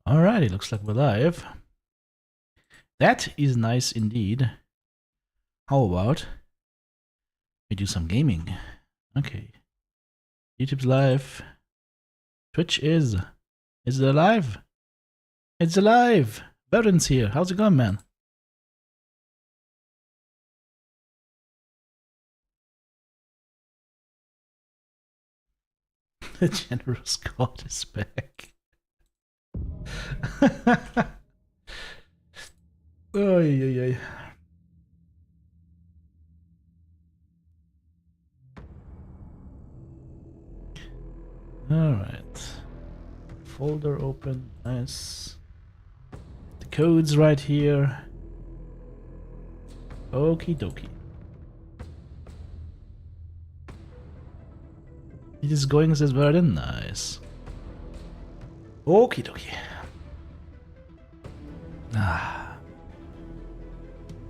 Alrighty, looks like we're live. That is nice indeed. How about we do some gaming? Okay. YouTube's live. Twitch is. Is it alive? It's alive! Baron's here. How's it going, man? The generous god is back. Oy, oy, oy. Alright. Folder open. Nice. The code's right here. Okie dokie. It is going as very nice. Okie dokie.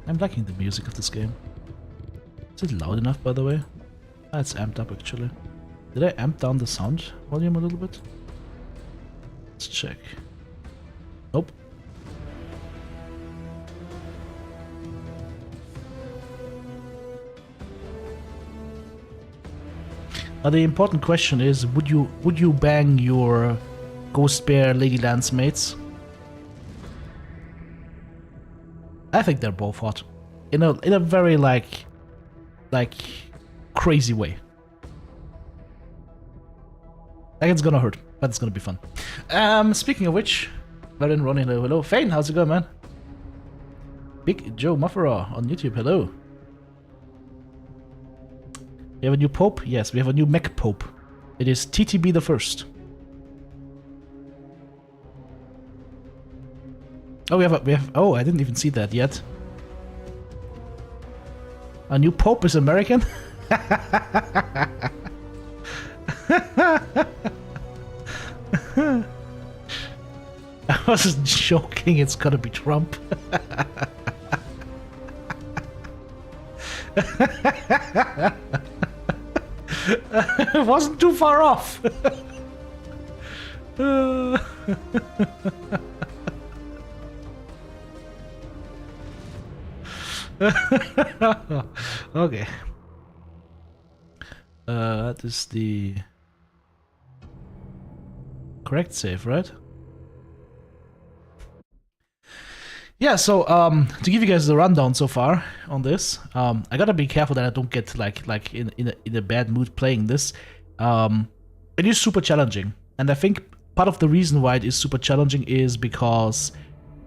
I'm liking the music of this game. Is it loud enough, by the way? It's amped up, actually. Did I amp down the sound volume a little bit? Let's check. Nope. Now the important question is, would you bang your Ghost Bear Lady Lance mates? I think they're both hot, in a very like crazy way. Like it's gonna hurt, but it's gonna be fun. Speaking of which, Baron, Ronnie, hello. Fane, how's it going, man? Big Joe Mechwarrior on YouTube, hello. We have a new Pope? Yes, we have a new Mech Pope. It is TTB the First. Oh, we have. Oh, I didn't even see that yet. A new Pope is American? I was joking, it's gonna be Trump. It wasn't too far off. Okay. That is the correct save, right? Yeah, so to give you guys the rundown so far on this, I gotta be careful that I don't get like in a bad mood playing this. It is super challenging, and I think part of the reason why it is super challenging is because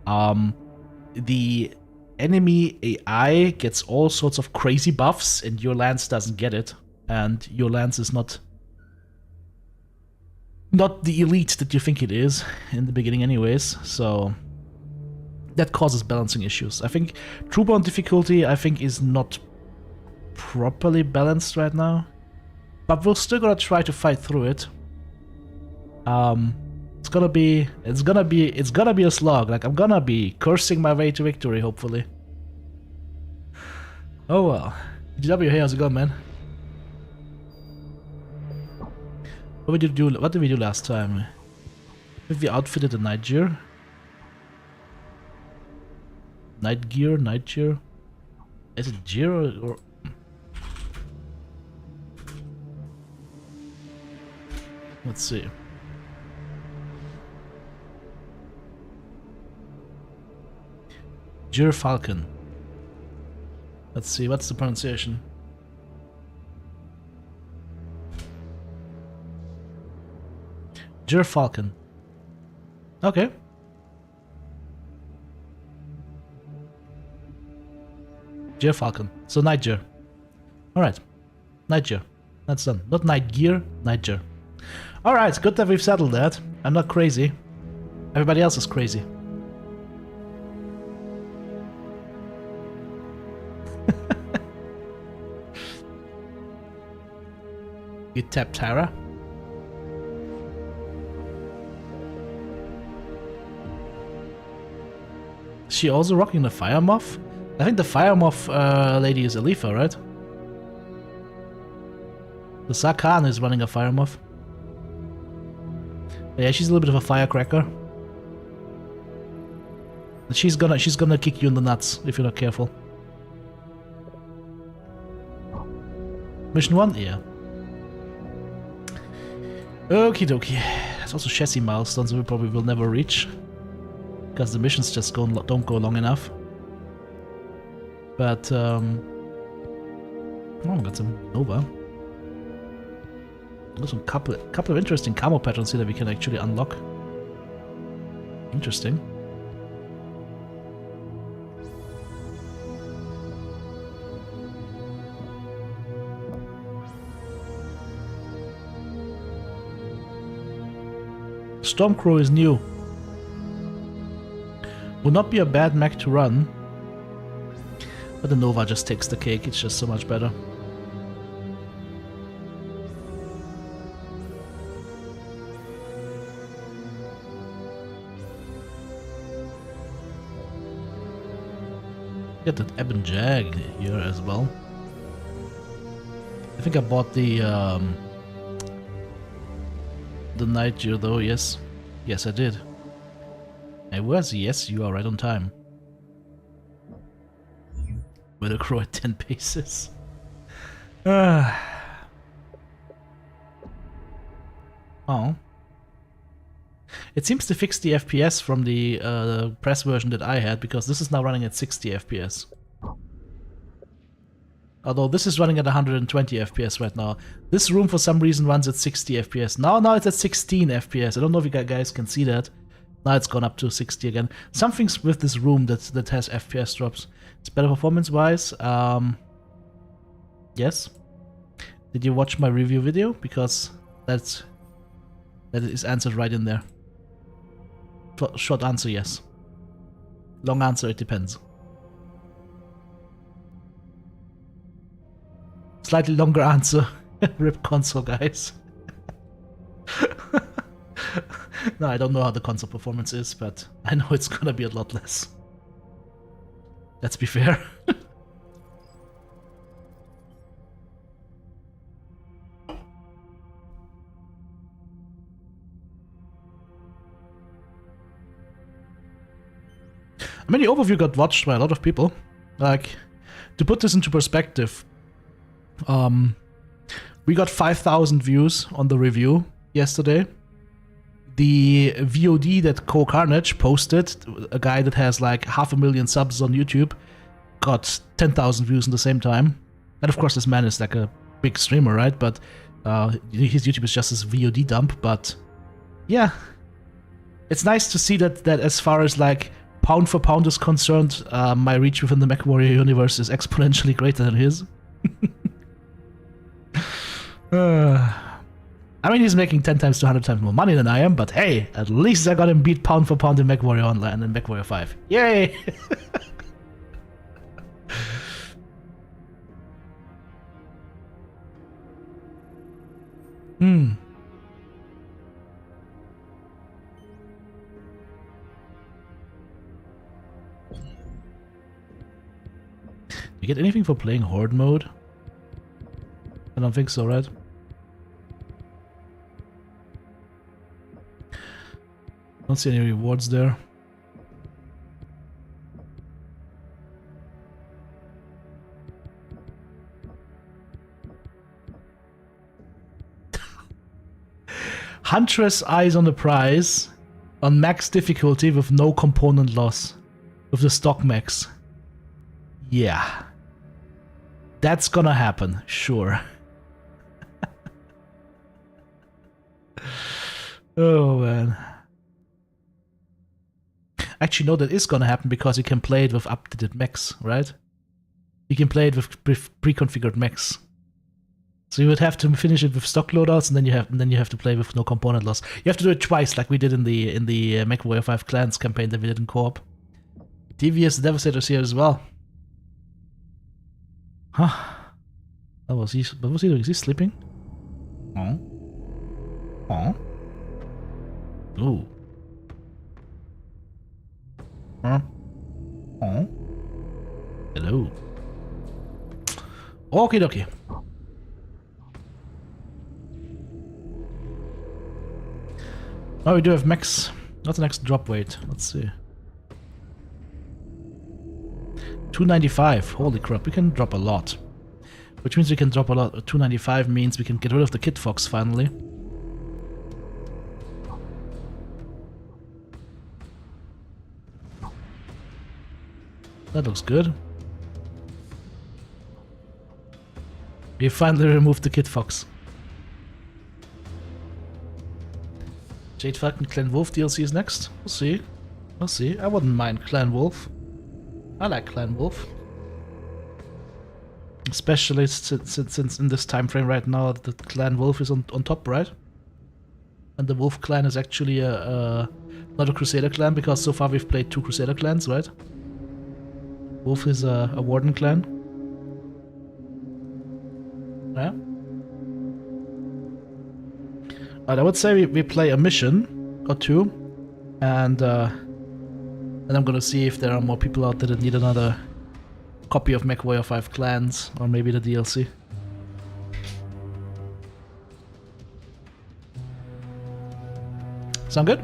the enemy AI gets all sorts of crazy buffs, and your lance doesn't get it, and your lance is not the elite that you think it is in the beginning, anyways. So that causes balancing issues. I think Trooper on difficulty, is not properly balanced right now, but we're still gonna try to fight through it. It's gonna be a slog. Like, I'm gonna be cursing my way to victory, hopefully. Oh well. GW, hey, how's it going, man? What did we do last time? Have we outfitted a night gear? Night gear? Is it gear or... Let's see. Gear Falcon. Let's see, what's the pronunciation? Gear Falcon. Okay. Gear Falcon. So night gear. Alright. Night gear. That's done. Not night gear, night gear. Alright, good that we've settled that. I'm not crazy. Everybody else is crazy. You tap Tara. Is she also rocking the Fire Moth? I think the Fire Moth lady is Alifa, right? The Sarkhan is running a Fire Moth. Yeah, she's a little bit of a firecracker. She's gonna kick you in the nuts if you're not careful. Mission 1? Yeah. Okie dokie. There's also chassis milestones we probably will never reach. Because the missions just don't go long enough. But, oh, we got some Nova. There's a couple of interesting camo patterns here that we can actually unlock. Interesting. Stormcrow is new. Would not be a bad mech to run. But the Nova just takes the cake, it's just so much better. Get that Ebon Jag here as well. I think I bought the Nightjar though, yes. Yes, I did. And where's yes, you are right on time. With a crow at 10 paces. Oh. It seems to fix the FPS from the press version that I had, because this is now running at 60 FPS. Although this is running at 120 FPS right now. This room for some reason runs at 60 FPS. Now it's at 16 FPS. I don't know if you guys can see that. Now it's gone up to 60 again. Something's with this room that has FPS drops. It's better performance-wise. Yes. Did you watch my review video? Because that is answered right in there. Short answer, yes. Long answer, it depends. Slightly longer answer. RIP console, guys. No, I don't know how the console performance is, but I know it's gonna be a lot less. Let's be fair. I mean, the overview got watched by a lot of people. Like, to put this into perspective, we got 5,000 views on the review yesterday. The VOD that Carnage posted, a guy that has like 500,000 subs on YouTube, got 10,000 views in the same time. And of course, this man is like a big streamer, right? But his YouTube is just this VOD dump. But yeah, it's nice to see that as far as like pound for pound is concerned, my reach within the Mechwarrior universe is exponentially greater than his. I mean, he's making 10 times to 100 times more money than I am, but hey, at least I got him beat pound for pound in Mechwarrior Online and Mechwarrior 5. Yay! You get anything for playing Horde mode? I don't think so, right? Don't see any rewards there. Huntress eyes on the prize on max difficulty with no component loss with the stock mechs. Yeah. That's gonna happen, sure. Oh man. Actually, no, that is gonna happen because you can play it with updated mechs, right? You can play it with pre-configured mechs. So you would have to finish it with stock loadouts, and then you have to play with no component loss. You have to do it twice, like we did in the MW5 Clans campaign that we did in co-op. Devious Devastator's here as well. Huh? What was he doing? Is he sleeping? Oh. Oh. Ooh. Huh? Oh. Hello. Okie dokie. Oh, we do have mechs. What's the next drop weight? Let's see. 295. Holy crap, we can drop a lot. Which means we can drop a lot. 295 means we can get rid of the Kit Fox finally. That looks good. We finally removed the Kit Fox. Jade Falcon Clan Wolf DLC is next. We'll see. We'll see. I wouldn't mind Clan Wolf. I like Clan Wolf. Especially since in this time frame right now the Clan Wolf is on top, right? And the Wolf clan is actually not a Crusader clan, because so far we've played 2 Crusader clans, right? Wolf is a Warden clan. Yeah. But I would say we play a mission or 2, and then I'm gonna see if there are more people out there that need another copy of Mechwarrior 5 Clans, or maybe the DLC. Sound good?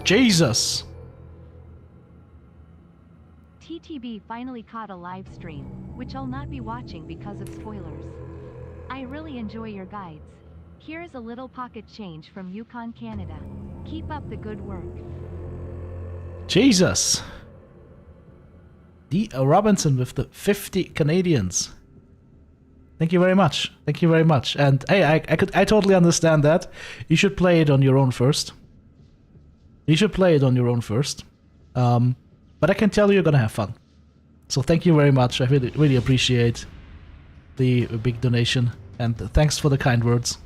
Jesus! TTB finally caught a live stream, which I'll not be watching because of spoilers. I really enjoy your guides. Here's a little pocket change from Yukon, Canada. Keep up the good work. Jesus! D. Robinson with the 50 Canadians. Thank you very much. Thank you very much. And hey, I totally understand that. You should play it on your own first. You should play it on your own first. But I can tell you're gonna have fun. So thank you very much. I really appreciate the big donation, and thanks for the kind words.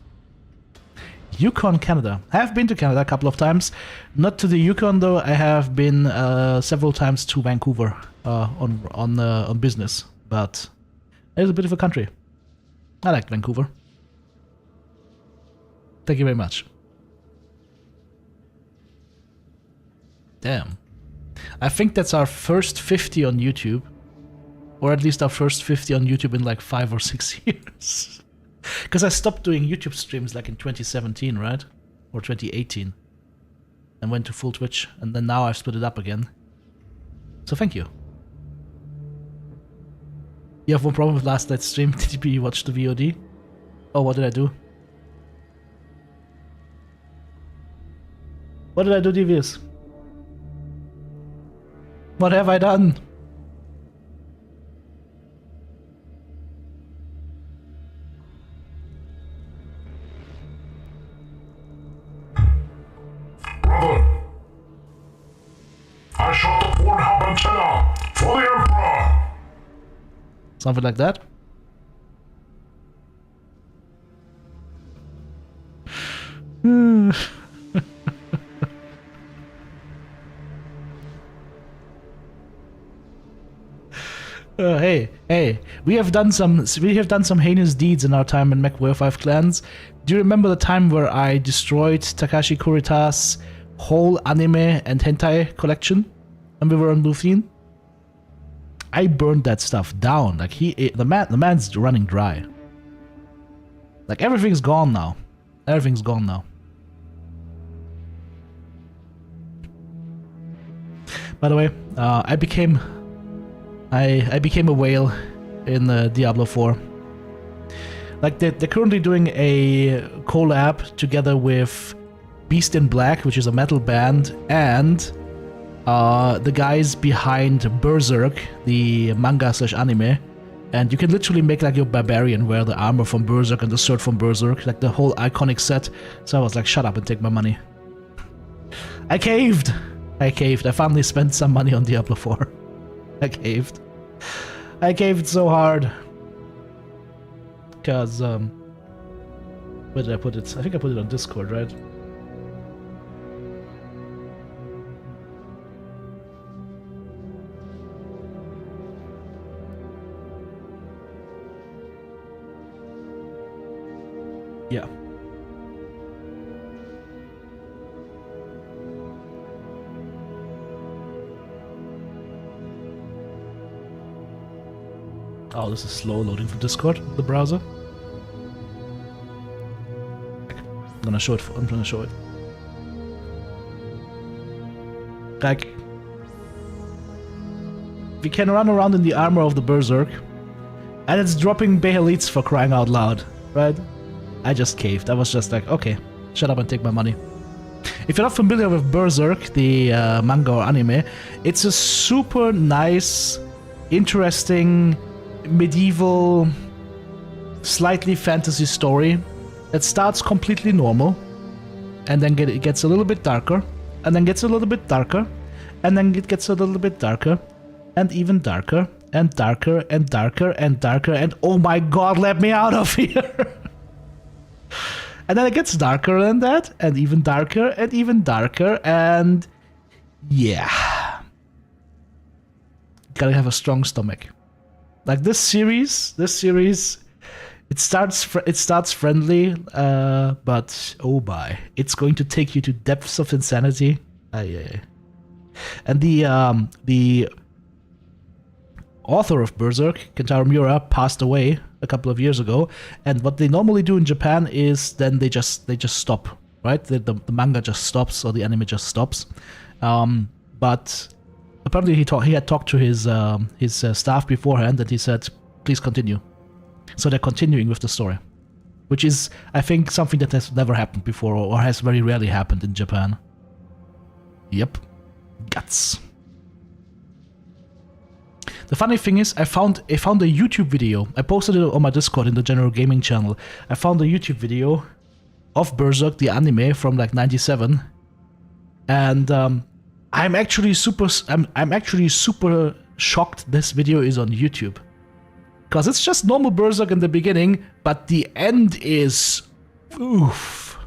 Yukon, Canada. I have been to Canada a couple of times. Not to the Yukon though. I have been several times to Vancouver on business. But it's a bit of a country. I like Vancouver. Thank you very much. Damn. I think that's our first 50 on YouTube. Or at least our first 50 on YouTube in like 5 or 6 years. Because I stopped doing YouTube streams like in 2017, right? Or 2018. And went to full Twitch. And then now I've split it up again. So thank you. You have one problem with last night's stream? TTB, you watched the VOD? Oh, what did I do? What did I do, Devious? What have I done? Brother, I shot the Pornhub antenna for the Emperor! Something like that? Hey, we have done some heinous deeds in our time in Mechwarrior 5 Clans. Do you remember the time where I destroyed Takashi Kurita's whole anime and hentai collection when we were on Luthien? I burned that stuff down. Like the man's running dry. Like everything's gone now. Everything's gone now. By the way, I became a whale in Diablo 4. Like they're currently doing a collab together with Beast in Black, which is a metal band, and the guys behind Berserk, the manga/anime. And you can literally make like your barbarian wear the armor from Berserk and the sword from Berserk, like the whole iconic set. So I was like, shut up and take my money. I caved. I finally spent some money on Diablo 4. I caved. I caved so hard. Cause where did I put it? I think I put it on Discord, right? Yeah. Oh, this is slow loading from Discord, the browser. I'm gonna show it. I'm gonna show it. Like, we can run around in the armor of the Berserk, and it's dropping Behelites for crying out loud, right? I just caved. I was just like, okay, shut up and take my money. If you're not familiar with Berserk, the manga or anime, it's a super nice, interesting, medieval, slightly fantasy story that starts completely normal, and then it gets a little bit darker, and then gets a little bit darker, and then it gets a little bit darker, and even darker, and darker, and darker, and darker, and oh my god, let me out of here! And then it gets darker than that, and even darker, and even darker, and yeah. Gotta have a strong stomach. Like this series, it starts friendly, but oh my, it's going to take you to depths of insanity. And the author of Berserk, Kentaro Miura, passed away a couple of years ago, and what they normally do in Japan is then they just stop, right? The manga just stops, or the anime just stops. But apparently he had talked to his staff beforehand, and he said, please continue. So they're continuing with the story, which is, I think, something that has never happened before, or has very rarely happened in Japan. Yep. Guts. The funny thing is, I found a YouTube video. I posted it on my Discord in the general gaming channel. I found a YouTube video of Berserk, the anime, from like '97, and I'm actually super shocked this video is on YouTube, because it's just normal Berserk in the beginning, but the end is oof.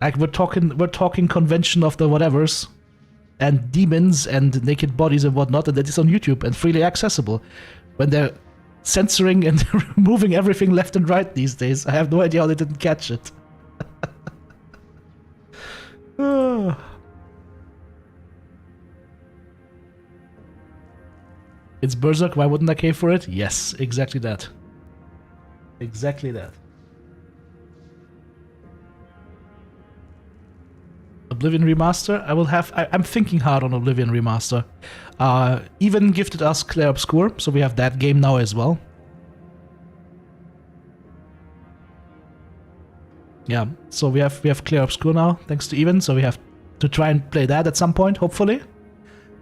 Like we're talking convention of the whatevers, and demons and naked bodies and whatnot, and that is on YouTube and freely accessible. When they're censoring and removing everything left and right these days, I have no idea how they didn't catch it. It's Berserk, why wouldn't I cave for it? Yes, exactly that. Exactly that. Oblivion Remaster, I'm thinking hard on Oblivion Remaster. Even gifted us Clair Obscur, so we have that game now as well. Yeah, so we have Clair Obscur now, thanks to Even, so we have to try and play that at some point, hopefully.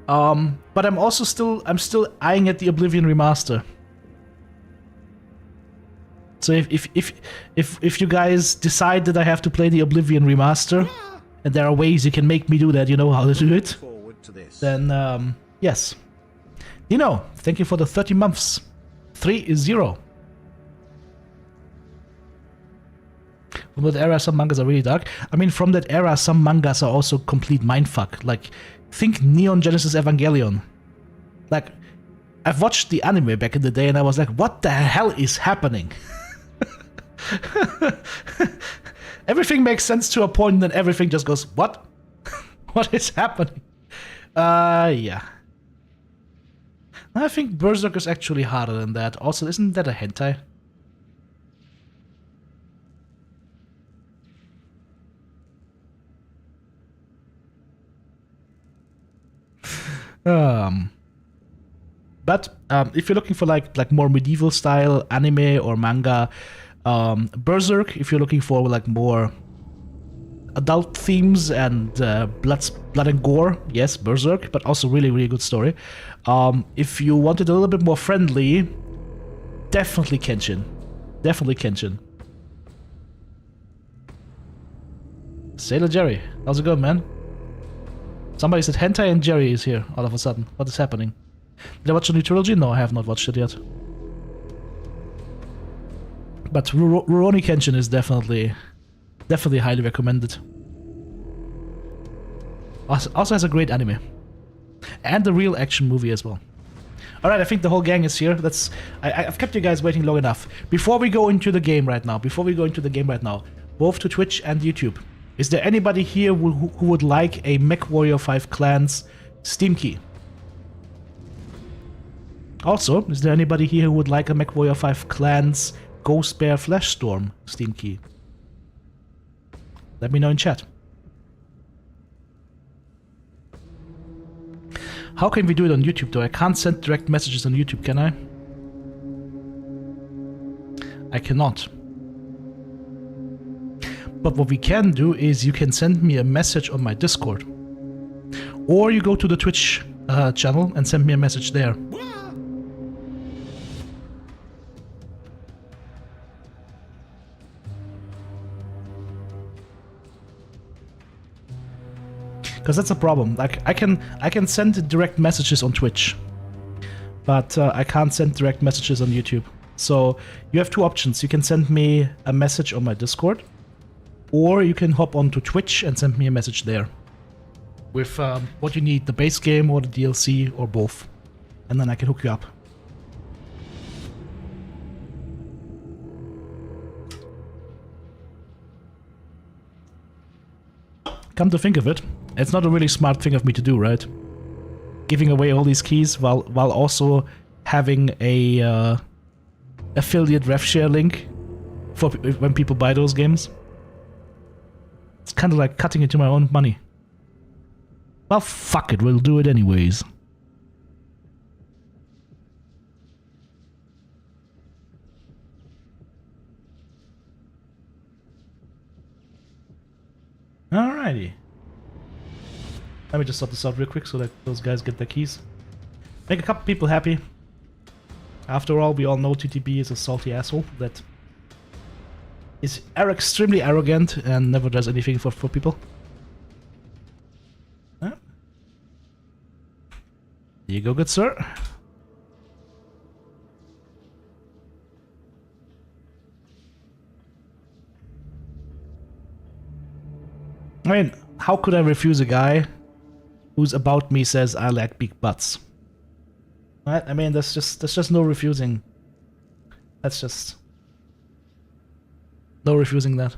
But I'm still eyeing at the Oblivion Remaster. So if you guys decide that I have to play the Oblivion Remaster, and there are ways you can make me do that, you know how to do it, then yes. Dino, thank you for the 30 months. 3-0. From that era, some mangas are really dark. I mean, from that era, some mangas are also complete mindfuck. Like, think Neon Genesis Evangelion. Like, I've watched the anime back in the day, and I was like, what the hell is happening? Everything makes sense to a point, and then everything just goes, what? What is happening? Yeah. I think Berserk is actually harder than that. Also, isn't that a hentai? But if you're looking for like more medieval style anime or manga, Berserk. If you're looking for like more adult themes and blood and gore, yes, Berserk. But also really good story. If you wanted a little bit more friendly, definitely Kenshin. Definitely Kenshin. Sailor Jerry, how's it going, man? Somebody said hentai and Jerry is here all of a sudden. What is happening? Did I watch the new trilogy? No, I have not watched it yet. But Rurouni Kenshin is definitely highly recommended. Also has a great anime. And a real action movie as well. Alright, I think the whole gang is here. I've kept you guys waiting long enough. Before we go into the game right now, both to Twitch and YouTube, is there anybody here who would like a Mechwarrior 5 Clans Steam key? Also, is there anybody here who would like a Mechwarrior 5 Clans Ghost Bear Flash Storm Steam key? Let me know in chat. How can we do it on YouTube though? I can't send direct messages on YouTube, can I? I cannot. But what we can do is you can send me a message on my Discord. Or you go to the Twitch channel and send me a message there. Because that's a problem. Like I can send direct messages on Twitch, but I can't send direct messages on YouTube. So you have two options. You can send me a message on my Discord, or you can hop onto Twitch and send me a message there with what you need, the base game or the DLC or both, and then I can hook you up. Come to think of it, it's not a really smart thing of me to do, right? Giving away all these keys while also having a affiliate ref share link for when people buy those games. It's kind of like cutting into my own money. Well, fuck it, we'll do it anyways. Alrighty. Let me just sort this out real quick so that those guys get their keys. Make a couple people happy. After all, we all know TTB is a salty asshole that is extremely arrogant and never does anything for people. Huh? There you go, good sir. I mean, how could I refuse a guy who's about me says I like big butts? Right? I mean, there's just no refusing. That's just no refusing that.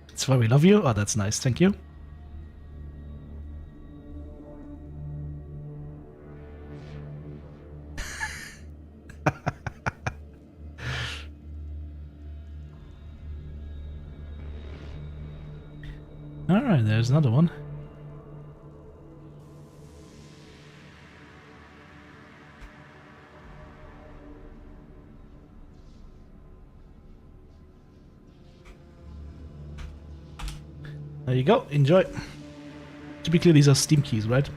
That's why we love you. Oh, that's nice. Thank you. Alright, there's another one. There you go, enjoy. To be clear, these are Steam keys, right?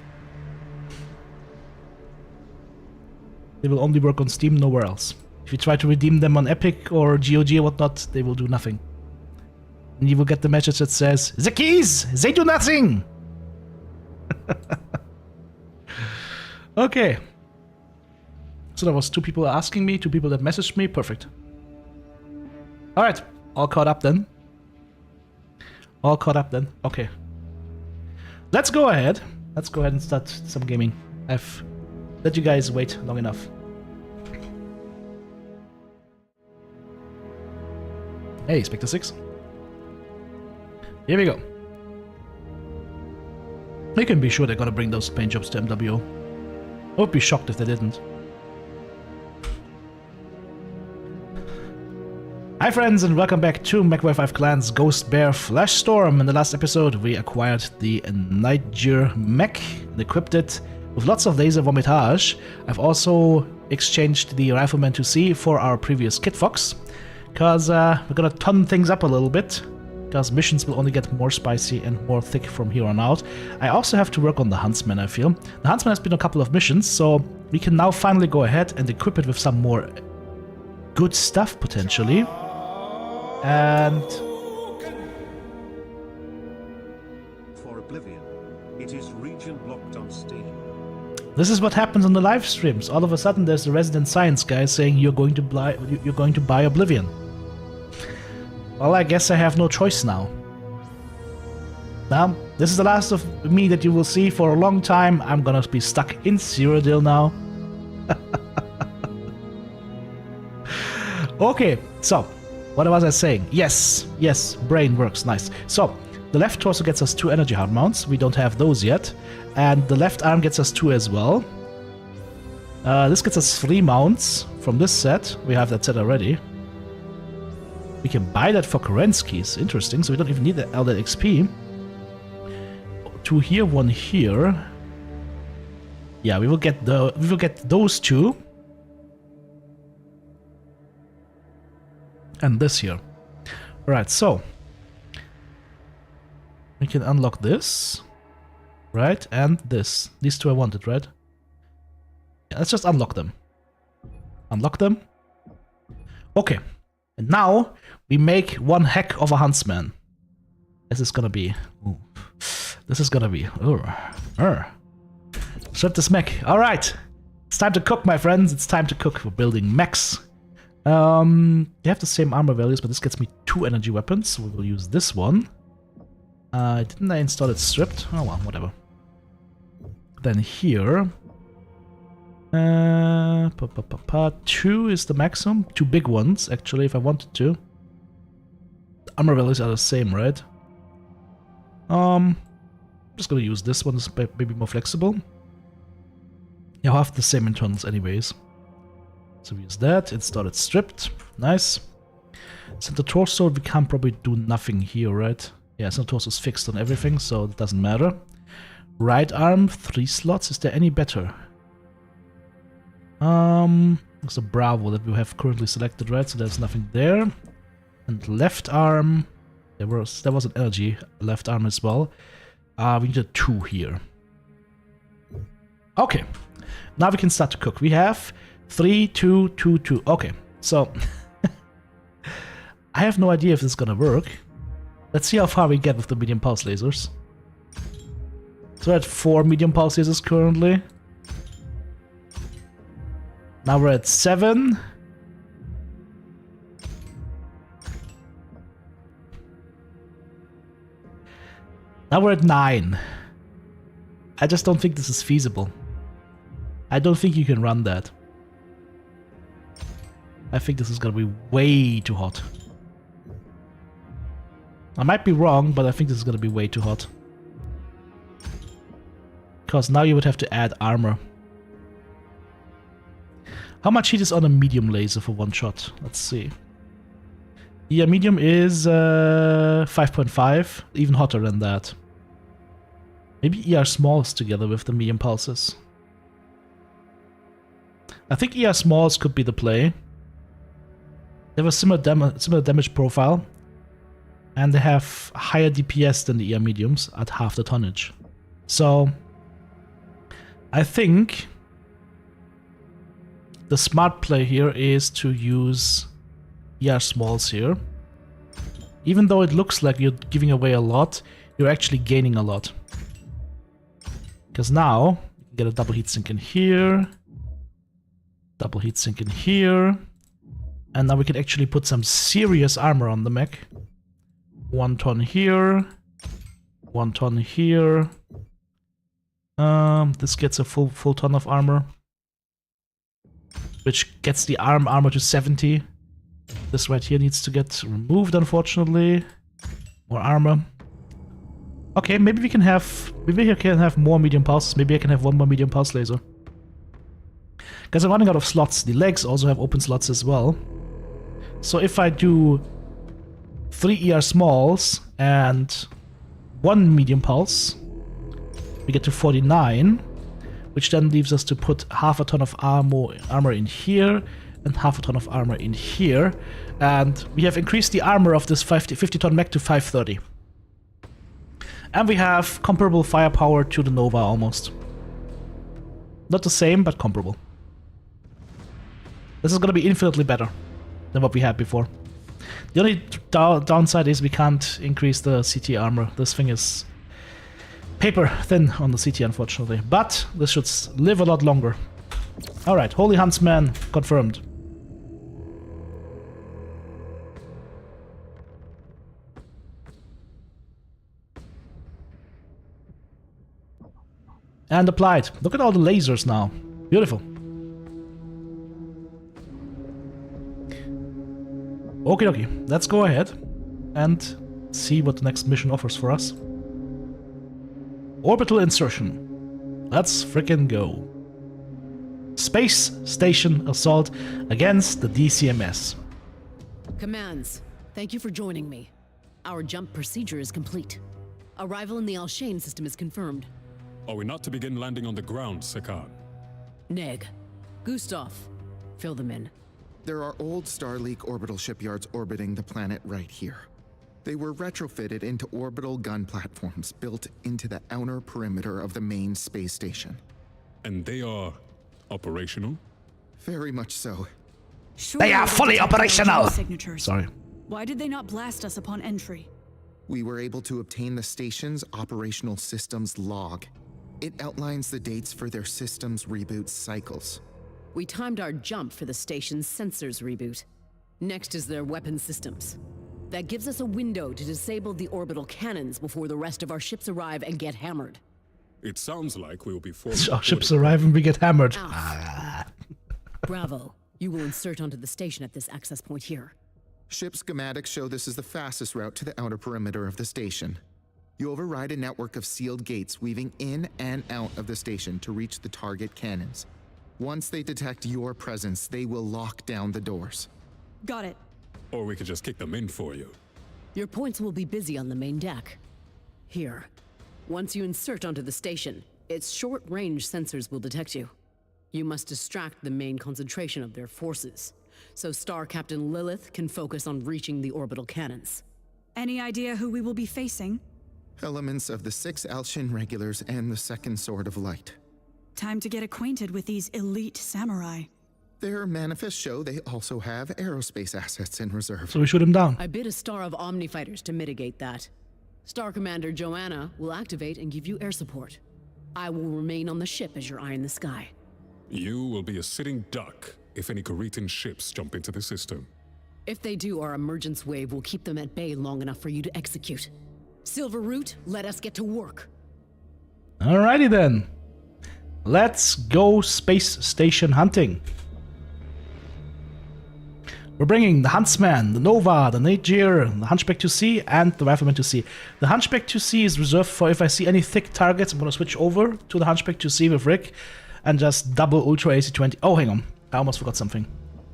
They will only work on Steam, nowhere else. If you try to redeem them on Epic or GOG or whatnot, they will do nothing. And you will get the message that says, "The keys! They do nothing!" Okay. So there was two people asking me, two people that messaged me. Perfect. Alright, all caught up then. All caught up then. Okay. Let's go ahead. Let's go ahead and start some gaming. I've let you guys wait long enough. Hey, Spectre 6. Here we go. You can be sure they're gonna bring those paint jobs to MWO. I would be shocked if they didn't. Hi friends and welcome back to MW5 Clans Ghost Bear Flash Storm. In the last episode we acquired the Niger Mech and equipped it with lots of laser vomitage. I've also exchanged the Rifleman 2C for our previous Kit Fox, because we're gonna ton things up a little bit, because missions will only get more spicy and more thick from here on out. I also have to work on the Huntsman, I feel. The Huntsman has been a couple of missions, so we can now finally go ahead and equip it with some more good stuff, potentially. And for Oblivion, it is region blocked on Steam. this is what happens on the live streams. All of a sudden there's the resident science guy saying you're going to buy Oblivion. Well, I guess I have no choice now. Now, this is the last of me that you will see for a long time. I'm gonna be stuck in Cyrodiil now. Okay, so What was I saying? Yes, yes, brain works, nice. So, the left torso gets us 2 energy hard mounts. We don't have those yet. And the left arm gets us 2 as well. This gets us 3 mounts from this set. We have that set already. We can buy that for Kerensky's. Interesting, so we don't even need all that XP. 2 here, 1 here. Yeah, we will get those 2. And this here. Alright, so we can unlock this. Right? And this. These 2 I wanted, right? Yeah, let's just unlock them. Unlock them. Okay. And now we make one heck of a huntsman. This is gonna be... Ooh. This is gonna be... Shut this mech. Alright. It's time to cook, my friends. It's time to cook. We're building mechs. They have the same armor values, but this gets me 2 energy weapons, so we will use this one. Didn't I install it stripped? Oh well, whatever. Then here... 2 is the maximum. 2 big ones, actually, if I wanted to. The armor values are the same, right? I'm just gonna use this one, it's maybe more flexible. Yeah, I'll have the same internals anyways. So we use that, install it stripped. Nice. Center torso, we can't probably do nothing here, right? Yeah, center torso is fixed on everything, so it doesn't matter. Right arm, 3 slots, is there any better? It's a Bravo that we have currently selected, right? So there's nothing there. And left arm, there was an energy left arm as well. We need a 2 here. Okay, now we can start to cook. We have 3, 2, 2, 2. Okay, so I have no idea if this is gonna work. Let's see how far we get with the medium pulse lasers. So we're at 4 medium pulse lasers currently. Now we're at 7. Now we're at 9. I just don't think this is feasible. I don't think you can run that. I think this is gonna be way too hot. I might be wrong, but I think this is gonna be way too hot. Because now you would have to add armor. How much heat is on a medium laser for one shot? Let's see. Yeah, medium is 5.5, even hotter than that. Maybe ER smalls together with the medium pulses. I think ER smalls could be the play. They have a similar damage profile, and they have higher DPS than the ER mediums at half the tonnage. So, I think the smart play here is to use ER smalls here. Even though it looks like you're giving away a lot, you're actually gaining a lot. Because now, you can get a double heatsink in here, double heatsink in here, and now we can actually put some serious armor on the mech. 1 ton here, 1 ton here. This gets a full ton of armor, which gets the armor to 70. This right here needs to get removed, unfortunately. More armor. Okay, maybe we can have more medium pulses. Maybe I can have 1 more medium pulse laser. Because I'm running out of slots. The legs also have open slots as well. So if I do 3 ER smalls and 1 medium pulse, we get to 49, which then leaves us to put half a ton of armor in here and half a ton of armor in here. And we have increased the armor of this 50 ton mech to 530. And we have comparable firepower to the Nova almost. Not the same, but comparable. This is going to be infinitely better than what we had before. The only downside is we can't increase the CT armor. This thing is paper thin on the CT, unfortunately. But this should live a lot longer. Alright, Holy Huntsman confirmed. And applied. Look at all the lasers now. Beautiful. Okie dokie, let's go ahead and see what the next mission offers for us. Orbital insertion. Let's frickin' go. Space Station Assault against the DCMS. Commands, thank you for joining me. Our jump procedure is complete. Arrival in the Alshane system is confirmed. Are we not to begin landing on the ground, Sekan? Neg, Gustav, fill them in. There are old Starleak orbital shipyards orbiting the planet right here. They were retrofitted into orbital gun platforms built into the outer perimeter of the main space station. And they are operational? Very much so. They are fully operational! Signatures. Sorry. Why did they not blast us upon entry? We were able to obtain the station's operational systems log. It outlines the dates for their systems reboot cycles. We timed our jump for the station's sensors reboot. Next is their weapon systems. That gives us a window to disable the orbital cannons before the rest of our ships arrive and get hammered. It sounds like we will be forced. Our ships arrive and we get hammered. Bravo. You will insert onto the station at this access point here. Ship schematics show this is the fastest route to the outer perimeter of the station. You override a network of sealed gates weaving in and out of the station to reach the target cannons. Once they detect your presence, they will lock down the doors. Got it. Or we could just kick them in for you. Your points will be busy on the main deck. Here. Once you insert onto the station, its short-range sensors will detect you. You must distract the main concentration of their forces, so Star Captain Lilith can focus on reaching the orbital cannons. Any idea who we will be facing? Elements of the 6 Alshin regulars and the Second Sword of Light. Time to get acquainted with these elite samurai. Their manifests show they also have aerospace assets in reserve. So we shoot him down. I bid a star of Omni fighters to mitigate that. Star Commander Joanna will activate and give you air support. I will remain on the ship as your eye in the sky. You will be a sitting duck if any Karitan ships jump into the system. If they do, our emergence wave will keep them at bay long enough for you to execute. Silver Root, let us get to work. Alrighty then. Let's go space station hunting. We're bringing the Huntsman, the Nova, the Nadir, the Hunchback 2C, and the Rifleman 2C. The Hunchback 2C is reserved for if I see any thick targets. I'm going to switch over to the Hunchback 2C with Rick and just double Ultra AC-20. Oh, hang on. I almost forgot something.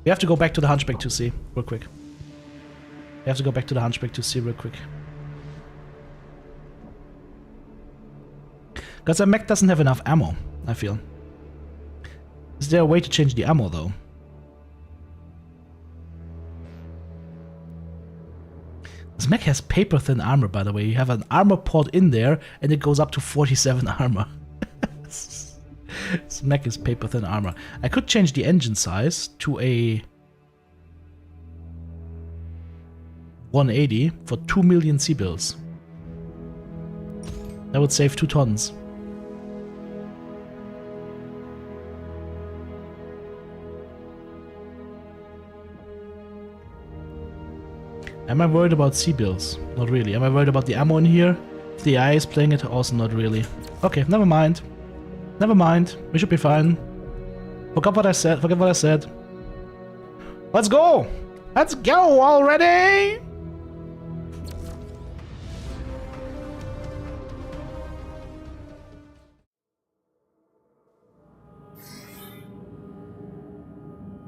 We have to go back to the Hunchback 2C real quick. We have to go back to the Hunchback 2C real quick. Because the mech doesn't have enough ammo, I feel. Is there a way to change the ammo, though? This mech has paper-thin armor, by the way. You have an armor pod in there, and it goes up to 47 armor. This mech is paper-thin armor. I could change the engine size to a 180 for 2 million C-bills. That would save 2 tons. Am I worried about C-bills? Not really. Am I worried about the ammo in here? If the AI is playing it, also not really. Okay, never mind. Never mind. We should be fine. Forget what I said. Forget what I said. Let's go! Let's go already!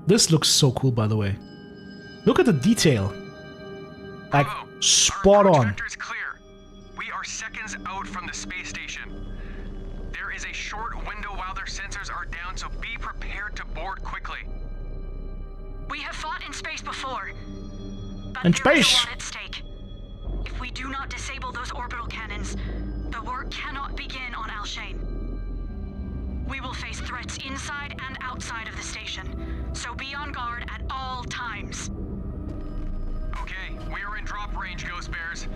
This looks so cool, by the way. Look at the detail. Like, spot on. Our is clear. We are seconds out from the space station. There is a short window while their sensors are down, so be prepared to board quickly. We have fought in space before, but In there is space. a lot at stake. If we do not disable those orbital cannons, the work cannot begin on Alshane. We will face threats inside and outside of the station, so be on guard at all times. Okay, we are in drop range, Ghost Bears.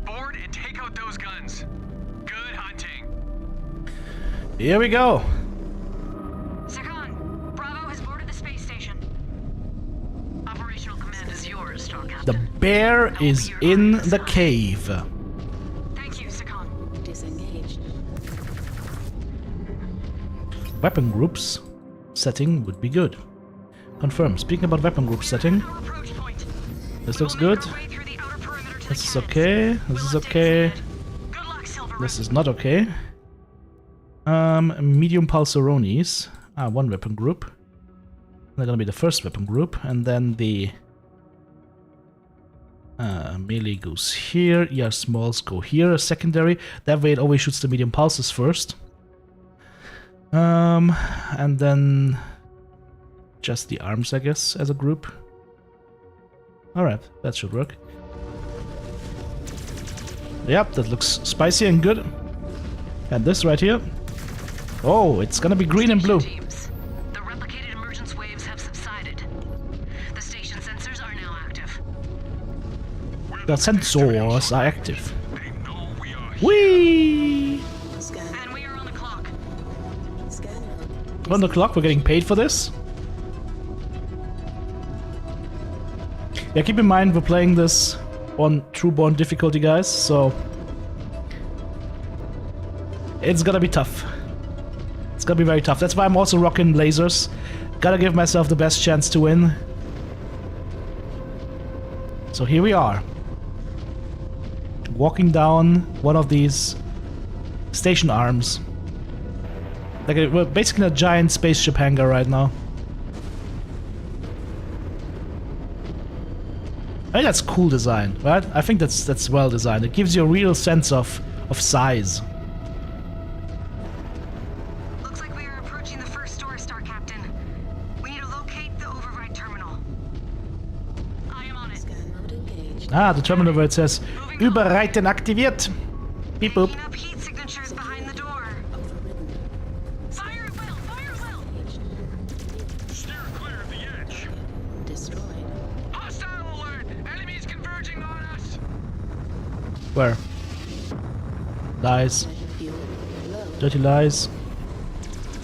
Board and take out those guns. Good hunting. Here we go. Sakan, Bravo has boarded the space station. Operational command is yours, Star The Captain. bear is in the cave. Thank you, Sakan. Disengaged. Weapon groups setting would be good. Confirm. Speaking about weapon group setting, Approach point. This looks good. This is okay. This is okay. This is not okay. Medium Pulsaronis. One weapon group. They're gonna be the first weapon group, and then the melee goes here. ER smalls go here, secondary. That way it always shoots the medium pulses first. And then just the arms, I guess, as a group. Alright, that should work. Yep, that looks spicy and good. And this right here. Oh, it's gonna be green and blue. The replicated emergence waves have subsided. The station sensors are now active. The sensors are active. Whee! And we are on the clock. On the clock, we're getting paid for this. Yeah, keep in mind we're playing this on Trueborn difficulty, guys, so it's gonna be tough. It's gonna be very tough. That's why I'm also rocking lasers. Gotta give myself the best chance to win. So here we are. Walking down one of these station arms. Like we're basically in a giant spaceship hangar right now. I think that's cool design, right? I think that's well designed. It gives you a real sense of size. Looks like we are approaching the first store, Star Captain. We need to locate the override terminal. I am on it. Ah, the terminal where it says Überreiten aktiviert. Beep boop. Up heat signatures behind the door. Fire at will! Fire at will! Steer clear of the edge. Hostile alert! Enemies converging on us! Where? Lies. Dirty lies.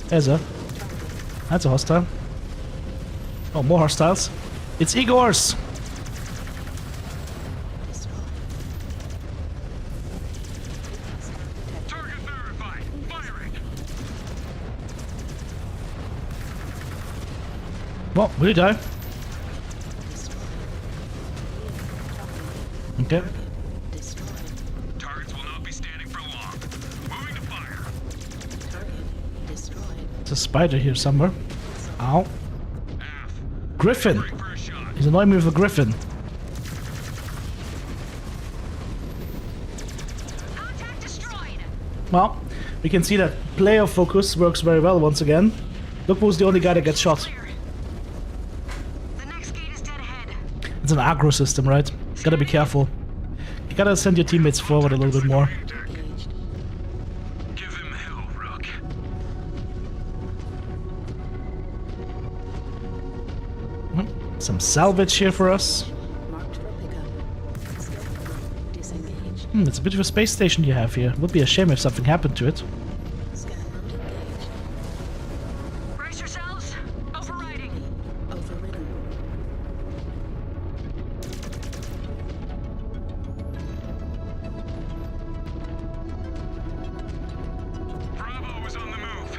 There's a. That's a hostile. Oh, more hostiles. It's Igor's! Target verified. Firing. Well, will you die? Okay. Targets will not be standing for long. Moving to fire. There's a spider here somewhere. Ow. Aft. Griffin! Ready for a shot. He's annoying me with a griffin. Contact destroyed. Well, we can see that player focus works very well once again. Look who's the only guy that gets shot. Clear. The next gate is dead ahead. It's an aggro system, right? Gotta be careful. You gotta send your teammates forward a little bit more. Give him hell, Rook. Some salvage here for us. It's a bit of a space station you have here. Would be a shame if something happened to it. Brace yourselves. Overriding. Bravo is on the move.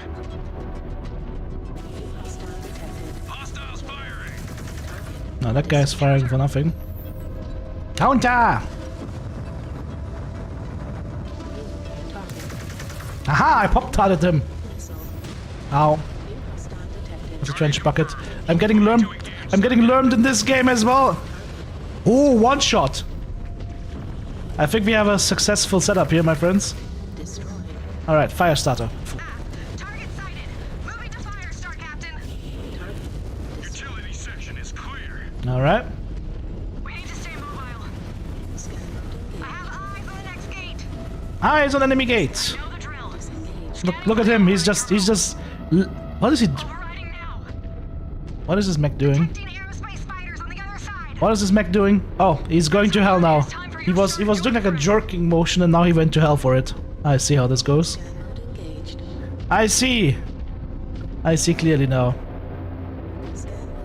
Hostiles firing. No, that guy's firing for nothing. Counter! Aha! I pop-tarted him! Ow. That's a trench bucket. I'm getting lurmed. I'm getting lurmed in this game as well! Oh, one shot! I think we have a successful setup here, my friends. Alright, fire starter. Target sighted. Moving to fire, Star Captain. Utility section is clear. Alright. We need to stay mobile. I have eyes on the next gate. Eyes on enemy gate! Know the drill. Look at him, he's just... What is he... Overriding now. What is this mech doing? Detecting aerospace spiders on the other side. What is this mech doing? Oh, he's going to hell now. He was doing like a jerking motion and now he went to hell for it. I see how this goes. I see! I see clearly now.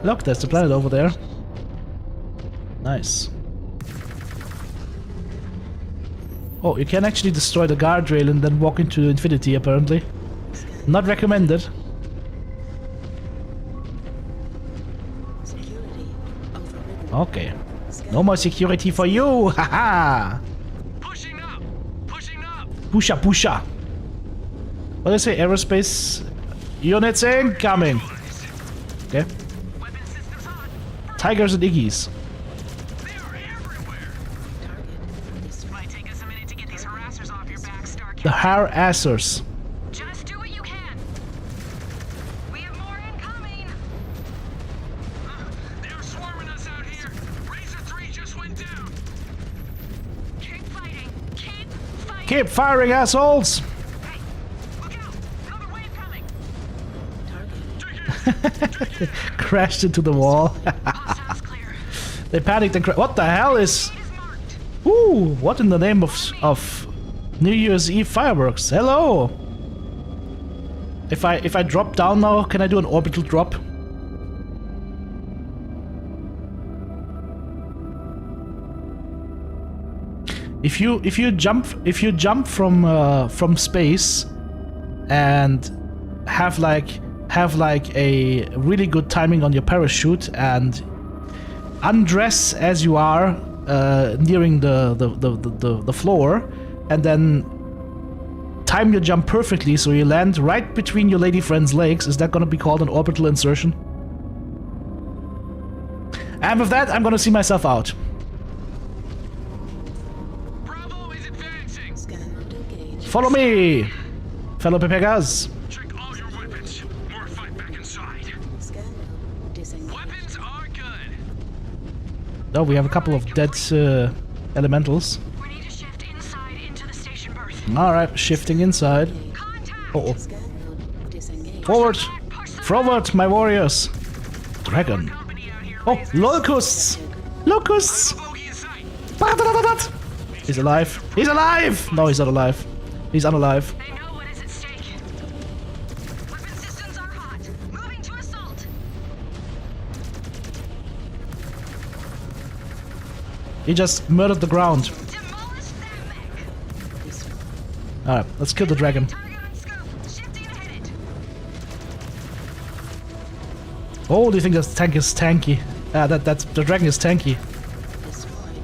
Look, there's the planet over there. Nice. Oh, you can actually destroy the guardrail and then walk into infinity, apparently. Not recommended. Okay. No more security for you! Haha! Pushing up! Pushing up! Pusha, pusha! What did I say? Aerospace units incoming! Okay. Weapon systems on! Tigers and Iggies. They are everywhere! Might take us a minute to get these harassers off your back, Stark. The harassers. Just do what you can. We have more incoming! They're swarming us out here! Razor 3 just went down! Keep fighting. Keep fighting. Keep firing, assholes! Hey! Look out! Another wave coming! Crashed into the wall. Hostiles clear. They panicked and what the hell is... Ooh, what in the name of New Year's Eve fireworks? Hello! If I drop down now, can I do an orbital drop? If you jump from space and have like a really good timing on your parachute and undress as you are nearing the floor, and then time your jump perfectly so you land right between your lady friend's legs, is that gonna be called an orbital insertion? And with that, I'm gonna see myself out. Bravo is advancing! Follow me, fellow Pepegas. Check all your weapons. More fight back inside. Weapons are good. Oh, we have a couple of dead elementals. We need to shift inside into the station berth. Alright, shifting inside. Uh-oh. Forward! Forward, my warriors! Dragon. Oh, locusts! Locusts! Bogey in sight. He's alive! He's alive! No, he's not alive. He's unalive. They know what is at stake. Weapon systems are hot. Moving to assault. He just murdered the ground. Demolish them, Mech. Alright, let's kill the dragon. Target on scope. Shifting to hit it. Oh, do you think this tank is tanky? The dragon is tanky.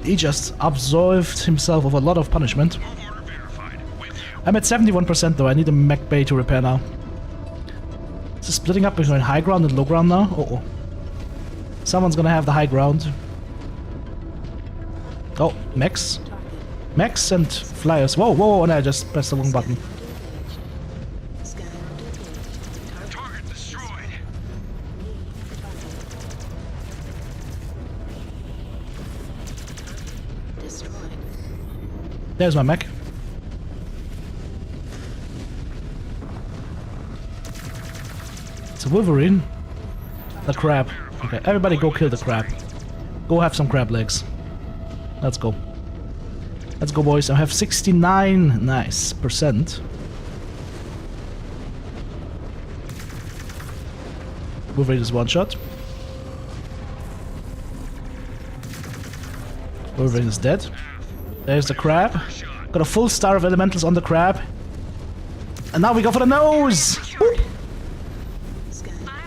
He just absolved himself of a lot of punishment. Order verified. With you. I'm at 71% though, I need a mech bay to repair now. Is it splitting up between high ground and low ground now? Uh-oh. Someone's gonna have the high ground. Oh, mechs. Mechs and flyers. Whoa, whoa, whoa, and I just pressed the wrong button. Target destroyed. There's my mech. It's a Wolverine. The crab. Okay, everybody go kill the crab. Go have some crab legs. Let's go. Let's go, boys. I have 69 nice percent. Wolverine is one shot. Wolverine is dead. There's the crab. Got a full star of elementals on the crab. And now we go for the nose! Boop.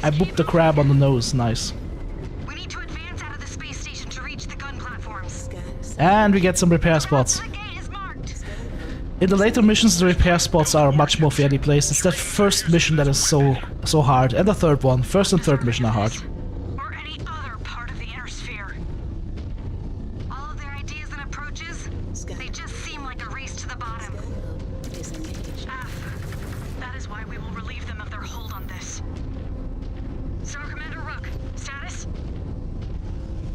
I booped the crab on the nose. Nice. We need to advance out of the space station to reach the gun platforms. And we get some repair spots. The gate is marked. In the later missions, the repair spots are much more fairly placed. It's that first mission that is so hard. And the third one. First and third mission are hard. Or any other part of the inner sphere. All of their ideas and approaches, they just seem like a race to the bottom. That is why we will relieve them of their hold on this. Star Commander Rook, status?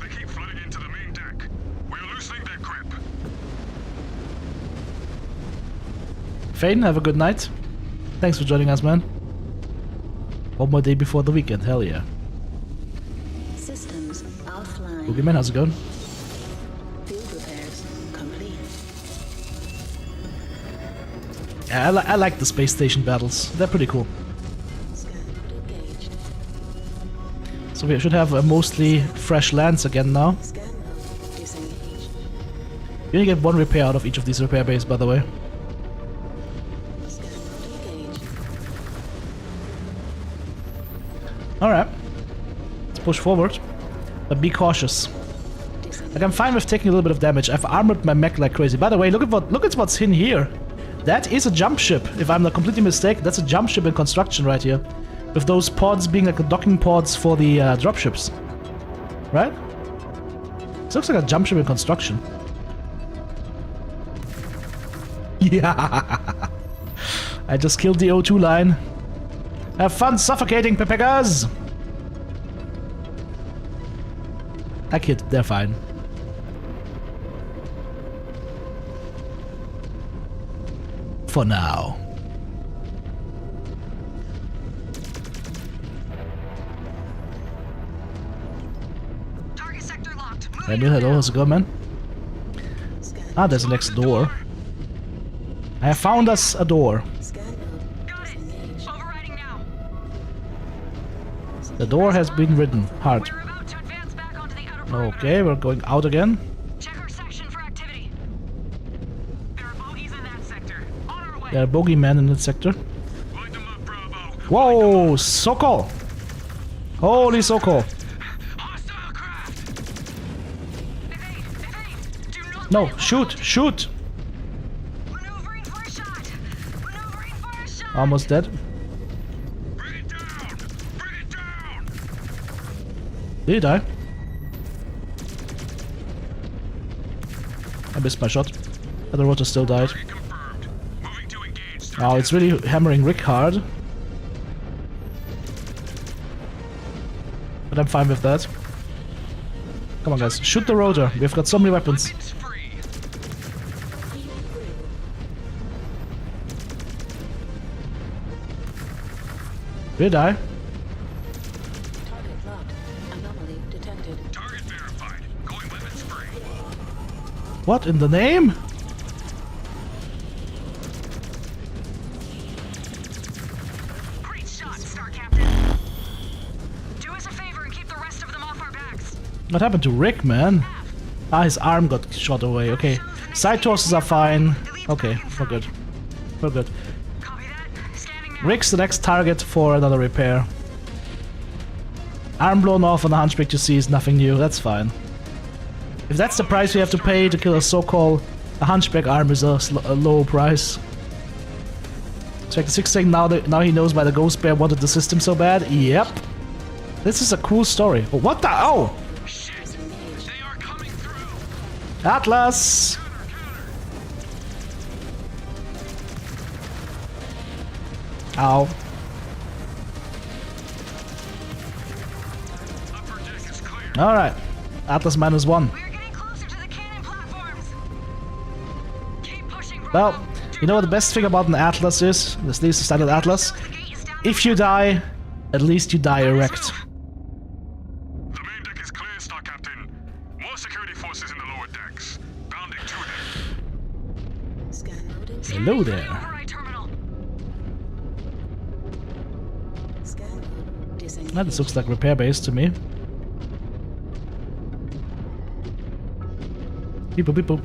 They keep flooding into the main deck. We're loosening their grip. Fane, have a good night. Thanks for joining us, man. One more day before the weekend. Hell yeah. Systems offline. Boogeyman, how's it going? Field repairs complete. Yeah, I like the space station battles. They're pretty cool. Scan mode engaged. So we should have mostly fresh lands again now. Scan mode disengaged. You only get one repair out of each of these repair bays, by the way. Scan mode engaged. Alright. Let's push forward. But be cautious. Disengaged. Like, I'm fine with taking a little bit of damage. I've armored my mech like crazy. By the way, look at what's in here. That is a jump ship. If I'm not completely mistaken, that's a jump ship in construction right here. With those pods being like the docking pods for the dropships. Right? This looks like a jump ship in construction. Yeah. I just killed the O2 line. Have fun suffocating, Pepegas! I kid, they're fine. For now. Target sector locked. Daniel, hello, how's it going, man? Ah, there's the next door. I have found us a door. Got it. Overriding now. The door has been ridden hard. We're about to advance back onto the outer perimeter. Okay, we're going out again. Check our section for activity. There are bogeys in that sector. On our way. There are bogeymen in that sector. Light them up, Bravo. Whoa, Sokol! Holy Sokol! Hostile craft. Evade. Do not No, shoot, shoot! maneuvering for a shot. Maneuvering for a shot. Almost dead. Bring it down. Bring it down. Did he die? I missed my shot. The rotor still died. Target confirmed. Moving to engage. Oh, it's really hammering Rick hard. But I'm fine with that. Come on, guys. Shoot the rotor. We've got so many weapons. Weapons free. Did he die? Target locked. Anomaly detected. Target verified. Going weapons free. What in the name? Great shot, Star Captain. Do us a favor and keep the rest of them off our backs. What happened to Rick, man? Ah, his arm got shot away. Okay. Side torsos are fine. Okay, we're good. We're good. Copy that. Scanning now. Rick's the next target for another repair. Arm blown off on the Hunchback you see is nothing new. That's fine. If that's the price we have to pay to kill a so-called a Hunchback arm is a low price. Check the 6 saying now he knows why the Ghost Bear wanted the system so bad. Yep. This is a cool story. Oh, what the? Oh! Shit. They are coming through. Atlas! Ow. Upper deck is clear. Alright. Atlas -1. We're getting closer to the cannon platforms. Keep pushing, Bravo. Well, you know what the best thing about an Atlas is? This is the standard Atlas. If you die, at least you die erect. The main deck is clear, Star Captain. More security forces in the lower decks. Bounding to them. Scan loading. Hello there. Override terminal. Scan mode. Disengage. That this looks like repair base to me. Beep boop beep boop.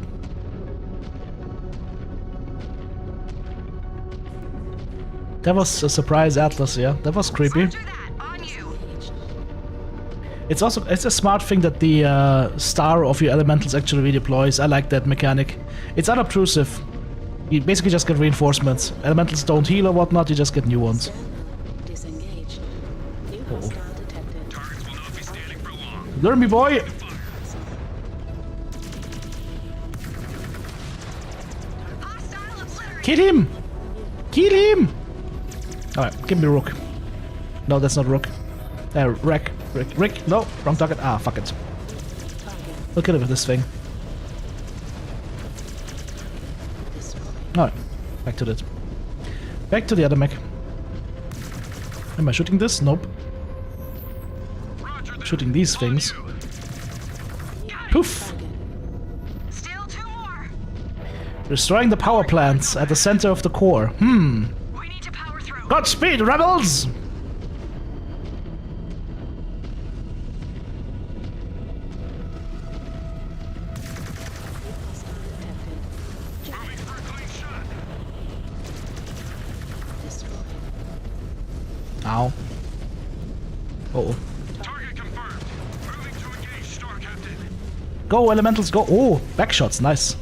That was a surprise Atlas, yeah. That was creepy. Do that. On you. It's a smart thing that the star of your elementals actually redeploys. I like that mechanic. It's unobtrusive. You basically just get reinforcements. Elementals don't heal or whatnot, you just get new ones. Scan mode. Disengage. New hostile detected. Targets will not be standing for long. Learn me, boy! Hostile obliterated. Kill him! Kill him! Alright, give me Rook. No, that's not Rook. Rick, no, wrong target. Ah, fuck it. We'll kill it with this thing. Alright, back to that. Back to the other mech. Am I shooting this? Nope. Shooting these things. Poof! Still 2 more. Destroying the power plants at the center of the core. We need to power through. Godspeed, rebels! Ow. Uh-oh. Target confirmed. Moving to engage, Star Captain. Go, elementals, go. Oh, back shots, nice.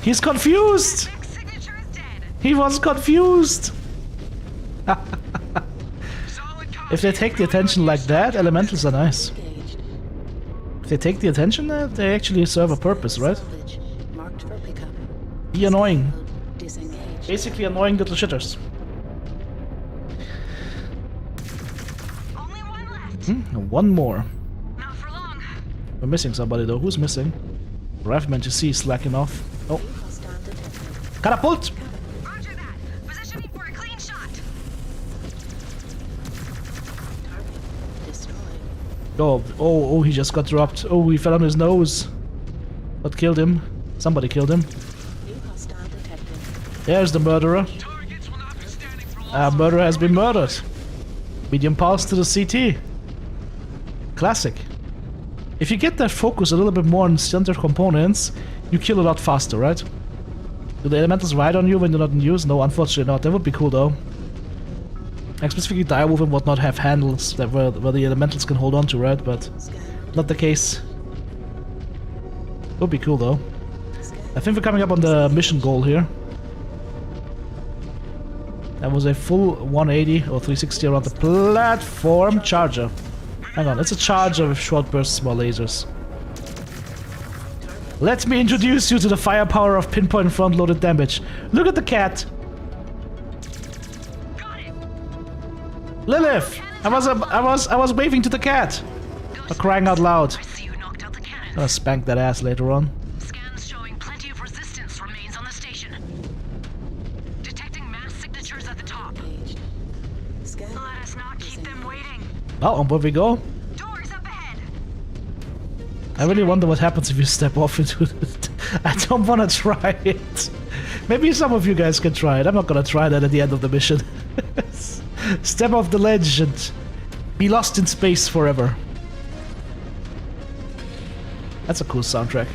He's confused! He was confused! If they take the attention like that, elementals are nice. If they take the attention, they actually serve a purpose, right? Be annoying. Basically annoying little shitters. One more. We're missing somebody though. Who's missing? Rifleman you see slacking off. Oh. Catapult! Roger that. Positioning for a clean shot. Oh, he just got dropped. Oh, he fell on his nose. What killed him? Somebody killed him. There's the murderer. Murderer has been murdered. Medium pulse to the CT. Classic. If you get that focus a little bit more on center components, you kill a lot faster, right? Do the elementals ride on you when you're not in use? No, unfortunately not. That would be cool though. Like specifically Direwolf and whatnot have handles that where the elementals can hold on to, right? But not the case. Would be cool though. I think we're coming up on the mission goal here. That was a full 180 or 360 around the platform. Charger. Hang on, it's a charger with short bursts, small lasers. Let me introduce you to the firepower of pinpoint front-loaded damage. Look at the cat. Lilith, I was waving to the cat. For crying out loud. I'm gonna spank that ass later on. Scans showing plenty of resistance remains on the station. Detecting mass signatures at the top. Let us not keep them waiting. Well, on board we go. Doors up ahead. I really wonder what happens if you step off into it. I don't want to try it. Maybe some of you guys can try it. I'm not gonna try that at the end of the mission. Step off the ledge and be lost in space forever. That's a cool soundtrack.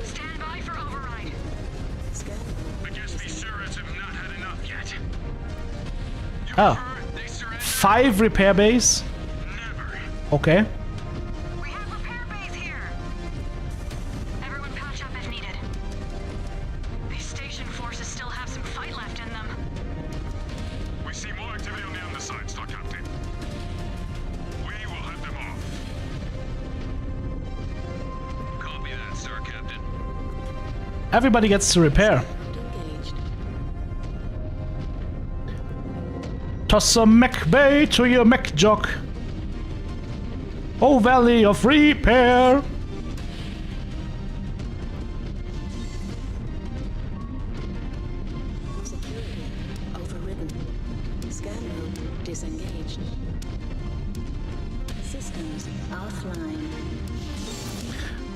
Stand by for override. I guess these turrets have not had enough yet. Oh. 5 repair bays? Okay. We have repair bays here. Everyone patch up if needed. These station forces still have some fight left in them. We see more activity on the underside, Star Captain. We will head them off. Copy that, Star Captain. Everybody gets to repair. Toss a mech bay to your mech jock. Oh, Valley of Repair. Security overridden. Scan mode disengaged. Systems offline.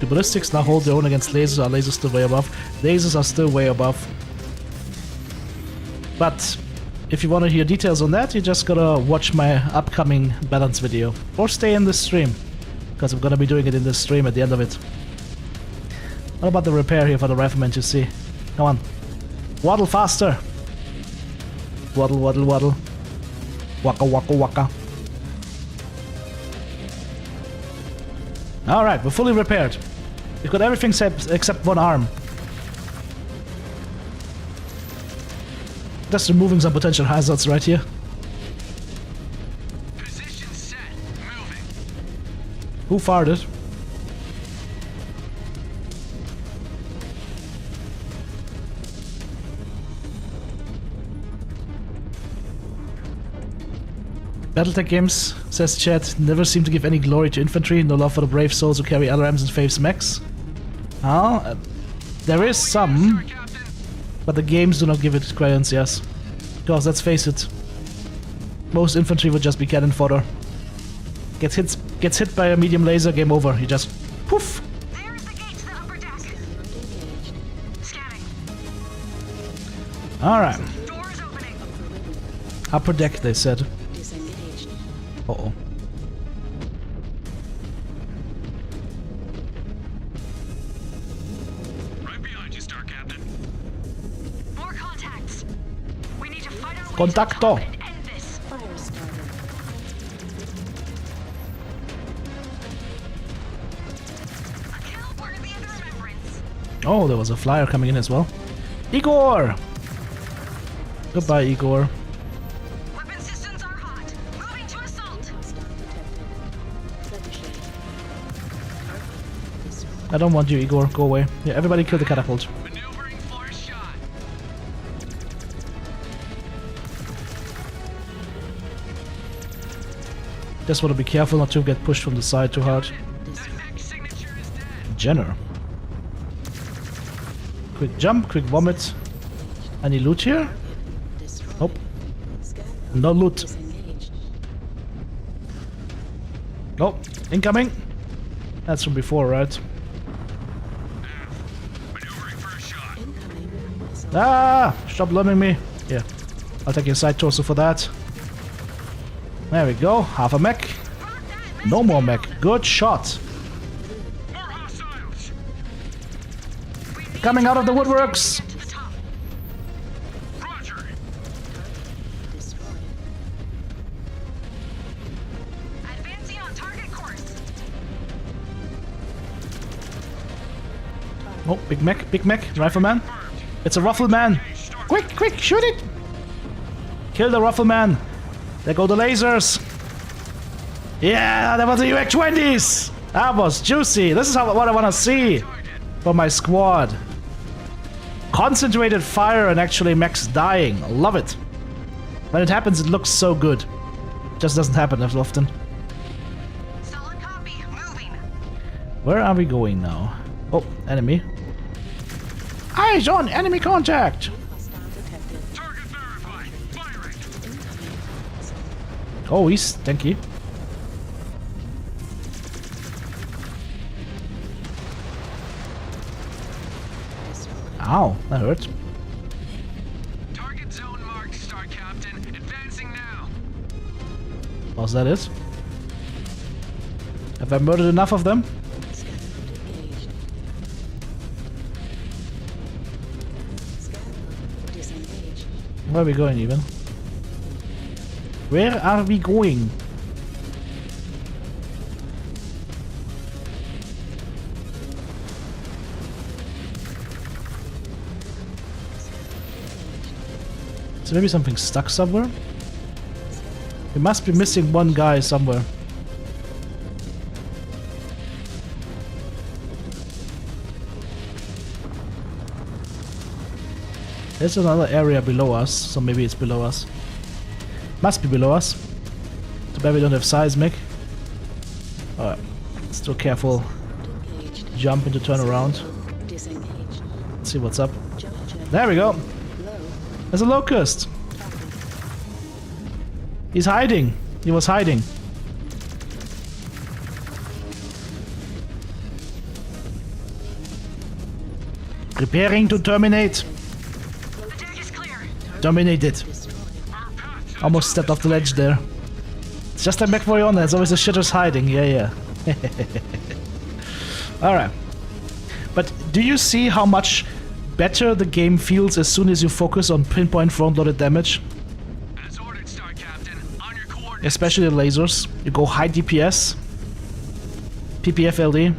The ballistics now hold their own against lasers. Are lasers still way above? Lasers are still way above. But if you want to hear details on that, you just gotta watch my upcoming balance video. Or stay in the stream, because I'm gonna be doing it in the stream at the end of it. What about the repair here for the rifleman to see? Come on. Waddle faster! Waddle, waddle, waddle. Waka, waka, waka. Alright, we're fully repaired. We've got everything except one arm. Just removing some potential hazards right here. Position set. Moving. Who farted? Battletech Games, says chat, never seem to give any glory to infantry, no love for the brave souls who carry LRMs and faves mechs. There is some, but the games do not give it credence, yes. Because let's face it, most infantry would just be cannon fodder. Gets hit by a medium laser, game over. You just poof. There's the gate to the upper deck. Scanning. Alright. Doors opening. Upper deck, they said. Disengaged. Uh-oh. Right behind you, Star Captain. More contacts. Contacto. End this. Fire started. A kill worthy of remembrance. Oh, there was a flyer coming in as well. Igor! Goodbye, Igor. Weapon systems are hot. Moving to assault. Hostile detected. Trebuchet. Target destroyed. I don't want you, Igor. Go away. Yeah, everybody kill the catapult. Maneuvering for a shot. Just want to be careful not to get pushed from the side too hard. That mech signature is dead. Jenner. Quick jump, quick vomit. Any loot here? Destroyed. Nope. Scanner No loot. disengaged. Oh, incoming. That's from before, right? Maneuvering for a shot. Incoming missile. Ah! Stop luming me. Yeah. I'll take your side torso for that. There we go. Half a mech. No more mech. Good shot. More hostiles. Coming out of the woodworks. To the top. Roger. Destroyed. Advancing on target course. Oh, big mech, rifleman. It's a rifleman. Quick, quick, shoot it. Kill the rifleman. There go the lasers. Yeah, that was the UX-20s. That was juicy. This is what I want to see from my squad. Concentrated fire and actually mechs dying. Love it. When it happens, it looks so good. Just doesn't happen as often. Solid copy. Moving. Where are we going now? Oh, enemy. Eyes on enemy contact. Hostile detected. Target verified. Firing. Oh, he's tanky. Ow, that hurt. Target zone marked, Star Captain. Advancing now. Was that it? Have I murdered enough of them? Scanner engaged. Scanner disengaged. Where are we going even? Where are we going? So maybe something stuck somewhere? We must be missing one guy somewhere. There's another area below us, so maybe it's below us. Must be below us. Too bad we don't have seismic. Alright, still careful. Engaged. Jump into turn around. Disengaged. Let's see what's up. Jump jet. There we go. Low. There's a locust. He's hiding. He was hiding. Preparing to terminate. The deck is clear. Terminate it. Almost stepped off the ledge there. It's just like Mechwarrior, there's always a shitters hiding. Yeah. Alright. But do you see how much better the game feels as soon as you focus on pinpoint front-loaded damage? As ordered, Star Captain. On your coordinates. Especially the lasers. You go high DPS. PPFLD.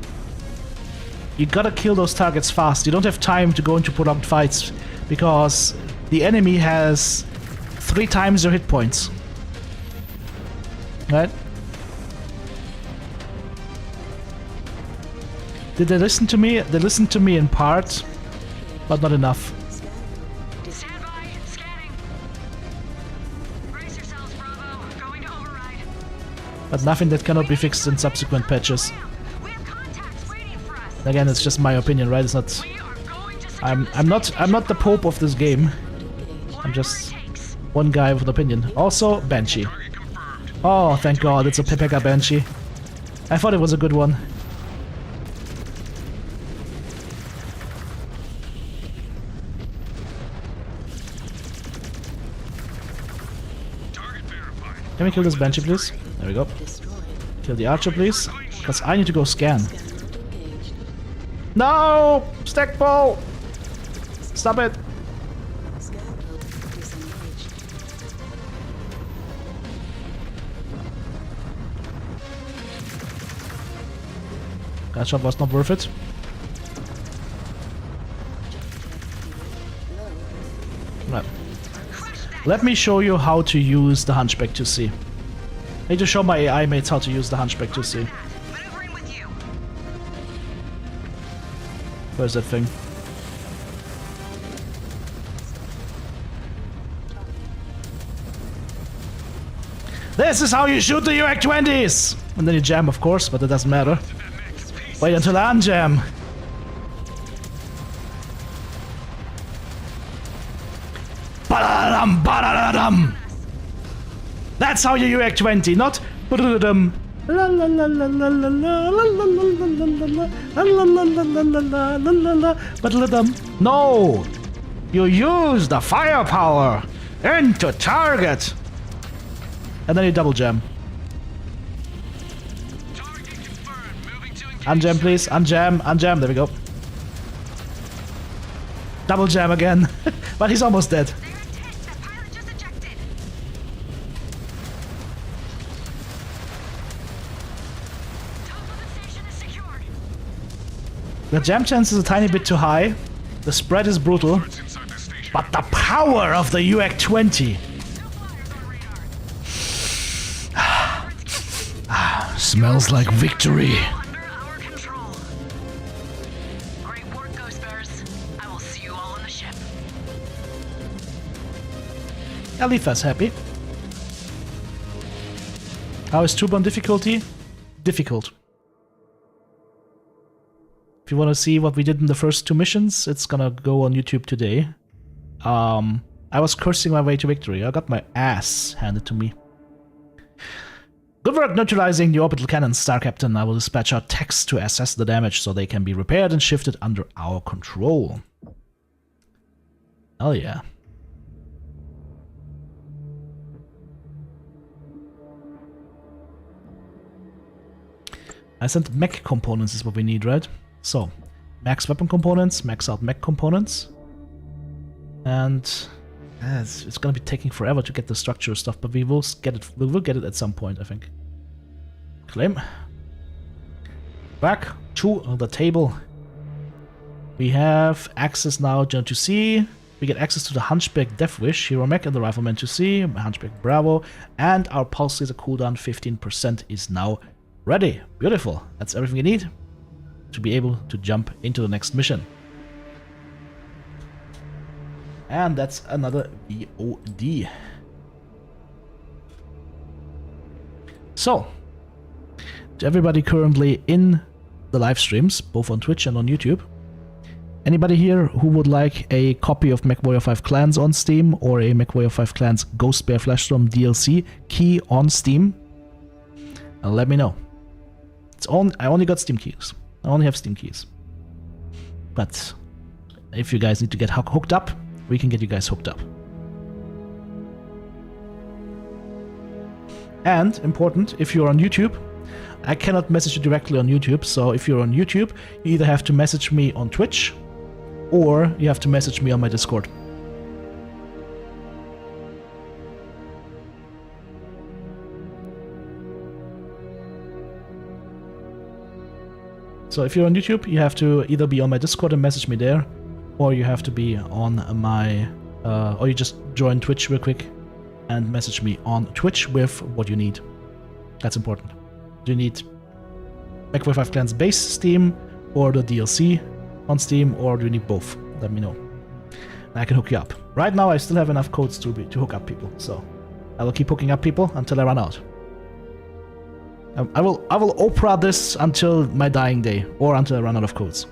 You gotta kill those targets fast. You don't have time to go into prolonged fights because the enemy has 3 times your hit points. Right? Did they listen to me? They listened to me in part, but not enough. Stand by. Scanning. Brace yourselves, Bravo. Going to override. But nothing that cannot be fixed in subsequent patches. We have contacts waiting for us. Again, it's just my opinion, right? It's not. We are going to secure I'm not the pope of this game. I'm just one guy with an opinion. Also, Banshee. Oh, thank God, it's a Pepeka Banshee. I thought it was a good one. Target verified. Can we kill this Banshee, please? There we go. Destroyed. Kill the Archer, please. Because I need to go scan. Scanner engaged. No! Stackpole! Stop it! Scanner disengaged. That shot was not worth it. Right. Let me show you how to use the Hunchback 2C. I need to show my AI mates how to use the Hunchback 2C. Where's that thing? This is how you shoot the UAC-20s! And then you jam, of course, but it doesn't matter. Wait until I unjam. Ba-da-dum, ba-da-da-dum. That's how you UAC-20, not ba-da-da-dum. No! You use the firepower into target! And then you double jam. Unjam, please. Unjam, unjam. There we go. Double jam again. But he's almost dead. The jam chance is a tiny bit too high. The spread is brutal. But the power of the UAC-20. Smells like victory. Great work, Ghost Bears. I will see you all on the ship. Alifa's happy. How is Tube on difficulty? Difficult. If you want to see what we did in the first 2 missions, it's gonna go on YouTube today. I was cursing my way to victory. I got my ass handed to me. Good work neutralizing the orbital cannons, Star Captain. I will dispatch our techs to assess the damage so they can be repaired and shifted under our control. Oh yeah. I sent mech components is what we need, right? So, max weapon components, max out mech components. And it's gonna be taking forever to get the structure stuff, but we will get it. We will get it at some point, I think. Claim. Back to the table. We have access now to C. We get access to the Hunchback Death Wish, Hero Mech, and the Rifleman to C, Hunchback Bravo, and our Pulse Laser cooldown 15% is now ready. Beautiful. That's everything you need to be able to jump into the next mission. And that's another VOD. So, to everybody currently in the live streams, both on Twitch and on YouTube, anybody here who would like a copy of Mechwarrior 5 Clans on Steam or a Mechwarrior 5 Clans Ghost Bear Flashstorm DLC key on Steam, let me know. I only got Steam keys. I only have Steam keys. But if you guys need to get hooked up, we can get you guys hooked up. And, important, if you're on YouTube, I cannot message you directly on YouTube, so if you're on YouTube, you either have to message me on Twitch, or you have to message me on my Discord. So if you're on YouTube, you have to either be on my Discord and message me there, or you have to be on my, or you just join Twitch real quick and message me on Twitch with what you need. That's important. Do you need Mechwarrior 5 Clans base Steam, or the DLC on Steam, or do you need both? Let me know. And I can hook you up. Right now I still have enough codes to hook up people, so I will keep hooking up people until I run out. I will Oprah this until my dying day, or until I run out of codes.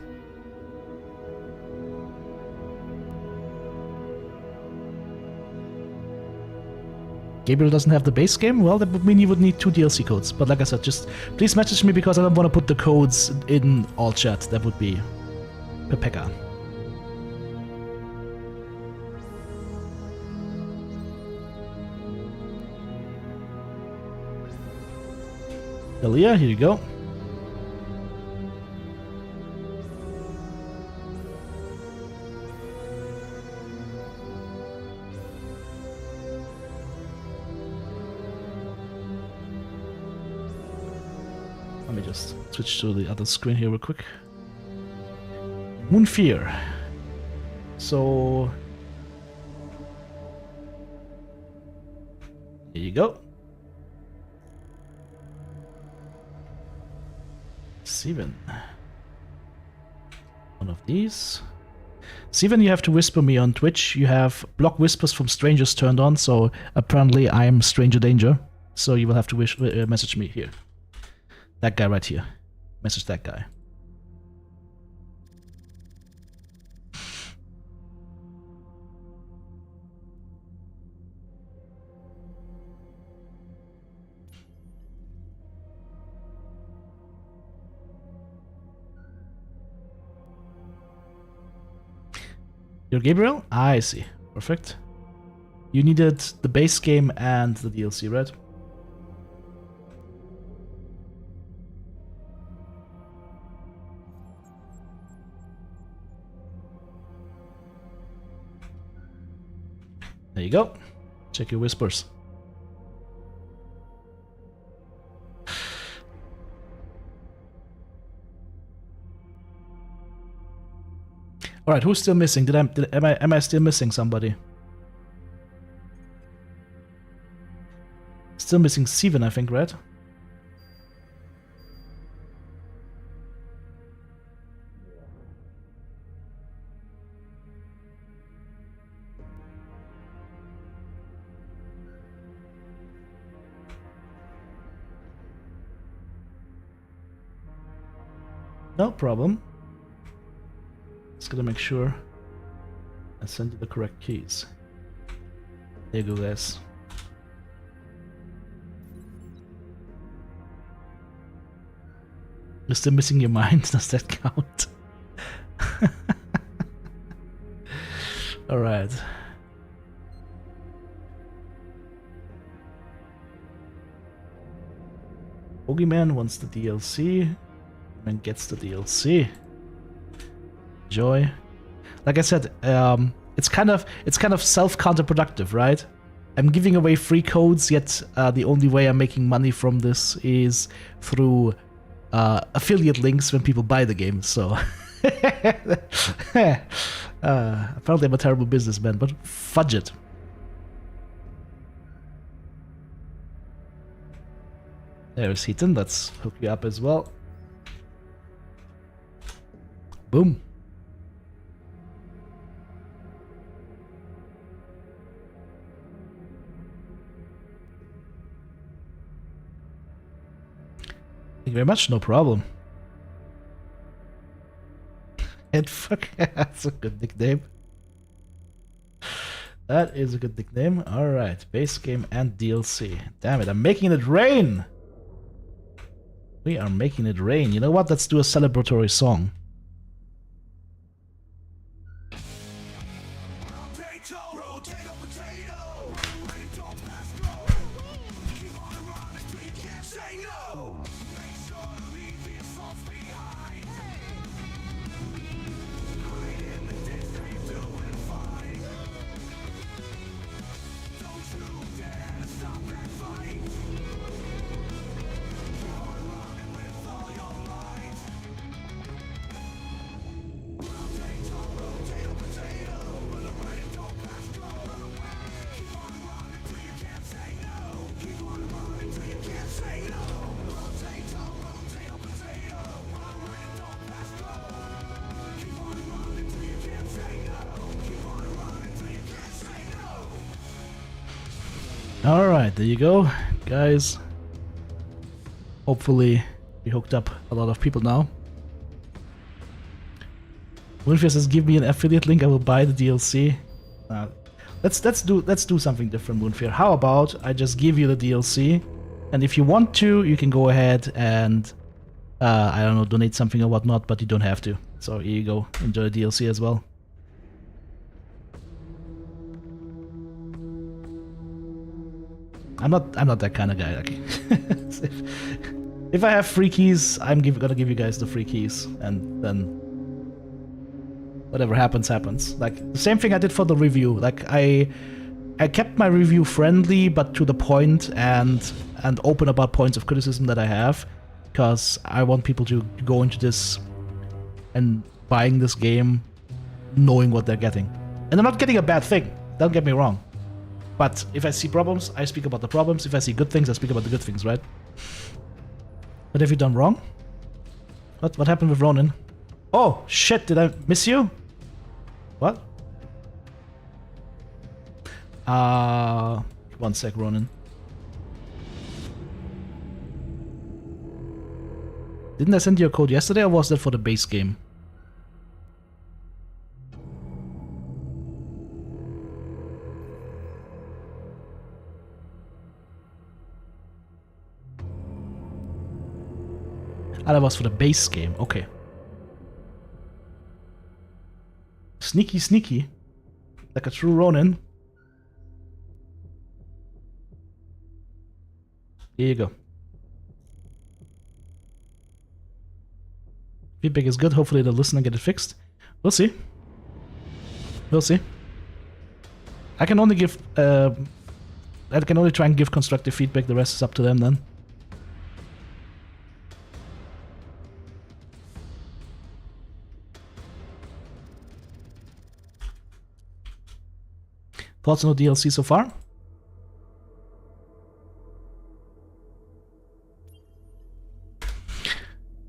Gabriel doesn't have the base game? Well, that would mean you would need 2 DLC codes. But like I said, just please message me because I don't want to put the codes in all chat. That would be Pepeka. Elia, here you go. me just switch to the other screen here real quick. Moonfear. So here you go. Steven. One of these. Steven, you have to whisper me on Twitch. You have block whispers from strangers turned on, so apparently I'm stranger danger. So you will have to message me here. That guy right here. Message that guy. You're Gabriel? I see. Perfect. You needed the base game and the DLC, right? There you go. Check your whispers. All right, who's still missing? Am I still missing somebody? Still missing Steven, I think, right? No problem. Just gotta make sure I send you the correct keys. There you go, guys. You're still missing your mind? Does that count? Alright. Boogeyman wants the DLC and gets the DLC. Joy. Like I said, it's kind of self-counterproductive, right? I'm giving away free codes, yet the only way I'm making money from this is through affiliate links when people buy the game. So apparently I'm a terrible businessman, but fudge it. There's Heaton. Let's hook you up as well. Boom. Thank you very much, no problem. Headfuck, that's a good nickname. That is a good nickname. Alright, base game and DLC. Damn it, I'm making it rain! We are making it rain. You know what? Let's do a celebratory song. Alright, there you go, guys. Hopefully we hooked up a lot of people now. Moonfear says, give me an affiliate link, I will buy the DLC. Let's do something different, Moonfear. How about I just give you the DLC, and if you want to, you can go ahead and I don't know, donate something or whatnot, but you don't have to. So here you go, enjoy the DLC as well. I'm not that kind of guy. Like, if I have free keys, I'm gonna give you guys the free keys, and then whatever happens, happens. Like the same thing I did for the review. Like I kept my review friendly, but to the point, and open about points of criticism that I have. because I want people to go into this and buying this game knowing what they're getting. And they're not getting a bad thing, don't get me wrong. But if I see problems, I speak about the problems. If I see good things, I speak about the good things, right? What have you done wrong? What happened with Ronin? Oh, shit, did I miss you? What? 1 sec, Ronin. Didn't I send you a code yesterday, or was that for the base game? Ah, that was for the base game, okay. Sneaky, sneaky. Like a true Ronin. Here you go. Feedback is good. Hopefully they'll listen and get it fixed. We'll see. We'll see. I can only give... I can only try and give constructive feedback. The rest is up to them then. Thoughts on the DLC so far?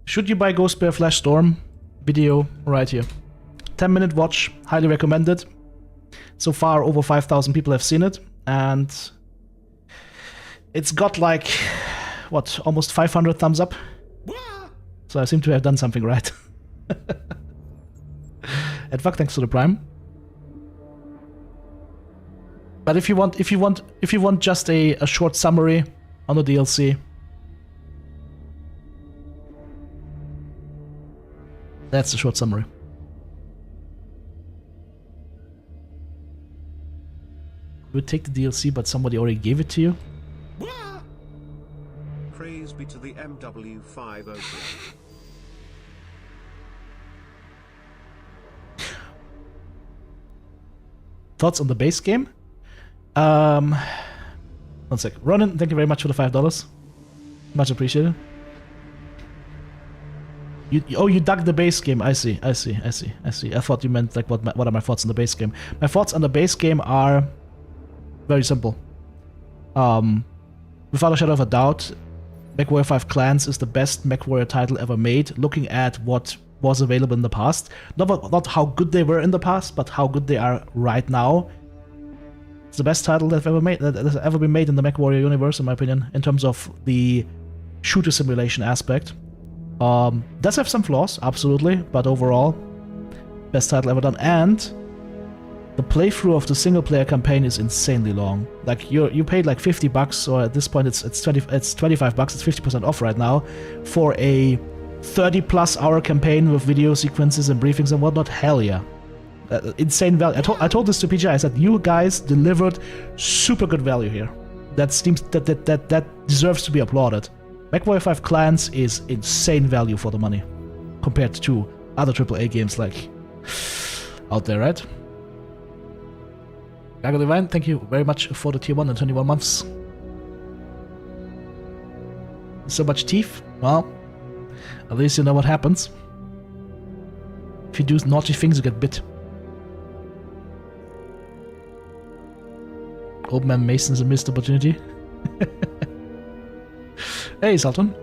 Should you buy Ghost Bear Flash Storm? Video right here. 10-minute watch, highly recommended. So far over 5,000 people have seen it, and it's got like, what, almost 500 thumbs up? So I seem to have done something right. And fuck, thanks for the Prime. But if you want just a short summary on the DLC, that's the short summary. You would take the DLC, but somebody already gave it to you? Praise be to the MW5 Clans. Thoughts on the base game? 1 sec. Ronin, thank you very much for the $5. Much appreciated. You dug the base game. I see. I thought you meant like what are my thoughts on the base game? My thoughts on the base game are very simple. Without a shadow of a doubt, Mechwarrior 5 Clans is the best Mechwarrior title ever made, looking at what was available in the past. Not how good they were in the past, but how good they are right now. It's the best title that has ever been made in the Mechwarrior universe, in my opinion, in terms of the shooter simulation aspect. Does have some flaws, absolutely, but overall, best title ever done. And the playthrough of the single-player campaign is insanely long. Like you paid like $50, or at this point it's $25. It's 50% off right now for a 30+ hour campaign with video sequences and briefings and whatnot. Hell yeah. Insane value. I told this to PJ. I said, you guys delivered super good value here. That deserves to be applauded. Mechwarrior 5 Clans is insane value for the money compared to other AAA games like out there, right? Gago Divine, thank you very much for the tier 1 and 21 months. So much teeth. Well, at least you know what happens. If you do naughty things, you get bit. Old Man Mason's a missed opportunity. Hey, Sultan.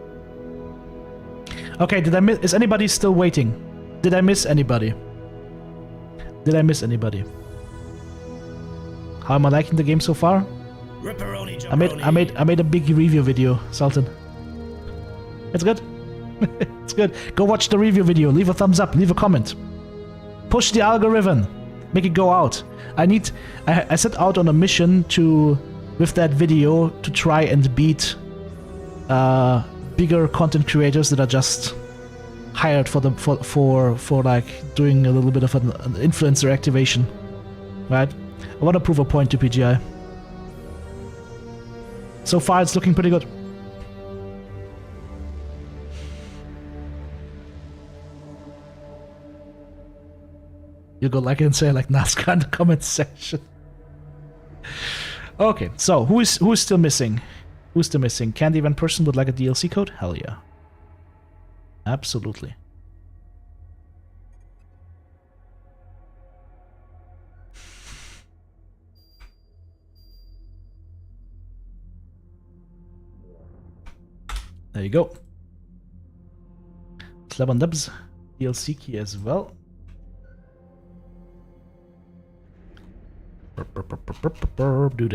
Okay, did I miss? Is anybody still waiting? Did I miss anybody? Did I miss anybody? How am I liking the game so far? I made a big review video, Sultan. It's good. It's good. Go watch the review video. Leave a thumbs up. Leave a comment. Push the algorithm. Make it go out. I set out on a mission with that video to try and beat bigger content creators that are just hired for like doing a little bit of an influencer activation, right? I want to prove a point to PGI. So far, it's looking pretty good. You go like it and say like NASCAR in the comment section. Okay, so who is still missing? Who's still missing? Candy Van Person would like a DLC code? Hell yeah. Absolutely. There you go. Clever Nibs DLC key as well. Do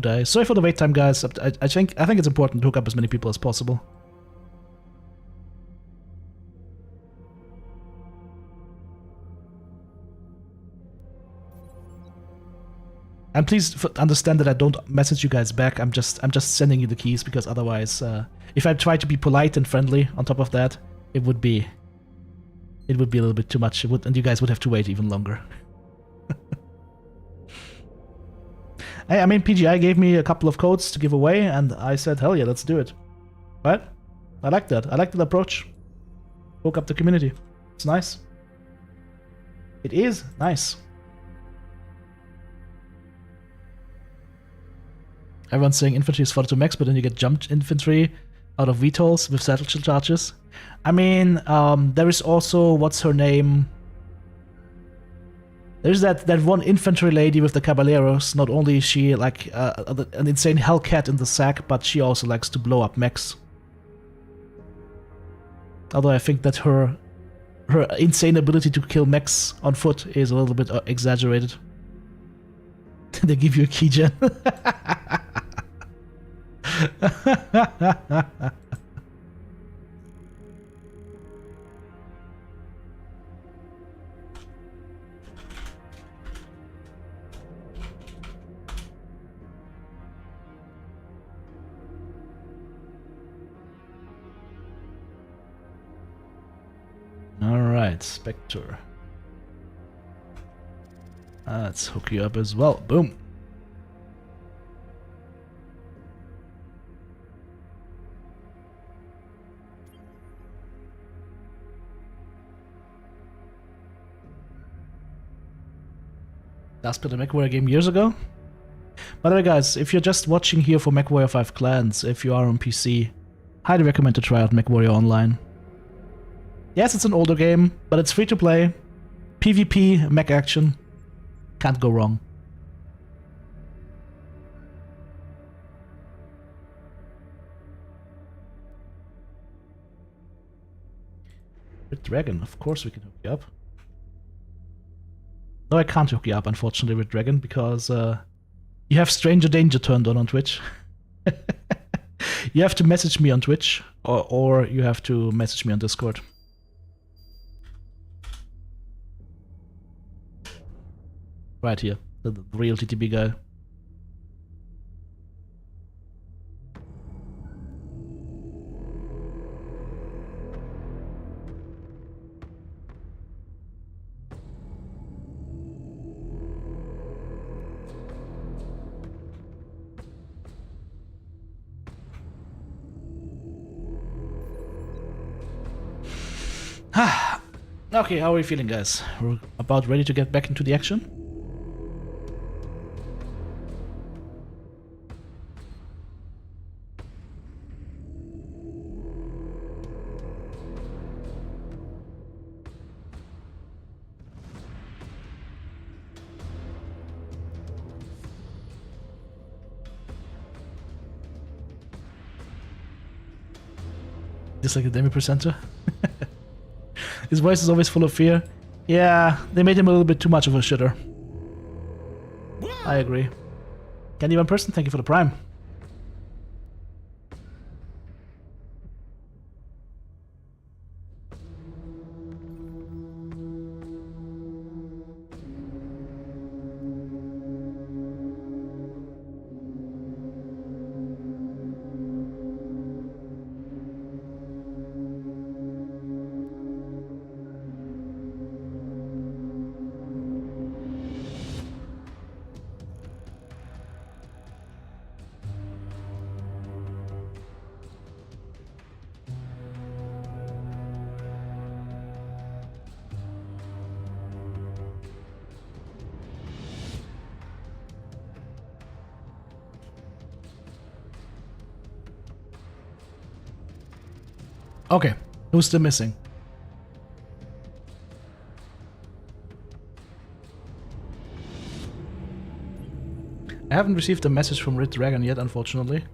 die. Sorry for the wait time, guys. I think it's important to hook up as many people as possible. And please understand that I don't message you guys back. I'm just sending you the keys because otherwise, if I try to be polite and friendly on top of that, it would be a little bit too much. And you guys would have to wait even longer. I mean, PGI gave me a couple of codes to give away, and I said, hell yeah, let's do it. Right? I like that. I like that approach. Hook up the community. It's nice. It is nice. Everyone's saying infantry is fodder to max, but then you get jumped infantry out of VTOLs with satchel charges. I mean, there is also, what's her name? There's that one infantry lady with the Caballeros. Not only is she like an insane Hellcat in the sack, but she also likes to blow up mechs. Although I think that her insane ability to kill mechs on foot is a little bit exaggerated. They give you a keygen. Alright, Spectre. Let's hook you up as well. Boom. Last bit of Mechwarrior game years ago. By the way, guys, if you're just watching here for Mechwarrior 5 Clans, if you are on PC, highly recommend to try out Mechwarrior Online. Yes, it's an older game, but it's free to play. PvP, mech action. Can't go wrong. Red Dragon, of course we can hook you up. No, I can't hook you up, unfortunately, with Dragon, because you have Stranger Danger turned on Twitch. You have to message me on Twitch, or you have to message me on Discord. Right here, the real TTB guy. Okay, how are we feeling, guys? We're about ready to get back into the action? Just like a demi-percenter? His voice is always full of fear. Yeah, they made him a little bit too much of a shitter. I agree. Candy One Person, thank you for the Prime. Okay, Who's still missing? I haven't received a message from Red Dragon yet, unfortunately.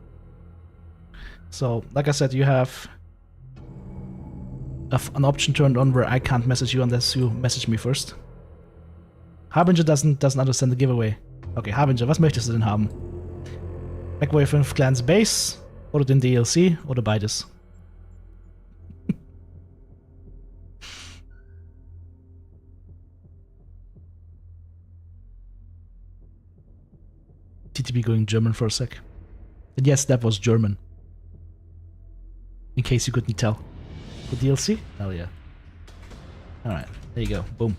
So, like I said, you have an option turned on where I can't message you unless you message me first. Harbinger doesn't understand the giveaway. Okay, Harbinger, was möchtest du denn haben? Mechwarrior 5 Clans Base oder den DLC oder beides? TTB going German for a sec. And yes, that was German. In case you couldn't tell. The DLC? Hell yeah. Alright, there you go. Boom.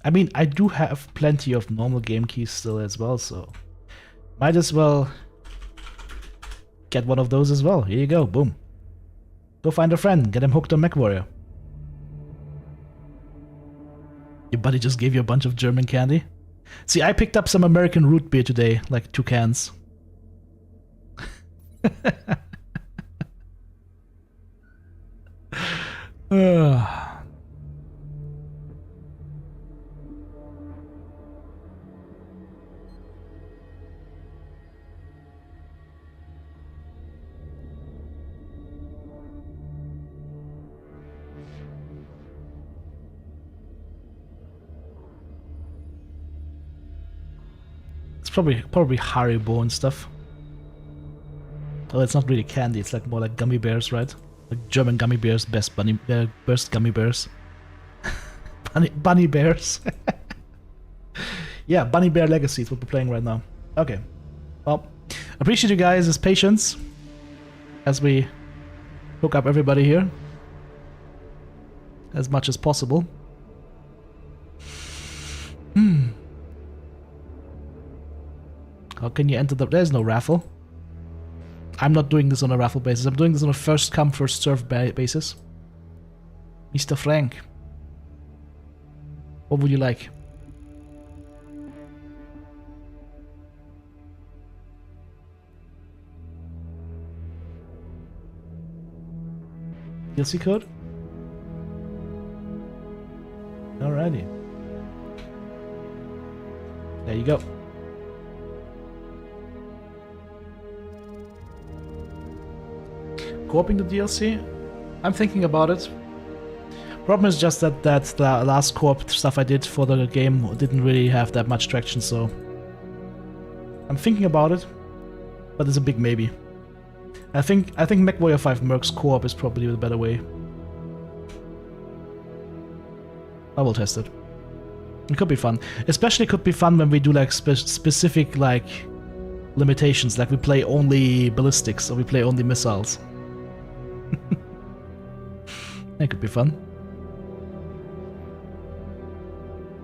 I mean, I do have plenty of normal game keys still as well, so might as well get one of those as well. Here you go, boom. Go find a friend, get him hooked on Mechwarrior. Your buddy just gave you a bunch of German candy? See, I picked up some American root beer today, like 2 cans. It's probably Haribo and stuff. Oh, it's not really candy. It's like more like gummy bears, right? Like German gummy bears, best gummy bears. bunny bears. Yeah, Bunny Bear Legacy is what we're playing right now. Okay. Well, appreciate you guys' patience as we hook up everybody here as much as possible. How can you enter the... There's no raffle. I'm not doing this on a raffle basis. I'm doing this on a first come, first serve basis. Mr. Frank. What would you like? DLC code? Alrighty. There you go. Co-oping the DLC? I'm thinking about it. Problem is just that the last co-op stuff I did for the game didn't really have that much traction, so I'm thinking about it, but it's a big maybe. I think Mechwarrior 5 Mercs co-op is probably the better way. I will test it. It could be fun. Especially could be fun when we do like specific like limitations, like we play only ballistics or we play only missiles. That could be fun.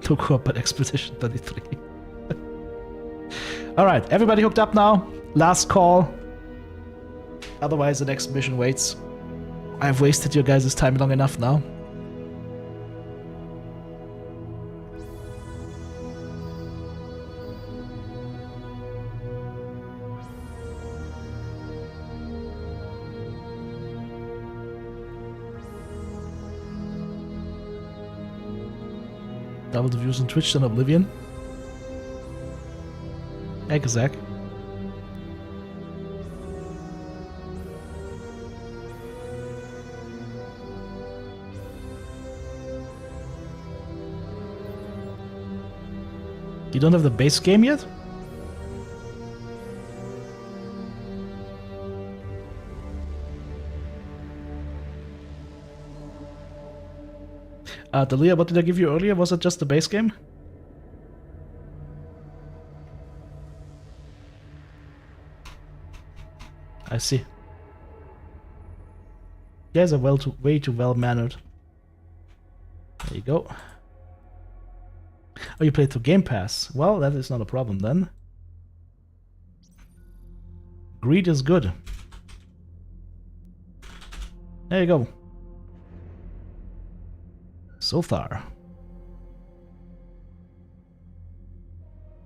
No co-op at Expedition 33. Alright, everybody hooked up now. Last call. Otherwise the next mission waits. I've wasted your guys' time long enough now. Double the views on Twitch than Oblivion. Exact. You don't have the base game yet? Dalia, what did I give you earlier? Was it just the base game? I see. You guys are way too well mannered. There you go. Oh, you played through Game Pass. Well, that is not a problem then. Greed is good. There you go. So far.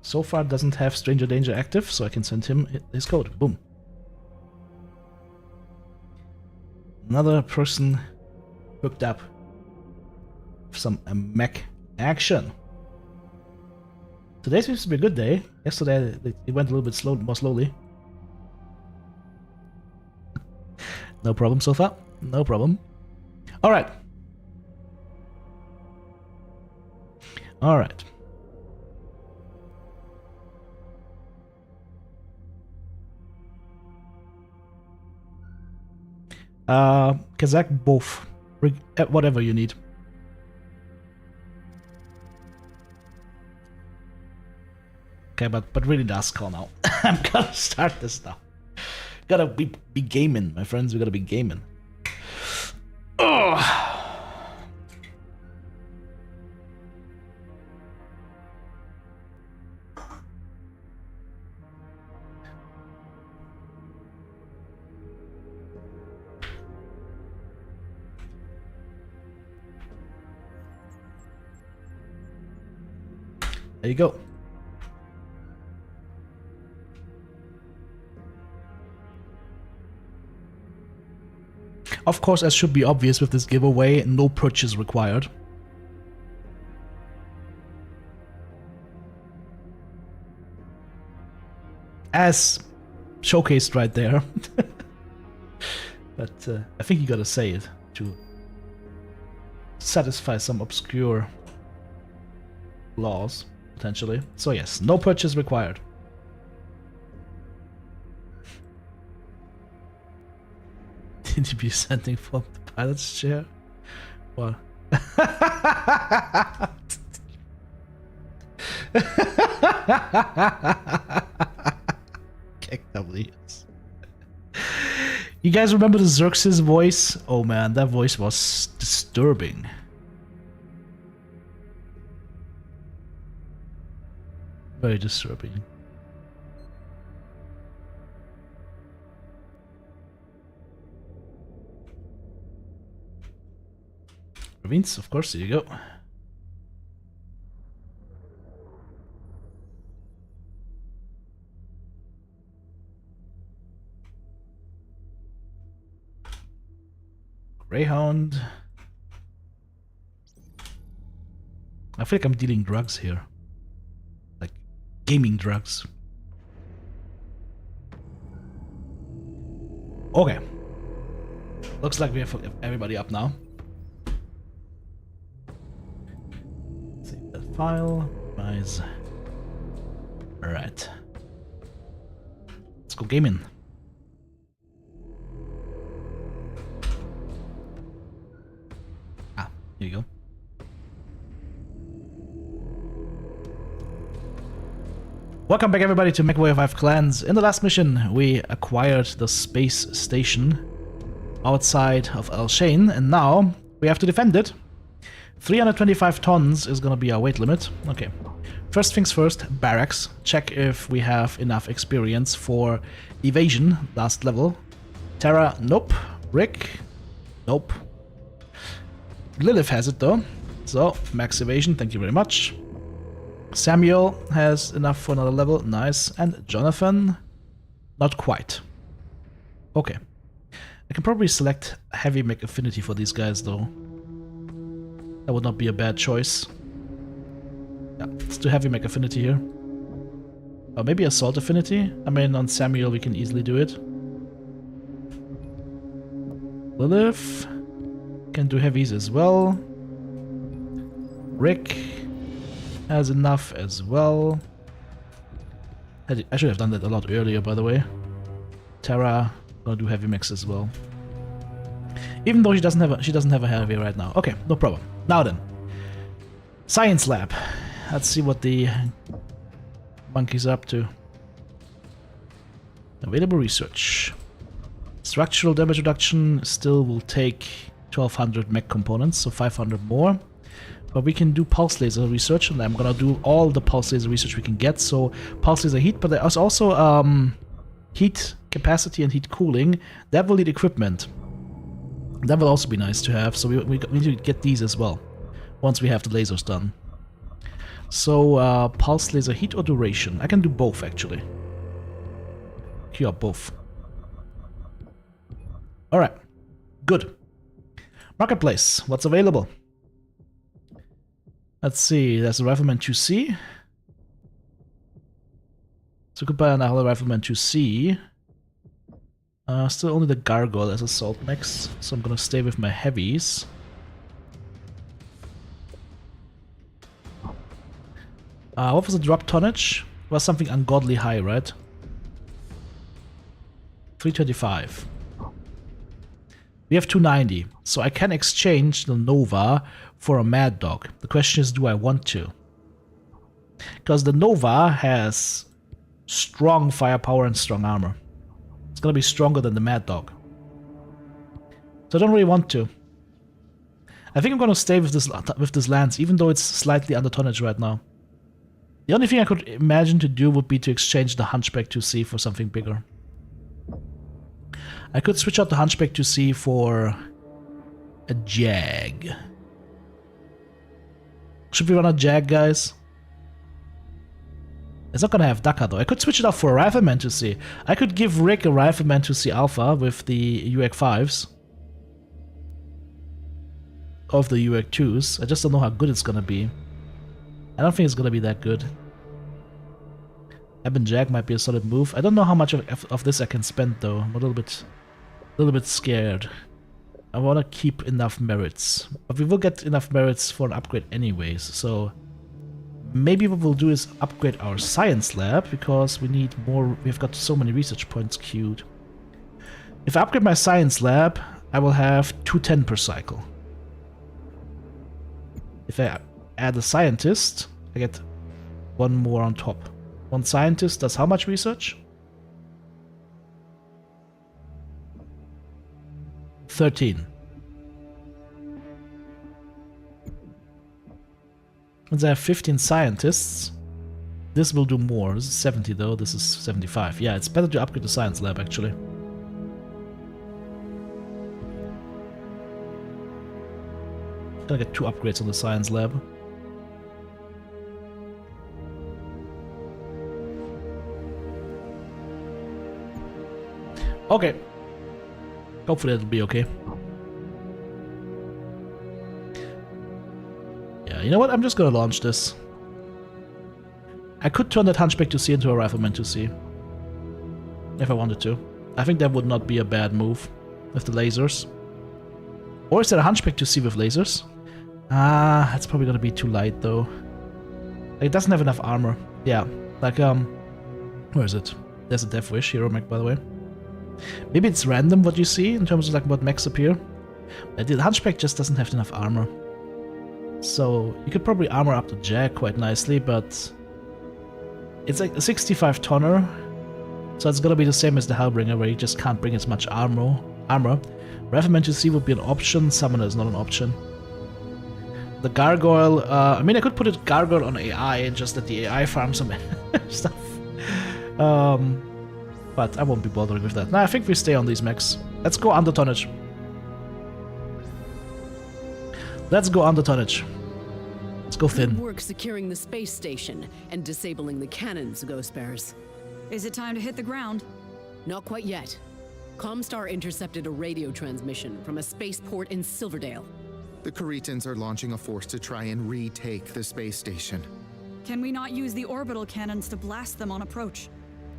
so far doesn't have Stranger Danger active, so I can send him his code. Boom. Another person hooked up for some mech action. Today seems to be a good day. Yesterday it went a little bit more slowly. No problem so far. No problem. Alright. Alright. Kazakh, both. Whatever you need. Okay, but really does call now. I'm gonna start this now. Gotta be gaming, my friends. We gotta be gaming. Oh. There you go. Of course, as should be obvious with this giveaway, no purchase required. As showcased right there. But I think you gotta say it to satisfy some obscure laws, potentially. So yes, no purchase required. TTB sending from the pilot's chair? What? KWs. You guys remember the Xerxes voice? Oh man, that voice was disturbing. Very disturbing. Province, of course, here you go. Greyhound. I feel like I'm dealing drugs here. Like gaming drugs. Okay. Looks like we have everybody up now. Save that file. Nice. Alright. Let's go gaming. Here you go. Welcome back everybody to Mechwarrior 5 Clans. In the last mission we acquired the space station outside of Alshane and now we have to defend it. 325 tons is gonna be our weight limit. Okay. First things first, barracks. Check if we have enough experience for evasion, last level. Terra, nope. Rick, nope. Lilith has it though, so max evasion, thank you very much. Samuel has enough for another level, nice. And Jonathan, not quite. Okay. I can probably select heavy mech affinity for these guys though. That would not be a bad choice. Yeah, let's do heavy mech affinity here. Or maybe assault affinity? I mean, on Samuel we can easily do it. Lilith can do heavies as well. Rick has enough as well. I should have done that a lot earlier, by the way. Terra gonna do heavy mix as well. Even though she doesn't have a heavy right now. Okay, no problem. Now then, science lab. Let's see what the monkey's up to. Available research. Structural damage reduction still will take 1200 mech components, so 500 more. But we can do pulse laser research, and I'm gonna do all the pulse laser research we can get. So pulse laser heat, but there's also heat capacity and heat cooling. That will need equipment. That will also be nice to have, so we need to get these as well, once we have the lasers done. So, pulse laser heat or duration? I can do both, actually. Cure both. Alright. Good. Marketplace. What's available? Let's see. There's a Rifleman 2C. So, we could buy another Rifleman 2C. Still only the Gargoyle as assault mechs, so I'm gonna stay with my heavies. What was the drop tonnage? It was something ungodly high, right? 325. We have 290, so I can exchange the Nova for a Mad Dog. The question is, do I want to? Because the Nova has strong firepower and strong armor. It's gonna be stronger than the Mad Dog. So I don't really want to. I think I'm gonna stay with this Lance, even though it's slightly under tonnage right now. The only thing I could imagine to do would be to exchange the Hunchback 2C for something bigger. I could switch out the Hunchback 2C for a Jag. Should we run a Jag, guys? It's not gonna have Dakar though. I could switch it out for a Rifleman 2C. I could give Rick a Rifleman 2C Alpha with the UAC5s. Of the UAC2s. I just don't know how good it's gonna be. I don't think it's gonna be that good. Eben Jag might be a solid move. I don't know how much of this I can spend though. I'm a little bit scared. I wanna keep enough merits. But we will get enough merits for an upgrade anyways, so maybe what we'll do is upgrade our science lab, because we need more. We've got so many research points queued. If I upgrade my science lab, I will have 210 per cycle. If I add a scientist, I get one more on top. One scientist does how much research? 13. Since I have 15 scientists, this will do more. This is 70 though, this is 75. Yeah, it's better to upgrade the science lab actually. Gonna get 2 upgrades on the science lab. Okay. Hopefully it'll be okay. Yeah, you know what? I'm just gonna launch this. I could turn that Hunchback 2C into a Rifleman 2C. If I wanted to. I think that would not be a bad move with the lasers. Or is there a Hunchback 2C with lasers? Ah, it's probably gonna be too light though. It doesn't have enough armor. Yeah, like where is it? There's a Death Wish hero mech, by the way. Maybe it's random what you see in terms of like what mechs appear. The Hunchback just doesn't have enough armor. So you could probably armor up the Jag quite nicely, but it's like a 65 tonner. So it's gonna be the same as the Hellbringer, where you just can't bring as much armor. Rifleman 2C would be an option, Summoner is not an option. The Gargoyle, I mean I could put a Gargoyle on AI and just let the AI farm some stuff. But I won't be bothering with that. No, I think we stay on these mechs. Let's go under tonnage. Let's go under tonnage. Let's go thin. Good work securing the space station and disabling the cannons, Ghost Bears. Is it time to hit the ground? Not quite yet. Comstar intercepted a radio transmission from a spaceport in Silverdale. The Caritans are launching a force to try and retake the space station. Can we not use the orbital cannons to blast them on approach?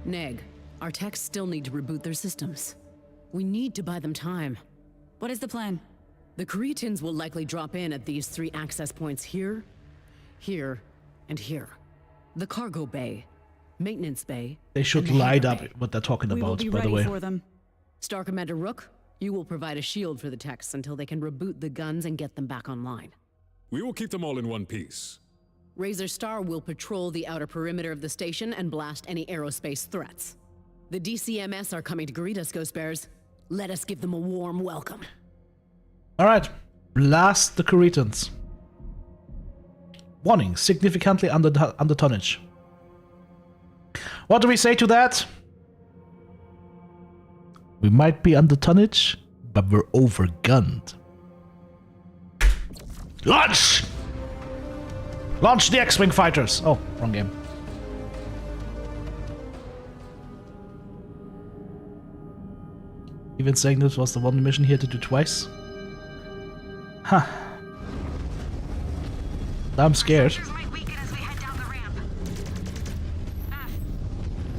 Neg, our techs still need to reboot their systems. We need to buy them time. What is the plan? The Caritans will likely drop in at these 3 access points here, here, and here. The cargo bay, maintenance bay. They should light up what they're talking about, by the way. For them. Star Commander Rook, you will provide a shield for the techs until they can reboot the guns and get them back online. We will keep them all in one piece. Razor Star will patrol the outer perimeter of the station and blast any aerospace threats. The DCMS are coming to greet us, Ghost Bears. Let us give them a warm welcome. Alright, blast the Caritans. Warning, significantly under tonnage. What do we say to that? We might be under tonnage, but we're overgunned. Launch! Launch the X-Wing fighters! Oh, wrong game. Even saying this was the one mission here to do twice. Huh. I'm scared. Might weaken as we head down the ramp.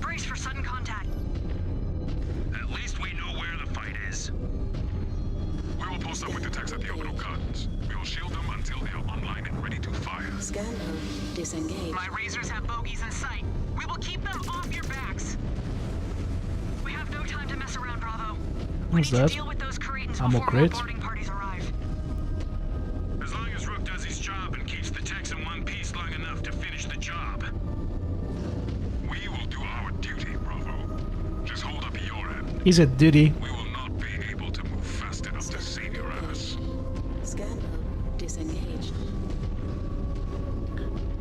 Brace for sudden contact. At least we know where the fight is. We will post up with the techs at the orbital guns. We will shield them until they are online and ready to fire. Scan mode disengaged. My razors have bogeys in sight. We will keep them off your backs. We have no time to mess around, Bravo. We What's need that? to deal with those Cretans Ammo before more crate? boarding parties arrive. As long as Rook does his job and keeps the techs in one piece long enough to finish the job. We will do our duty, Bravo. Just hold up your end. He said duty. We will not be able to move fast enough to save your ass. Scan mode disengaged.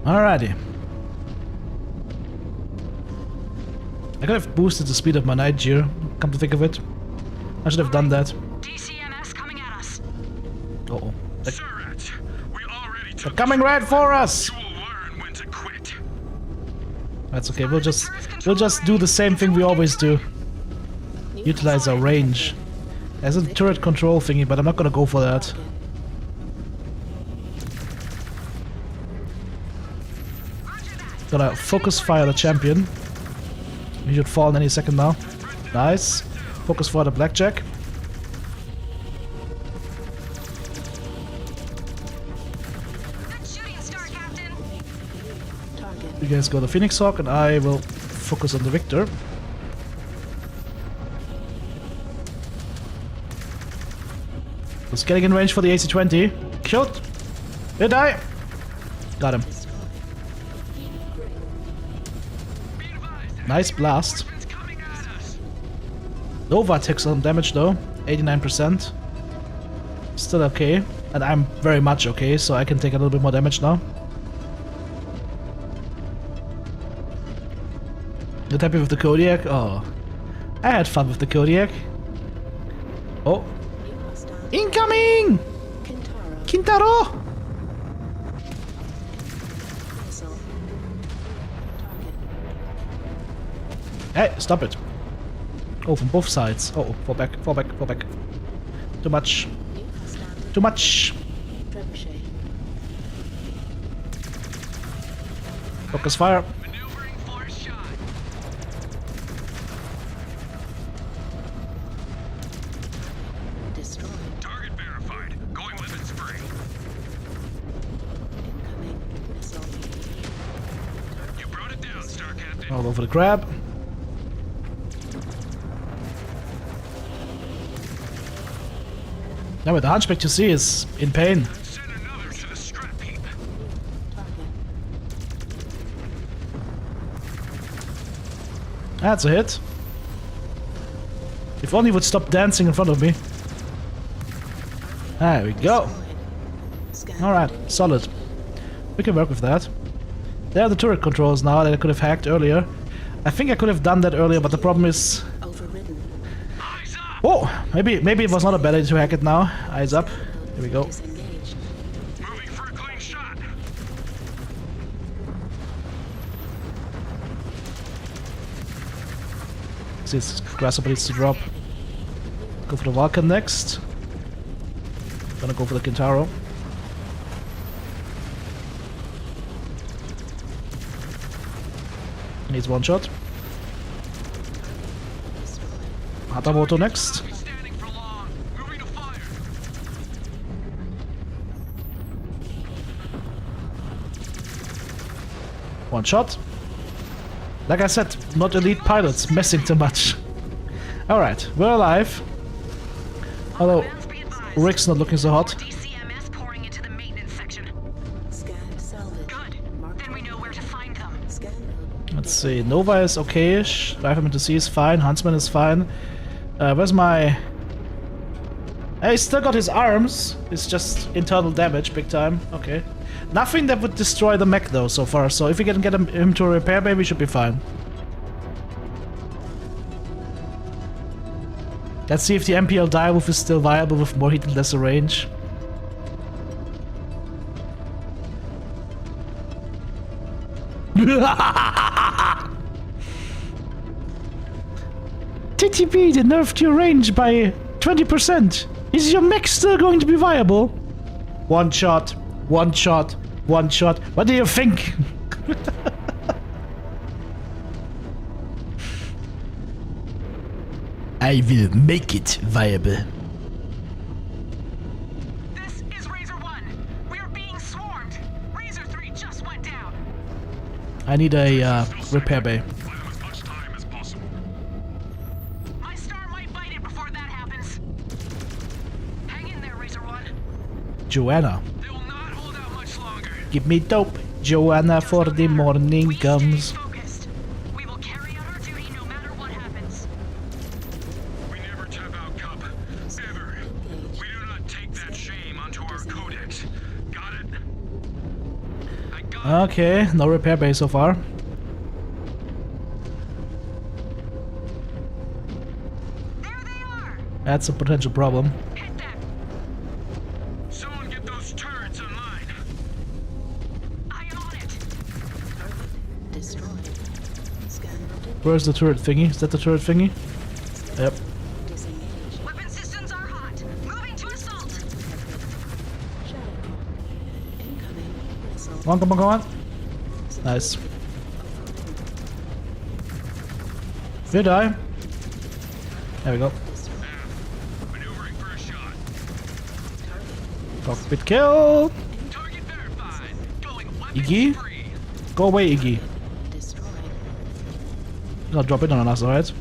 Alrighty. I could have boosted the speed of my night gear, come to think of it. I should have done that. DCMS coming at us. Uh-oh. Surrat, we already They're took coming right for us! You will learn when to quit. That's okay, we'll just do the same thing we always do. Utilize our range. There's a turret control thingy, but I'm not gonna go for that. Gonna focus fire the champion. He should fall in any second now. Nice. Focus for the blackjack. You guys go the Phoenix Hawk and I will focus on the Victor. Just getting in range for the AC-20. Killed. Did I? Got him. Nice blast. Nova takes some damage though. 89%. Still okay. And I'm very much okay, so I can take a little bit more damage now. Not happy with the Kodiak? Oh. I had fun with the Kodiak. Oh. Incoming! Kintaro! Hey, stop it. Oh, from both sides. Oh, fall back, fall back, fall back. Too much. Too much. Focus fire. Target verified. Going weapons free. You brought it down, Star Captain. I'll go for the grab. Now with the Hunchback you see is in pain. Send another to the scrap heap. That's a hit. If only he would stop dancing in front of me. There we go. Alright, solid. We can work with that. There are the turret controls now that I could have hacked earlier. I think I could have done that earlier, but the problem is... Oh! Maybe it was not a bad idea to hack it now. Eyes up. Here we go. Moving for a clean shot. This Grasshopper needs to drop. Go for the Vulcan next. Gonna go for the Kintaro. Needs one shot. Hatamoto next. One shot. Like I said, not elite pilots, messing too much. Alright, we're alive. Although, Rick's not looking so hot. DCMS pouring into the maintenance section. Scan salvage. Good. Then we know where to find them. Scan mode. Let's see, Nova is okay-ish. Rifleman to Sea is fine, Huntsman is fine. Where's my... He's still got his arms. It's just internal damage, big time. Okay. Nothing that would destroy the mech though so far, so if we can get him to a repair bay, we should be fine. Let's see if the MPL direwolf is still viable with more heat and lesser range. TTB, they nerfed your range by 20%. Is your mech still going to be viable? One shot, one shot, one shot. What do you think? I will make it viable. This is Razor 1. We are being swarmed. Razor 3 just went down. I need a repair bay. As much time as possible. My star might bite it before that happens. Hang in there, Razor 1. Joanna. They will not hold out much longer. Give me dope, Joanna, for the morning comes. Focused. We will carry out our duty no matter what happens. We never tap out Cup. Ever. We do not take that shame onto our codex. Got it? I got it. Okay, no repair bay so far. There they are. That's a potential problem. Hit them. Someone get those turrets online. I own it. Destroyed. Scan routine. Where's the turret thingy? Is that the turret thingy? Yep. Disengage. Weapon systems are hot. Moving to assault. Shadow. Incoming. Missile. Come on, come on, come on. Nice. Did I? There we go. Maneuvering for a shot. Cockpit kill. Target verified. Going weapons Iggy? free. Go away, Iggy. Destroyed. You're not dropping on us, alright?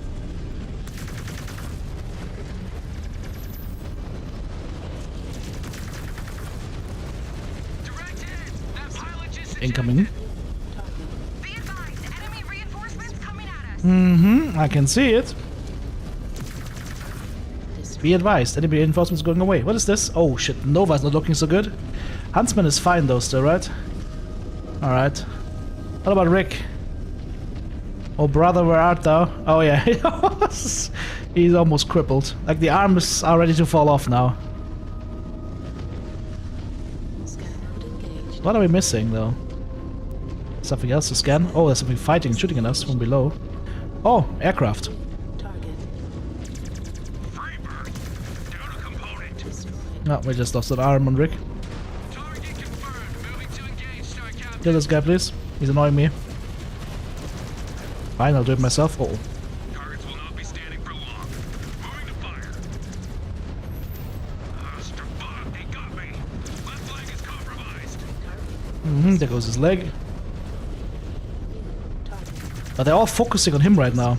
Direct hit. That pilot just Incoming. Be advised, enemy reinforcements coming at us. Mm-hmm, I can see it. Be advised, enemy reinforcements going away. What is this? Oh shit, Nova's not looking so good. Huntsman is fine though still, right? Alright. What about Rick? Oh brother, where art thou? Oh yeah, he's almost crippled. Like the arms are ready to fall off now. Scan mode engaged. What are we missing though? Something else to scan? Oh, there's something fighting, shooting at us from below. Oh, aircraft. Target. Freebird. Down a component. Destroyed. Oh, we just lost an arm on Rick. Target confirmed. Moving to engage, Star Captain. Kill this guy, please. He's annoying me. Fine, I'll do it myself. Oh, Targets will not be standing for long. Moving to fire. Fuck, he got me. Left leg is compromised. there goes his leg. Target. But they're all focusing on him right now.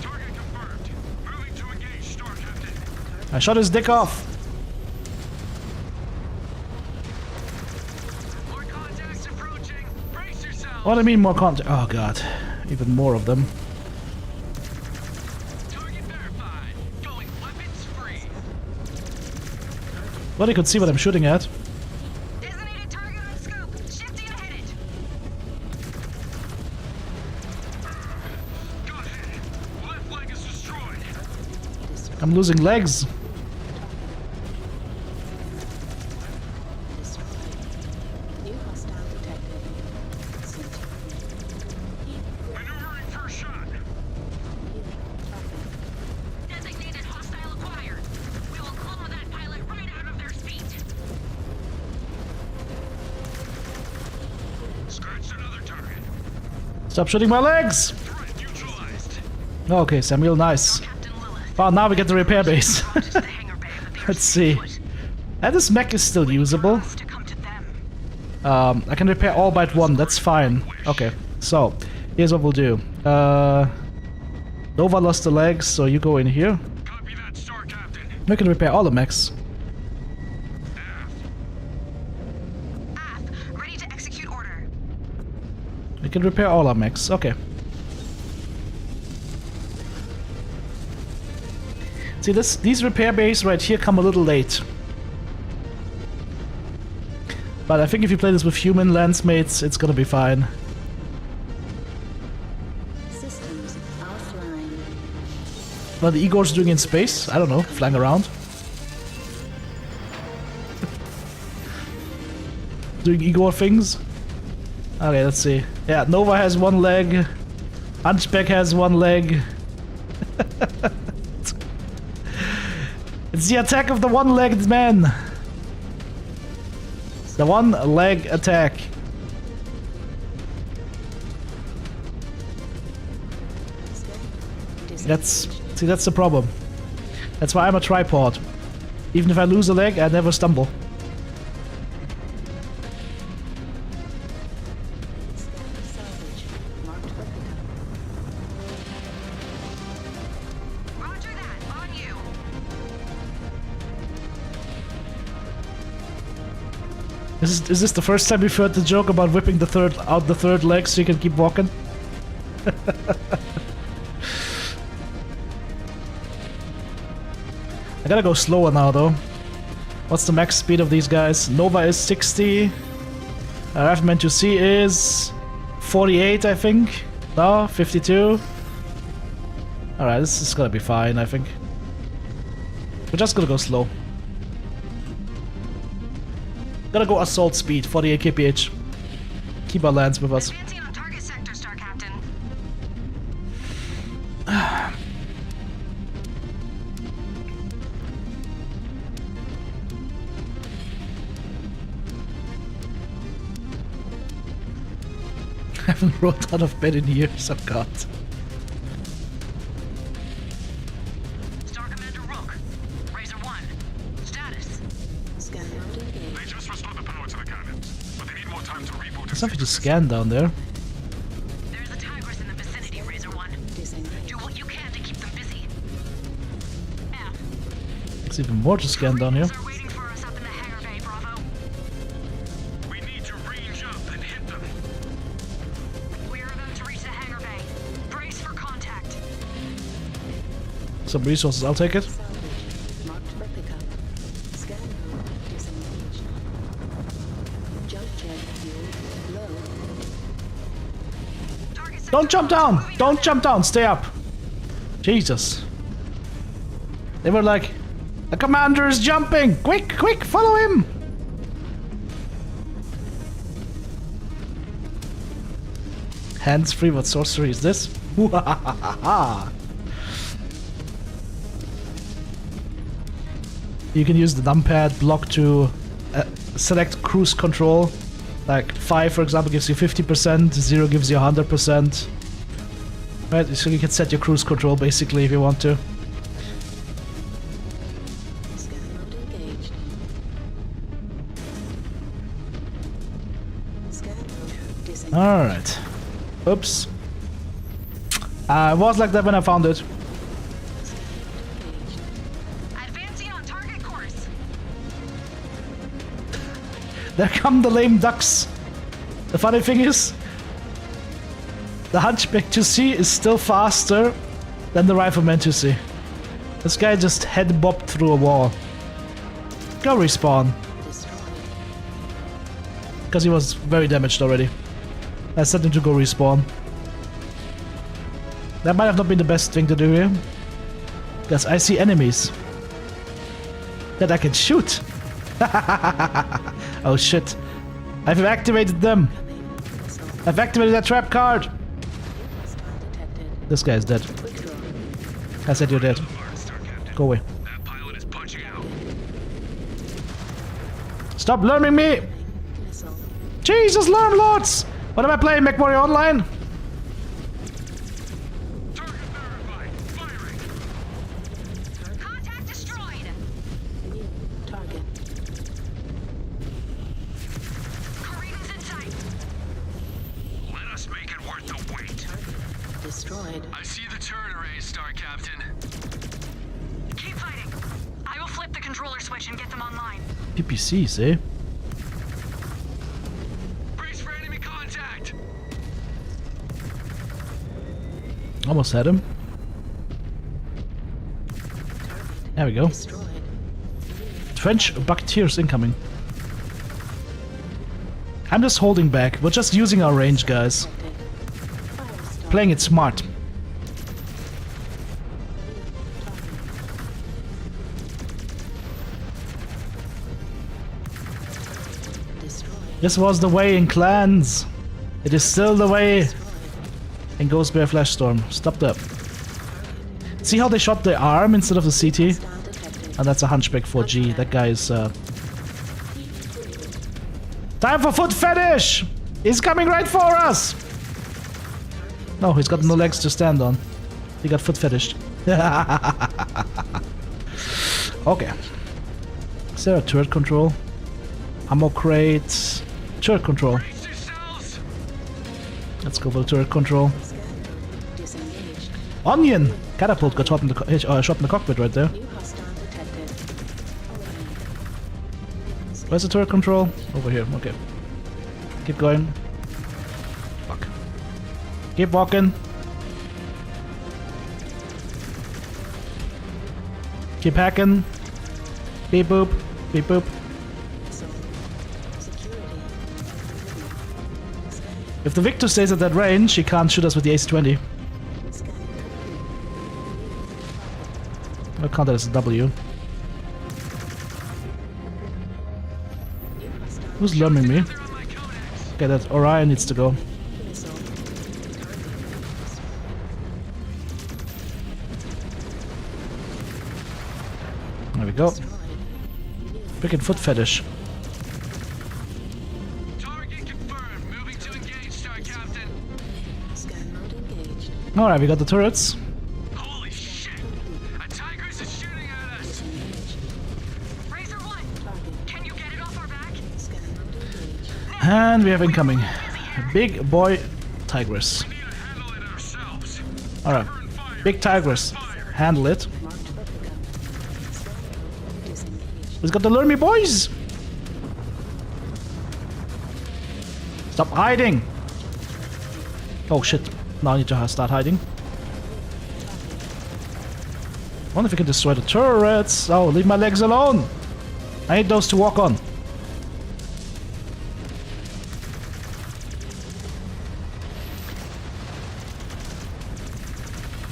Target confirmed. Moving to engage, Star Captain. I shot his dick off. More contacts approaching. Brace yourself. What do I mean more contact? Oh god, even more of them. Target verified. Going weapons free. Well, you could see what I'm shooting at. Designated target on scope. Shifting and hit it. Got hit. Left leg is destroyed. I'm losing legs. Destroyed. New hostile detected. Sent. Maneuvering for a shot. Designated hostile acquired. We will claw that pilot right out of their seat. Scratched another target. Stop shooting my legs. Threat neutralized. Okay, Samuel, nice. Captain Lilith. Well, now we get the repair base. Spotted to the hangar bay of the Let's see. And this mech is still usable. to come to them. I can repair all but one, that's fine. Okay, so, here's what we'll do. Nova lost the legs, so you go in here. Copy that, Star Captain. We can repair all the mechs. Aft, ready to execute order. We can repair all our mechs, okay. See, these repair bays right here come a little late. But I think if you play this with human landsmates, it's gonna be fine. Systems offline. What are the Igors doing in space? I don't know, flying around. Doing Igor things. Okay, let's see. Yeah, Nova has one leg. Hunchback has one leg. It's the attack of the one-legged man. The one-leg attack. That's the problem. That's why I'm a tripod. Even if I lose a leg, I never stumble. Roger that. On you. Is this the first time you've heard the joke about whipping the third leg so you can keep walking? I gotta go slower now though. What's the max speed of these guys? Nova is 60. Rifleman 2C is 48, I think. No, 52. Alright, this is gonna be fine, I think. We're just gonna go slow. Gotta go assault speed, 48 kph. Keep our lands with us. Advancing on target sector, Star Captain. I haven't rolled out of bed in years, oh god. Star Commander Rook. Razor 1. Status. Scan mode engaged. They just restored the power to the cannons, but they need more time to reboot. There's nothing to scan down there. There's a Tigress in the vicinity, Razor 1. Disengage. Do what you can to keep them busy. F. There's even more to scan down here. Are waiting for us up in the hangar bay, Bravo. We need to range up and hit them. We are about to reach the hangar bay. Brace for contact. Some resources, I'll take it. Salvage. Marked replica. Scan mode disengaged. Jump jet fuel low. Target sector Don't jump down! moving Don't on. jump down! Stay up! Jesus. They were like, the commander is jumping! Quick, quick, follow him! Hands free, what sorcery is this? You can use the numpad block to select cruise control. Like 5 for example gives you 50%, 0 gives you 100%. Right, so you can set your cruise control basically if you want to. Scan mode engaged. Scan mode disengaged. Alright. Oops. It was like that when I found it. Engaged. Advancing on target course. There come the lame ducks. The funny thing is, the Hunchback 2C is still faster than the Rifleman 2C. This guy just head bopped through a wall. Go respawn. Destroyed. Because he was very damaged already. I sent him to go respawn. That might have not been the best thing to do here. Because I see enemies that I can shoot. Oh shit. I've activated them. I've activated that trap card. Star detected. This guy is dead. Withdraw. I said you're dead. Star Captain. Go away. That pilot is punching out. Stop learning me! Missile. Jesus, learn lords! What am I playing, Mechwarrior Online? Target verified. Firing. Contact destroyed. New target. Corrigan's in sight. Let us make it worth the wait. Destroyed. I see the turret arrays, Star Captain. Keep fighting. I will flip the controller switch and get them online. PPCs, eh? Brace for enemy contact. Almost had him. There we go. Destroyed. French bucketeers incoming. I'm just holding back. We're just using our range, guys. Firestar. Playing it smart. Destroyed. This was the way in clans. It is still the way in Ghost Bear Flash Storm. Stop that. See how they shot the arm instead of the CT? And that's a Hunchback 4G. That guy is... Time for foot fetish! He's coming right for us! No, he's got no legs to stand on. He got foot fetished. Okay. Is there a turret control? Ammo crates. Turret control. Let's go for the turret control. Onion! Catapult got shot in the cockpit right there. Where's the turret control? Over here, okay. Keep going. Fuck. Keep walking. Keep hacking. Beep boop. Beep boop. If the Victor stays at that range, he can't shoot us with the AC-20. I'll count that as a W. Who's lumbering me? Okay, that Orion needs to go. There we go. Freaking foot fetish. Alright, we got the turrets. Holy shit! A Tigress is shooting at us! Razor 1, can you get it off our back? And we have incoming. Big boy Tigress. Alright. Big Tigress. Handle it. He's got to lure me, boys! Stop hiding! Oh shit. Now I need to start hiding. I wonder if we can destroy the turrets. Oh, leave my legs alone! I need those to walk on.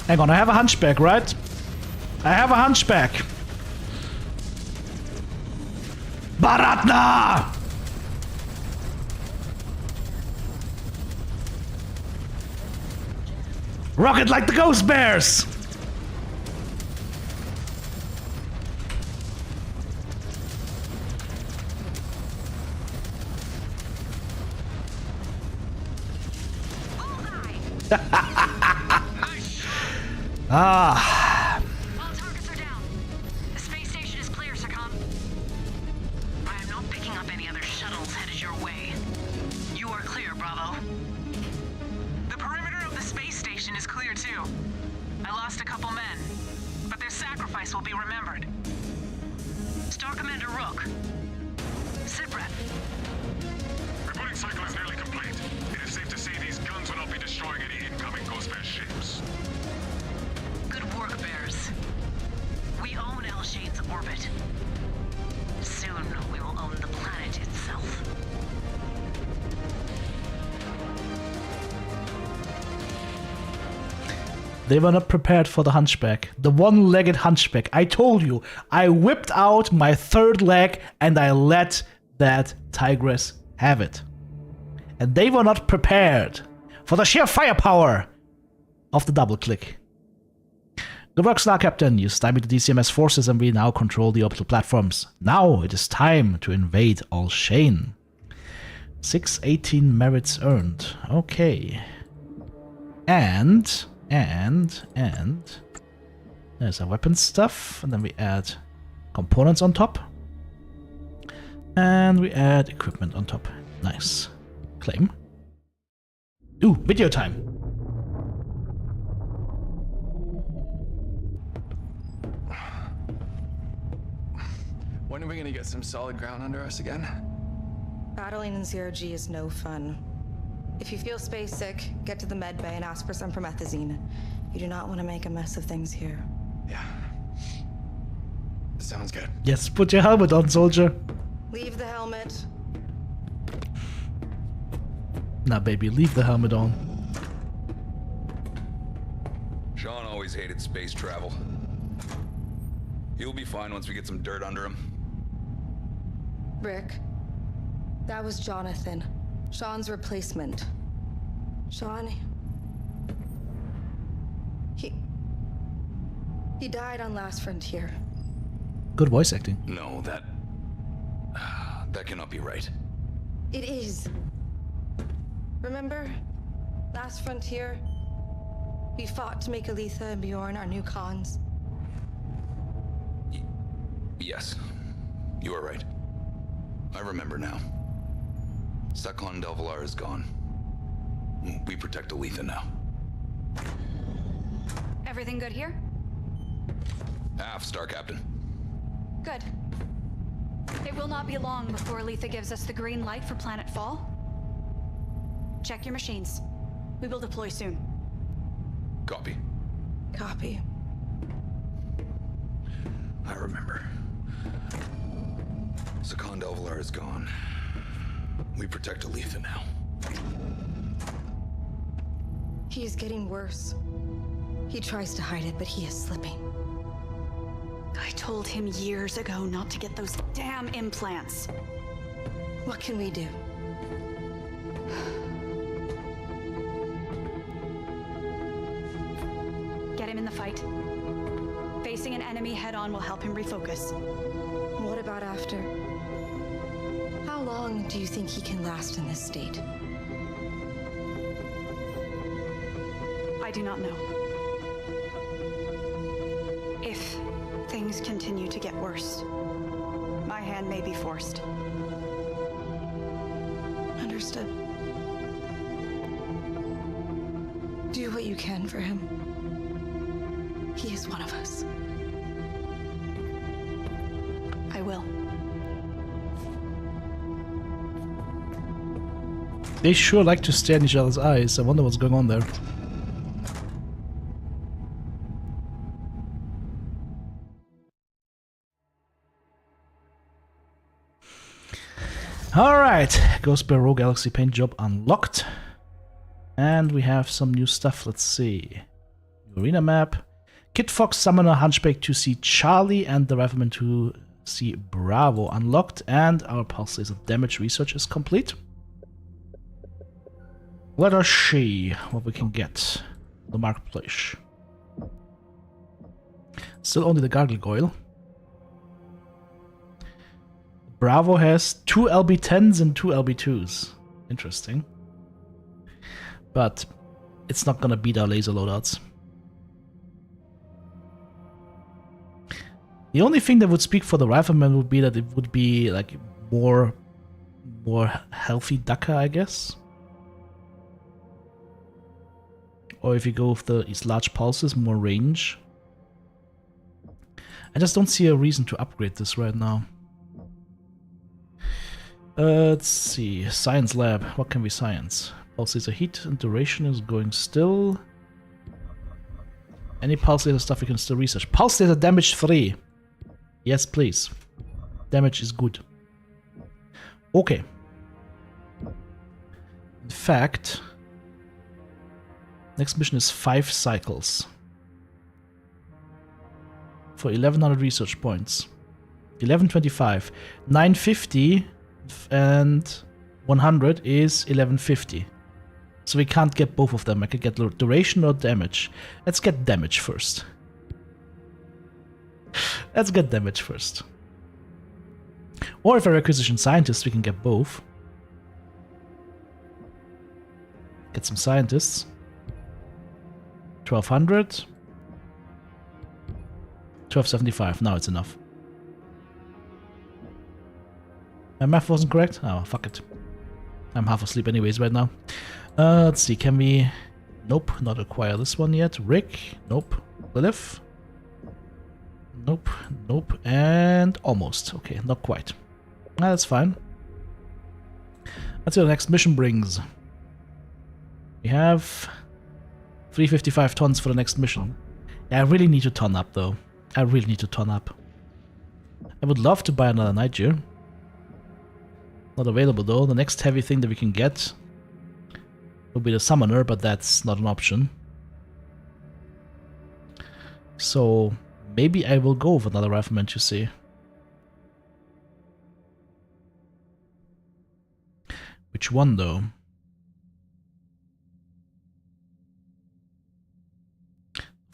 Hang on, I have a hunchback, right? I have a hunchback! Baratna! Rocket like the Ghost Bears! Ah. All targets are down. The space station is clear, Sakam. I am not picking up any other shuttles headed your way. You are clear, Bravo. The perimeter of the space station is clear too. I lost a couple men, but their sacrifice will be remembered. Star Commander Rook. Sit rep. Reporting cycle is nearly complete. It is safe to say these guns will not be destroying any incoming Ghost Bear ships. Good work, Bears. We own Elshane's orbit. Soon we will own the planet itself. They were not prepared for the hunchback. The one-legged hunchback. I told you, I whipped out my third leg and I let that Tigress have it. And they were not prepared for the sheer firepower of the double click. Good work, Star Captain. You stymied the DCMS forces and we now control the orbital platforms. Now it is time to invade Alshane. 618 merits earned. Okay. And there's our weapon stuff, and then we add components on top, and we add equipment on top. Nice. Claim. Ooh, video time. When are we gonna get some solid ground under us again? Battling in zero-G is no fun. If you feel space sick, get to the med bay and ask for some promethazine. You do not want to make a mess of things here. Yeah. Sounds good. Yes, put your helmet on, soldier. Leave the helmet. Nah, baby, leave the helmet on. Sean always hated space travel. He'll be fine once we get some dirt under him. Rick, that was Jonathan, Sean's replacement. Sean. He died on Last Frontier. Good voice acting. No, that cannot be right. It is. Remember? Last Frontier? We fought to make Aletha and Bjorn our new cons. Yes, you are right. I remember now. Sekon Delvalar is gone. We protect Aletha now. Everything good here? Aft, Star Captain. Good. It will not be long before Aletha gives us the green light for Planet Fall. Check your machines. We will deploy soon. Copy. Copy. I remember. Sekon Delvalar is gone. We protect Aletha now. He is getting worse. He tries to hide it, but he is slipping. I told him years ago not to get those damn implants. What can we do? Get him in the fight. Facing an enemy head-on will help him refocus. What about after? How long do you think he can last in this state? I do not know. If things continue to get worse, my hand may be forced. Understood. Do what you can for him. He is one of us. I will. They sure like to stare in each other's eyes. I wonder what's going on there. Alright, Ghost Barrow Galaxy paint job unlocked. And we have some new stuff, let's see. Arena map. Kid Fox Summoner Hunchback to see Charlie and the Rifleman to see Bravo unlocked. And our Pulse Laser Damage research is complete. Let us see what we can get on the marketplace. Still only the Gargoyle. Bravo has 2 LB10s and 2 LB2s. Interesting. But it's not gonna beat our laser loadouts. The only thing that would speak for the Rifleman would be that it would be like more healthy Dakka, I guess. Or if you go with these large pulses, more range. I just don't see a reason to upgrade this right now. Let's see, Science Lab, what can we science? Pulse laser heat and duration is going still. Any pulse laser stuff we can still research. Pulse laser damage 3. Yes, please. Damage is good. Okay. In fact, next mission is 5 cycles. For 1100 research points. 1125. 950 and 100 is 1150. So we can't get both of them. I could get duration or damage. Let's get damage first. Let's get damage first. Or if I requisition scientists, we can get both. Get some scientists. 1200. 1275. Now it's enough. My math wasn't correct? Oh, fuck it. I'm half asleep anyways right now. Let's see, can we... Nope, not acquire this one yet. Rick? Nope. Lilith? Nope, nope, and almost. Okay, not quite. That's fine. Let's see what the next mission brings. We have 355 tons for the next mission. Yeah, I really need to ton up though. I really need to ton up. I would love to buy another Night Gear. Not available though. The next heavy thing that we can get will be the Summoner, but that's not an option. So maybe I will go with another Rifleman, you see. Which one though?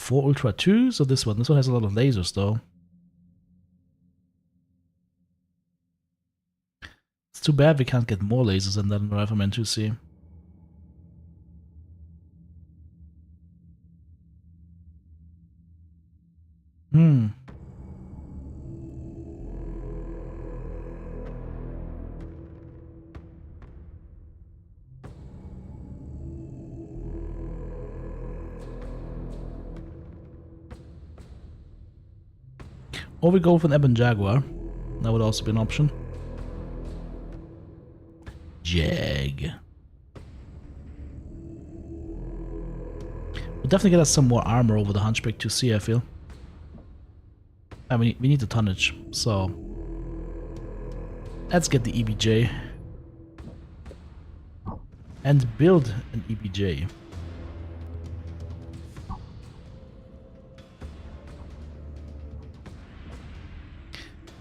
4 Ultra 2, so this one. This one has a lot of lasers though. It's too bad we can't get more lasers than that in Rifleman 2C. Or we go with an Ebon Jaguar. That would also be an option. Jag. We'll definitely get us some more armor over the Hunchback 2C, I feel. I mean, we need the tonnage, so let's get the EBJ. And build an EBJ.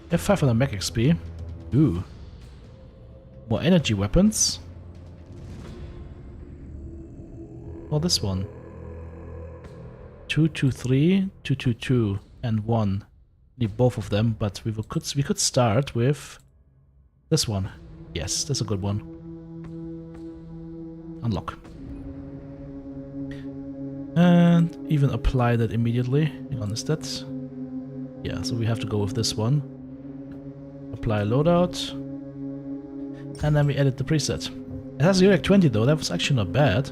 F5 on the Mech XP. Ooh. More energy weapons. Or this one. 2, 2, 3, 2, 2, 2, and 1. Need both of them, but we could start with this one. Yes, that's a good one. Unlock. And even apply that immediately. Hang on, is that? Yeah, so we have to go with this one. Apply loadout. And then we edit the preset. It has Urec 20 though, that was actually not bad.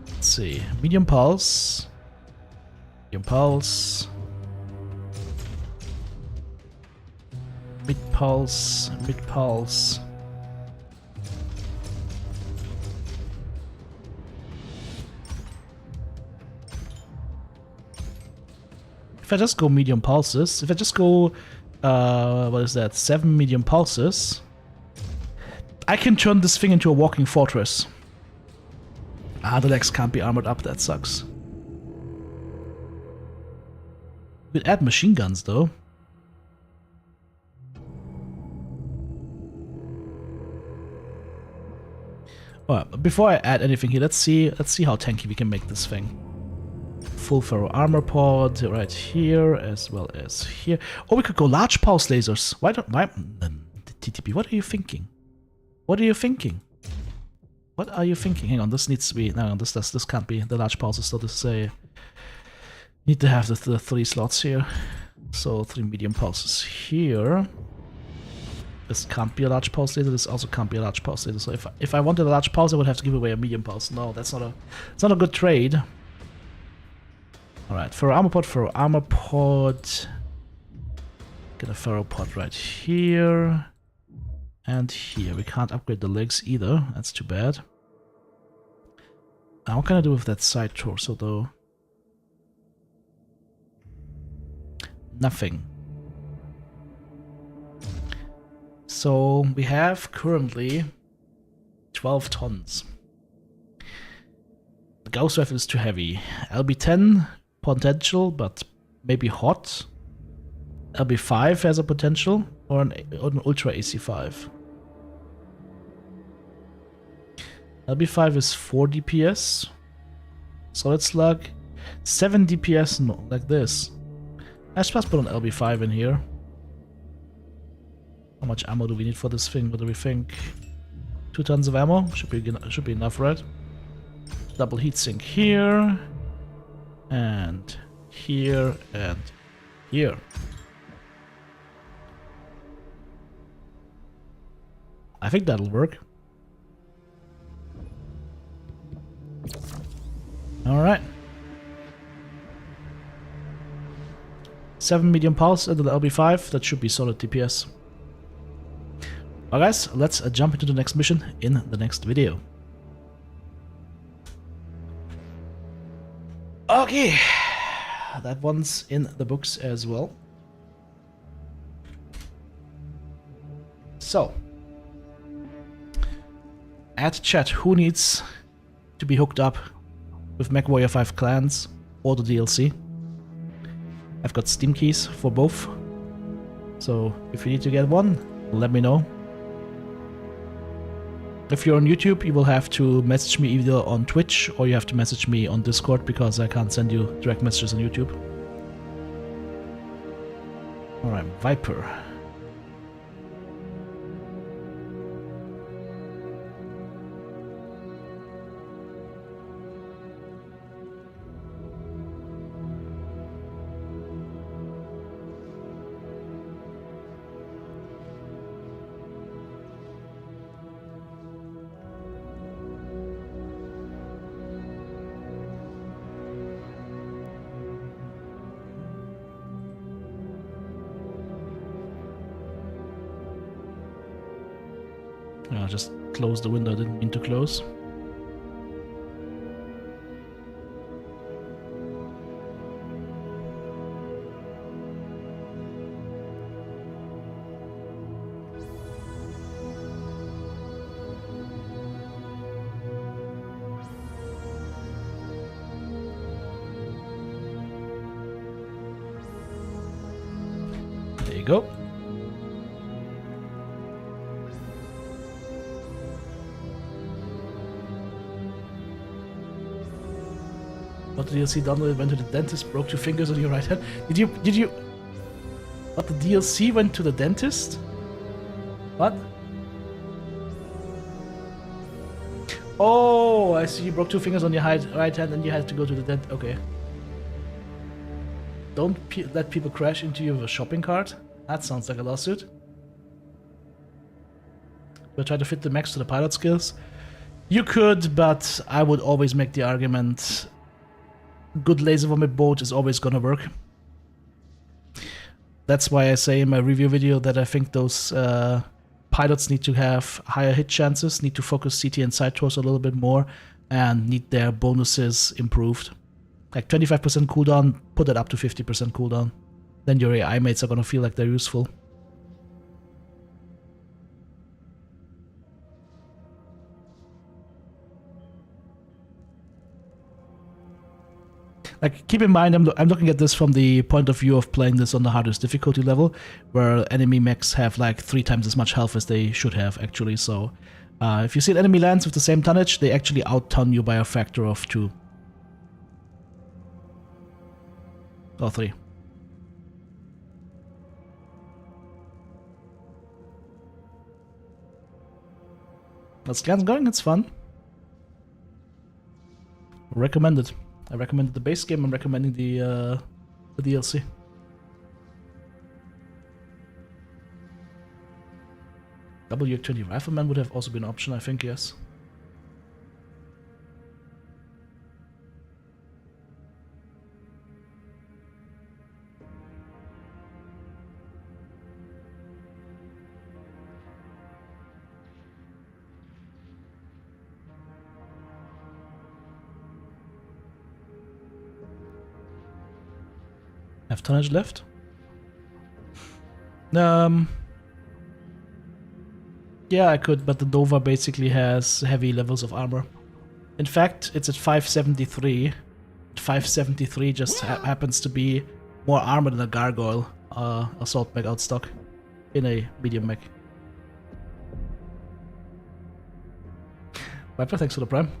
Let's see. Medium pulse. Medium pulse. Mid pulse. Mid pulse. If I just go medium pulses, if I just go what is that? 7 medium pulses. I can turn this thing into a walking fortress. Ah, the legs can't be armored up, that sucks. We'd add machine guns though. Alright, before I add anything here, let's see how tanky we can make this thing. Full ferro armor pod right here as well as here. Or we could go large pulse lasers. Why TTB, what are you thinking? What are you thinking? What are you thinking? Hang on, this needs to be no, this can't be the large pulses, so this is need to have the 3 slots here. So 3 medium pulses here. This can't be a large pulse laser, this also can't be a large pulse laser. So if I wanted a large pulse, I would have to give away a medium pulse. No, it's not a good trade. Alright, ferro armor pod. Get a ferro pod right here. And here. We can't upgrade the legs either. That's too bad. Now what can I do with that side torso though? Nothing. So we have currently 12 tons. The Gauss rifle is too heavy. LB10 potential, but maybe hot. LB5 has a potential, or an Ultra AC5. LB5 is 4 DPS, solid slug, 7 DPS, no, like this. I suppose put an LB5 in here. How much ammo do we need for this thing? What do we think? 2 tons of ammo? Should be enough, right? Double heatsink here. And here and here. I think that'll work. Alright. 7 medium pulse into the LB5. That should be solid DPS. Well guys, let's jump into the next mission in the next video. Okay, that one's in the books as well. So, add chat, who needs to be hooked up with Mechwarrior 5 Clans or the DLC? I've got Steam keys for both, so if you need to get one, let me know. If you're on YouTube, you will have to message me either on Twitch or you have to message me on Discord because I can't send you direct messages on YouTube. Alright, Viper. I just closed the window, I didn't mean to close. There you go. What the DLC downloaded went to the dentist, broke 2 fingers on your right hand. Did you... What, the DLC went to the dentist? What? Oh, I see, you broke 2 fingers on your right hand and you had to go to the dentist. Okay. Don't let people crash into your shopping cart. That sounds like a lawsuit. We'll try to fit the mechs to the pilot skills. You could, but I would always make the argument good laser vomit boat is always gonna work. That's why I say in my review video that I think those pilots need to have higher hit chances, need to focus CT and side torso a little bit more, and need their bonuses improved. Like 25% cooldown, put it up to 50% cooldown. Then your AI mates are gonna feel like they're useful. Like, keep in mind, I'm looking at this from the point of view of playing this on the hardest difficulty level, where enemy mechs have like 3 times as much health as they should have, actually. So, if you see an enemy lands with the same tonnage, they actually out-ton you by a factor of 2. Or 3. But Clans going, it's fun. Recommended. I recommended the base game, I'm recommending the DLC. W20 Rifleman would have also been an option, I think, yes. Have tonnage left? Yeah, I could, but the Nova basically has heavy levels of armor. In fact, it's at 573. 573 just happens to be more armor than a Gargoyle assault mech outstock in a medium mech. Viper, thanks for the prime.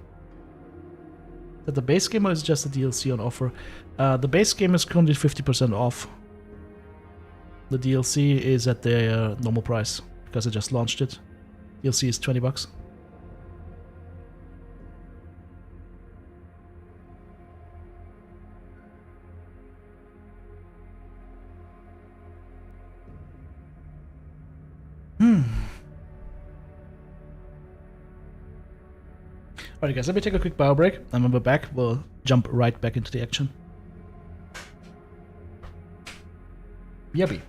Is that the base game or is it just the DLC on offer? The base game is currently 50% off. The DLC is at their normal price because I just launched it. DLC is $20. Alright guys, let me take a quick bio break, and when we're back, we'll jump right back into the action. BRB.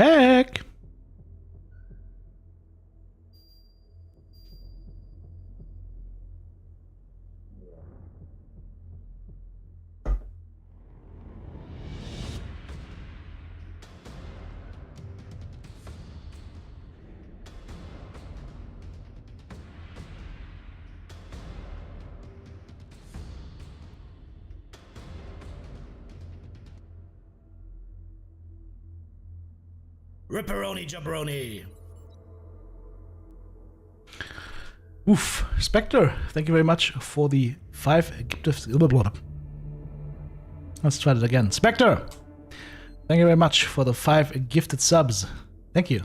back. Ripperoni jumperoni. Oof. Spectre, thank you very much for the 5 gifted... Let's try that again. Spectre, thank you very much for the 5 gifted subs. Thank you.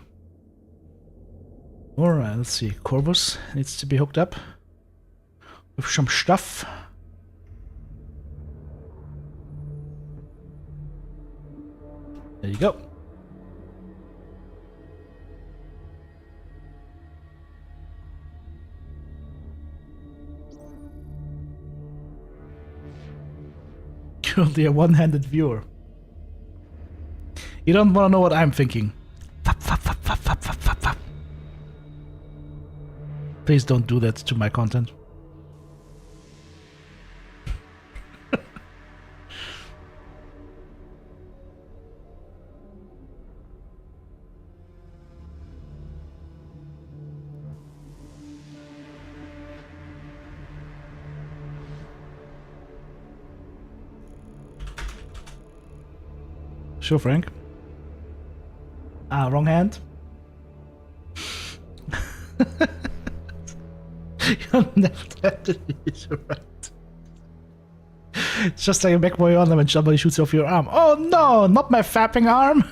Alright, let's see. Corvus needs to be hooked up with some stuff. There you go. Currently a one-handed viewer. You don't want to know what I'm thinking. Please don't do that to my content. Sure, Frank. Ah, wrong hand. You'll never have to use your right. It's just like a Mechwarrior on them when somebody shoots off your arm. Oh no, not my fapping arm!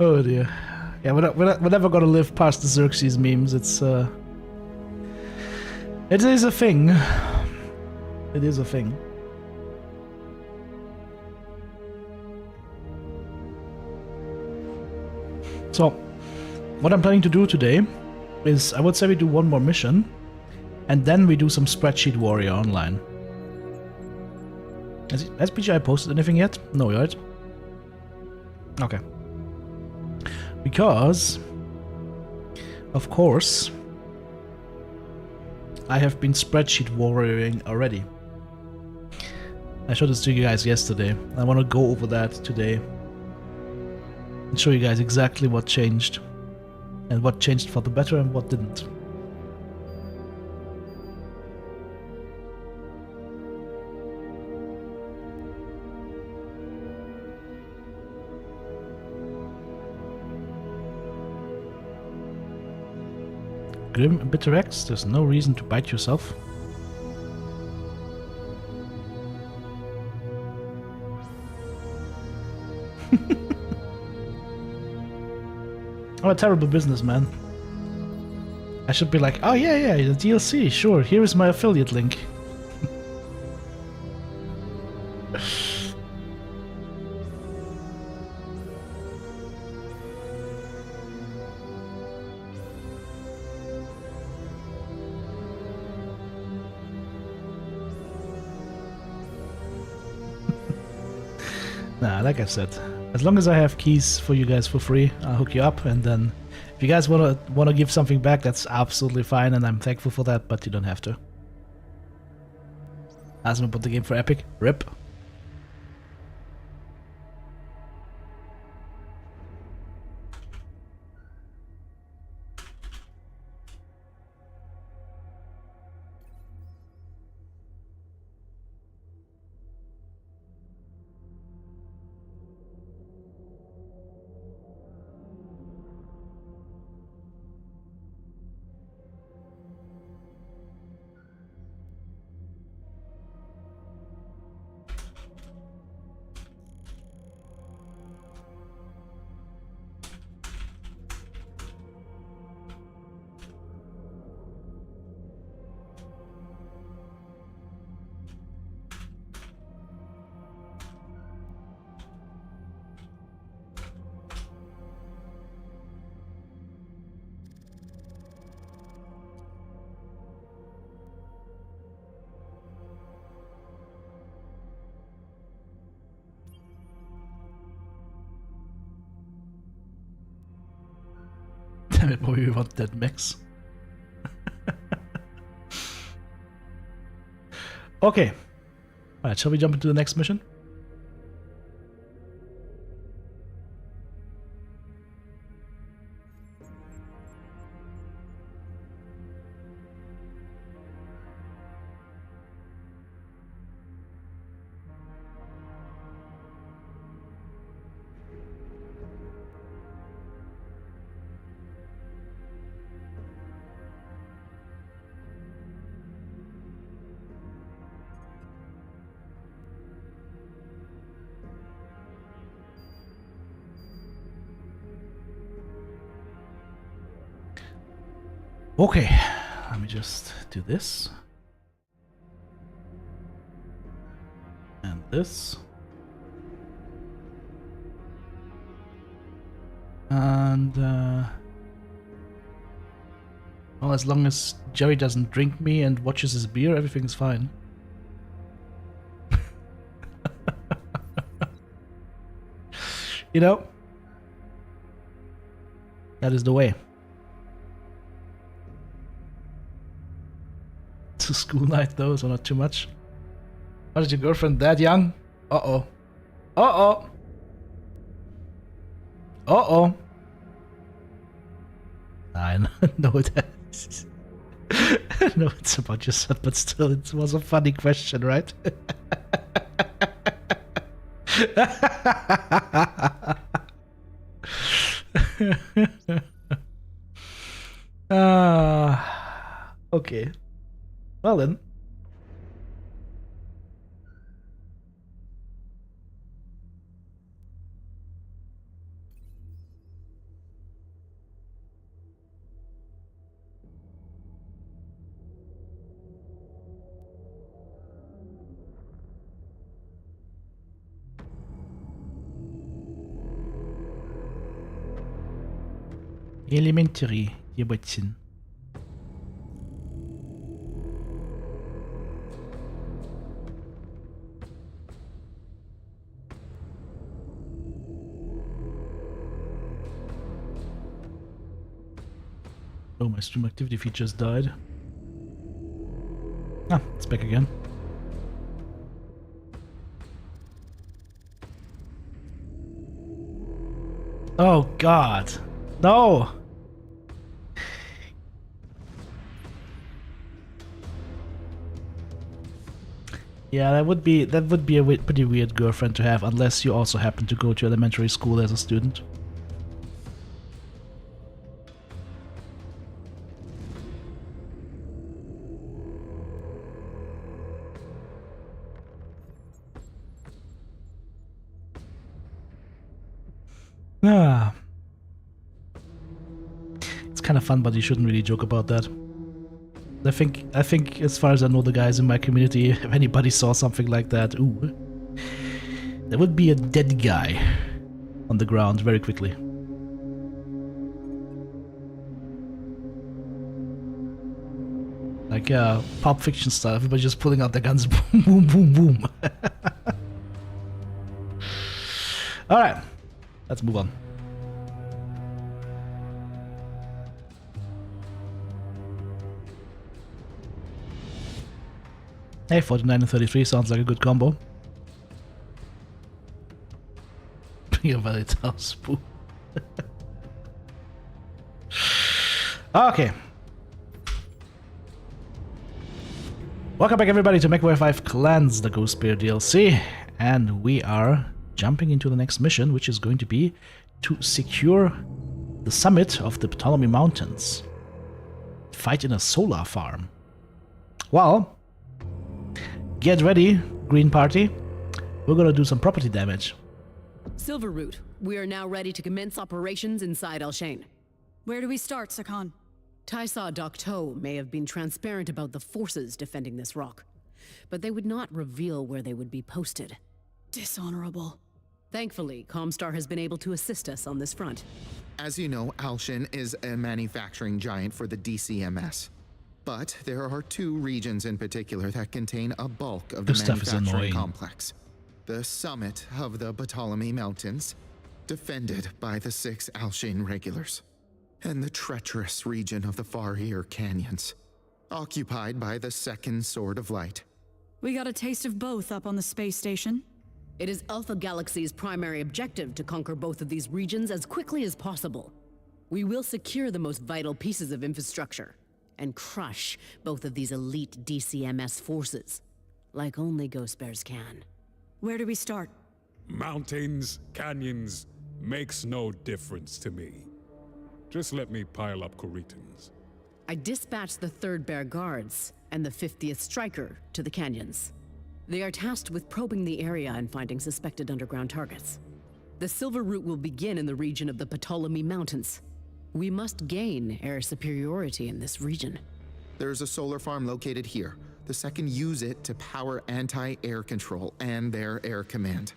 Oh dear. Yeah, we're never gonna live past the Xerxes memes. It is a thing. It is a thing. So, what I'm planning to do today is, I would say we do one more mission, and then we do some Spreadsheet Warrior online. Has PGI posted anything yet? No, right? Okay. Because, of course, I have been Spreadsheet Warrioring already. I showed this to you guys yesterday. I want to go over that today and show you guys exactly what changed and what changed for the better and what didn't. Grim and Bitter X, there's no reason to bite yourself. I'm a terrible businessman. I should be like, oh yeah, the DLC, sure, here is my affiliate link. Nah, like I said, as long as I have keys for you guys for free, I'll hook you up, and then if you guys wanna give something back, that's absolutely fine, and I'm thankful for that, but you don't have to. Asma put the game for Epic. RIP. I probably want that mechs. Okay. Alright, shall we jump into the next mission? Okay, let me just do this. And this. And, well, as long as Jerry doesn't drink me and watches his beer, everything's fine. You know? That is the way. To school night though, so not too much. What, is your girlfriend that young? Uh-oh. Uh-oh. Uh-oh. I know it is. No, it's about your son, but still, it was a funny question, right? Okay. Well then. Elementary, Jebatchen. Oh, my stream activity feed just died. Ah, it's back again. Oh God, no! Yeah, that would be a pretty weird girlfriend to have, unless you also happen to go to elementary school as a student. Ah. It's kind of fun, but you shouldn't really joke about that. I think as far as I know the guys in my community, if anybody saw something like that, ooh, there would be a dead guy on the ground very quickly. Like Pulp Fiction style, everybody just pulling out their guns, boom, boom, boom, boom. Alright, let's move on. Hey, 49 and 33 sounds like a good combo. Bring a valid house, boo. Okay. Welcome back everybody to Mechwarrior 5 Clans, the Ghost Bear DLC. And we are jumping into the next mission, which is going to be to secure the summit of the Ptolemy Mountains. Fight in a solar farm. Well, get ready, Green Party. We're gonna do some property damage. Silverroot, we are now ready to commence operations inside Alshane. Where do we start, Sakan? Taisa Docto may have been transparent about the forces defending this rock, but they would not reveal where they would be posted. Dishonorable. Thankfully, Comstar has been able to assist us on this front. As you know, Alshane is a manufacturing giant for the DCMS. But there are two regions in particular that contain a bulk of the manufacturing complex. The summit of the Ptolemy Mountains, defended by the 6 Alshane regulars. and the treacherous region of the far ear canyons, occupied by the second Sword of Light. We got a taste of both up on the space station. It is Alpha Galaxy's primary objective to conquer both of these regions as quickly as possible. We will secure the most vital pieces of infrastructure and crush both of these elite DCMS forces, like only Ghost Bears can. Where do we start? Mountains, canyons, makes no difference to me. Just let me pile up Coretans. I dispatched the 3rd Bear Guards and the 50th Striker to the canyons. They are tasked with probing the area and finding suspected underground targets. The Silver Route will begin in the region of the Ptolemy Mountains. We must gain air superiority in this region. There's a solar farm located here. The second use it to power anti-air control and their air command.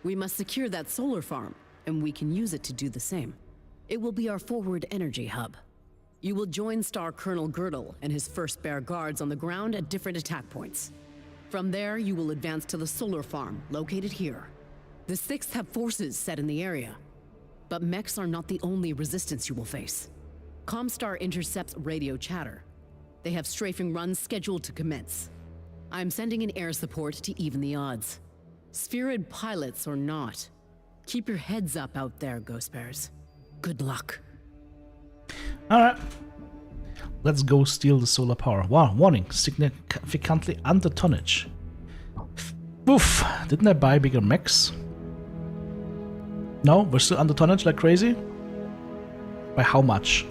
We must secure that solar farm, and we can use it to do the same. It will be our forward energy hub. You will join Star Colonel Girdle and his 1st Bear Guards on the ground at different attack points. From there, you will advance to the solar farm, located here. The 6th have forces set in the area. But mechs are not the only resistance you will face. Comstar intercepts radio chatter. They have strafing runs scheduled to commence. I'm sending in air support to even the odds. Spheroid pilots or not, keep your heads up out there, Ghost Bears. Good luck. Alright. Let's go steal the solar power. Wow, warning, significantly under tonnage. Oof, didn't I buy bigger mechs? No, we're still under tonnage like crazy? By how much?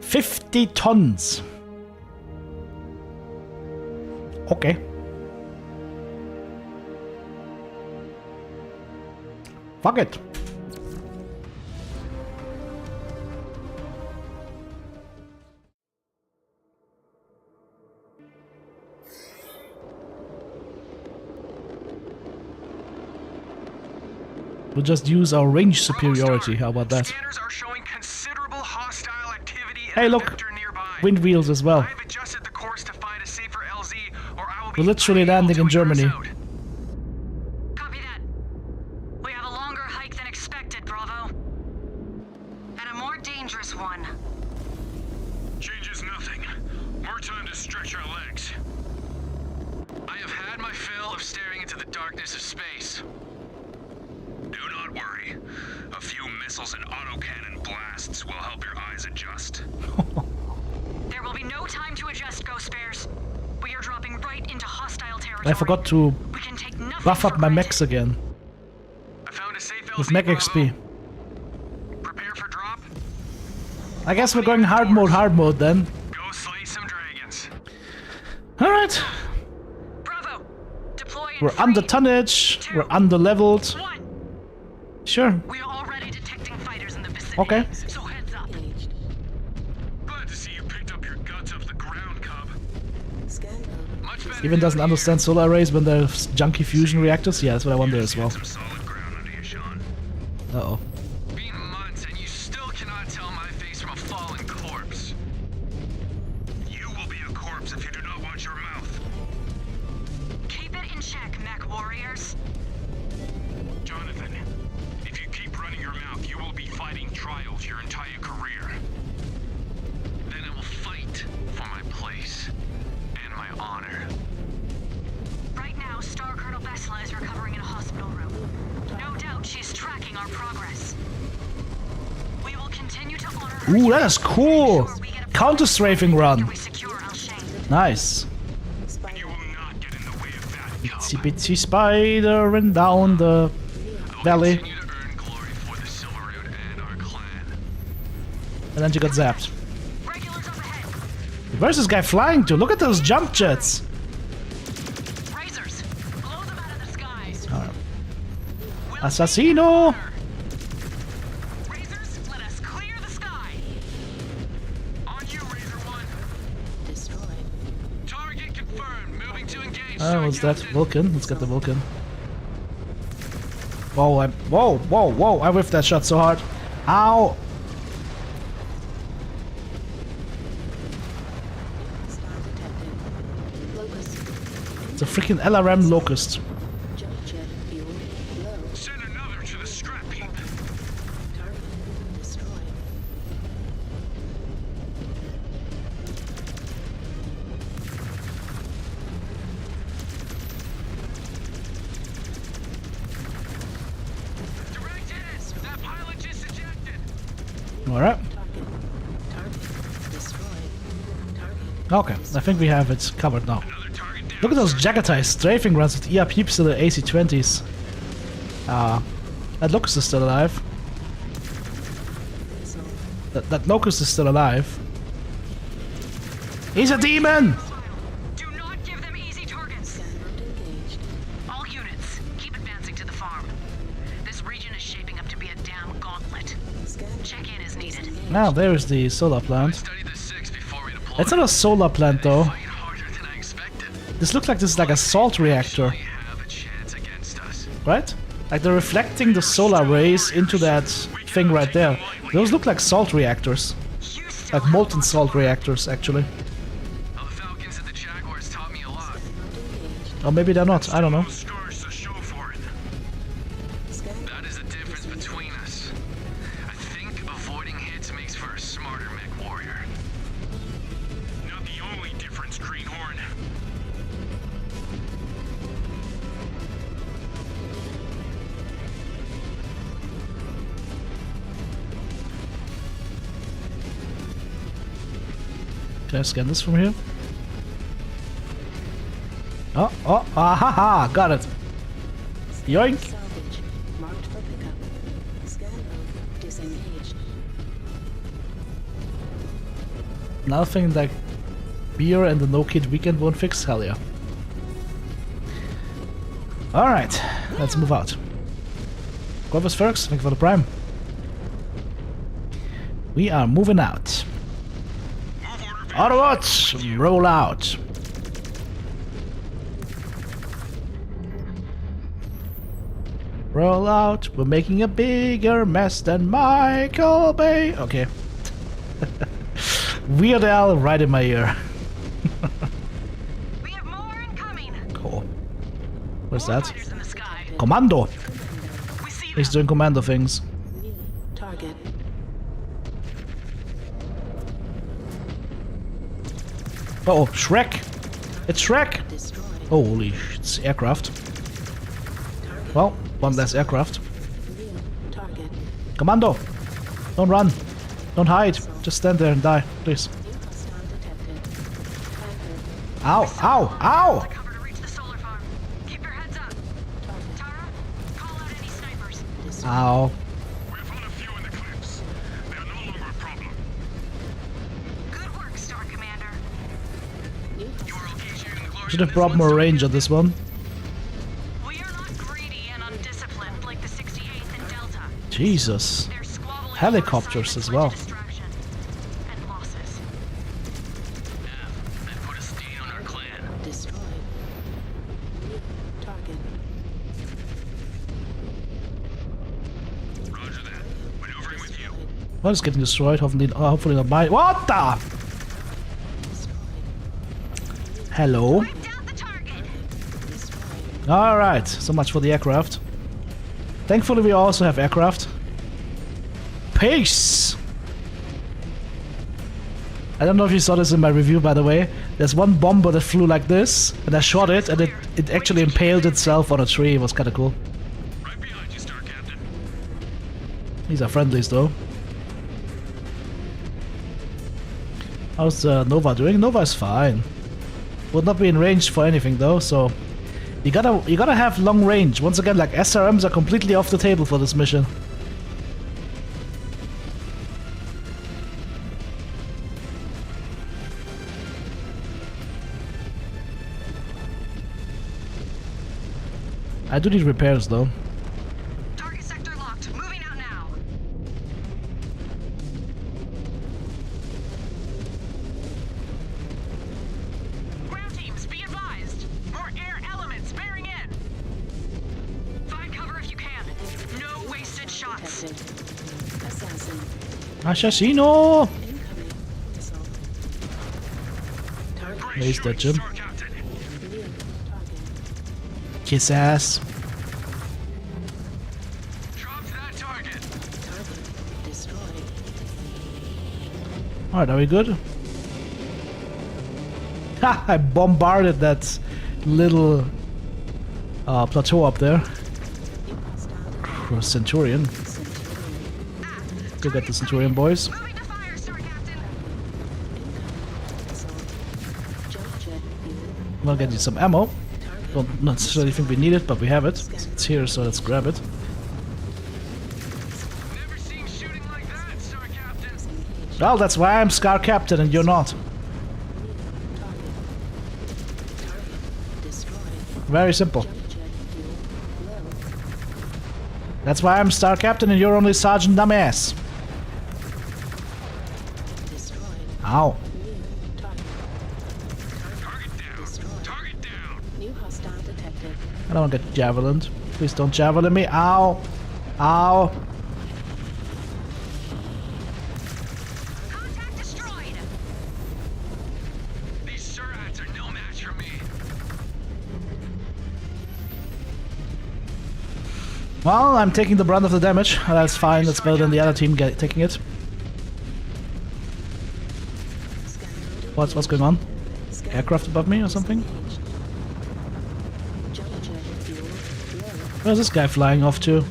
50 tons! Okay. Fuck it! We'll just use our range superiority, how about that? Scanners are showing considerable hostile activity in Hey the look! vector nearby. Wind wheels as well. I've adjusted the course to find a safer LZ, or I will be We're literally landing in Germany. Copy that. We have a longer hike than expected, Bravo. And a more dangerous one. Changes nothing. More time to stretch our legs. I have had my fill of staring into the darkness of space. Do not worry. A few missiles and autocannon blasts will help your eyes adjust. There will be no time to adjust, Ghost Bears. We are dropping right into hostile territory. I forgot to buff up my mechs again. I found a safe With LZ, mech Bravo. XP. Prepare for drop. I guess we're going hard mode then. Go slay some dragons. Alright. Bravo. Deploy in We're under tonnage. We're under leveled. Sure. We are already detecting fighters in the vicinity. Okay. So heads up. Glad to see you picked up your guts off the ground, cub. Much better. Even doesn't understand solar arrays when there's junky fusion reactors. Yeah, that's what I wonder as well. Some solid ground under you, Sean. Uh-oh. Been months and you still cannot tell my face from a fallen corpse. You will be a corpse if you do not watch your mouth. Keep it in check, Mechwarriors. Jonathan, if you keep running your mouth, you will be fighting trials your entire career. Then I will fight for my place and my honor. Right now, Star Colonel Bessla is recovering in a hospital room. No doubt she's tracking our progress. We will continue to honor her. Ooh, that is cool! Counter-strafing run! Nice. You will not get in the way of that, cub. Itsy bitsy spider ran down the valley. Continue to earn glory for the Silver Root and our clan. And then she got zapped. Where's this guy flying to? Look at those jump jets! Razors, blow them out of the skies. Assassino! Razors, let us clear the sky. On you, Razor One. Destroyed. Target confirmed. Moving to engage. Oh, what's that? Vulcan? Let's get the Vulcan. Whoa, whoa, I whiffed that shot so hard. Ow! Star detected. Locust. It's a freaking LRM Locust. Jump jet fuel low. Send another to the scrap heap. Target Alright. Okay, I think we have it covered now. Look at those Jagatai strafing runs with ERP to the AC-20s. That Locust is still alive. That Locust is still alive. He's a demon! Do not give them easy targets. All units, keep advancing to the farm. This region is shaping up to be a damn gauntlet. Check-in is needed. Now there's the solar plant. It's not a solar plant though. This looks like this is like a salt reactor. Right? Like they're reflecting the solar rays into that thing right there. Those look like salt reactors. Like molten salt reactors, actually. Or maybe they're not, I don't know. That is the difference between us. I think avoiding hits makes for a smarter Mechwarrior. Not the only difference, Greenhorn. Can I scan this from here? Oh, oh, ah ha ha, got it. Yoink! Salvage. Marked for pickup. Scan log disengaged. Nothing like beer and the no-kid weekend won't fix, hell yeah. Alright, let's move out. Corvus Ferx, thank you for the prime. We are moving out. Autobots, roll out. Roll out, we're making a bigger mess than Michael Bay. Okay. Weird Al right in my ear. We have more incoming. Cool. What's that? Commando! He's doing commando things. Target. Uh oh, Shrek! It's Shrek! Holy shit, it's aircraft. Well, one less aircraft. Commando! Don't run! Don't hide! Just stand there and die, please. Ow! Ow! Ow! Ow. We found a few in the cliffs. They are no longer a problem. Good work, Star Commander. Should have brought more range on this one. We are not greedy and undisciplined like the 68th and Delta. Jesus. Helicopters as well. And losses. They put a stain on our clan. Destroyed. Target. Roger that. Maneuvering with you. What is getting destroyed? Hopefully not mine. What the? Hello. Alright, so much for the aircraft. Thankfully we also have aircraft. Peace! I don't know if you saw this in my review, by the way. There's one bomber that flew like this, and I shot it, and it actually impaled itself on a tree. It was kinda cool. Right behind you, Star Captain. These are friendlies though. How's Nova doing? Nova's fine. Would not be in range for anything though, so you gotta have long range. Once again, like SRMs are completely off the table for this mission. I do need repairs though. Target sector locked. Moving out now. Ground teams, be advised. More air elements bearing in. Find cover if you can. No wasted shots. Assassin. Assassino! Where's that, Jim? Kiss ass. Alright, are we good? Ha! I bombarded that little plateau up there. Centurion. Go get the Centurion boys. We'll get you some ammo. Don't necessarily think we need it, but we have it. It's here, so let's grab it. Well, that's why I'm Scar Captain and you're not. Very simple. That's why I'm Star Captain and you're only Sergeant Dumbass. Ow. I don't want to get javelined. Please don't javelin me. Ow. Ow. Contact destroyed. These Surats are no match for me. Well, I'm taking the brunt of the damage. That's fine. That's better than the other team taking it. What's going on? Aircraft above me or something? Where's this guy flying off to?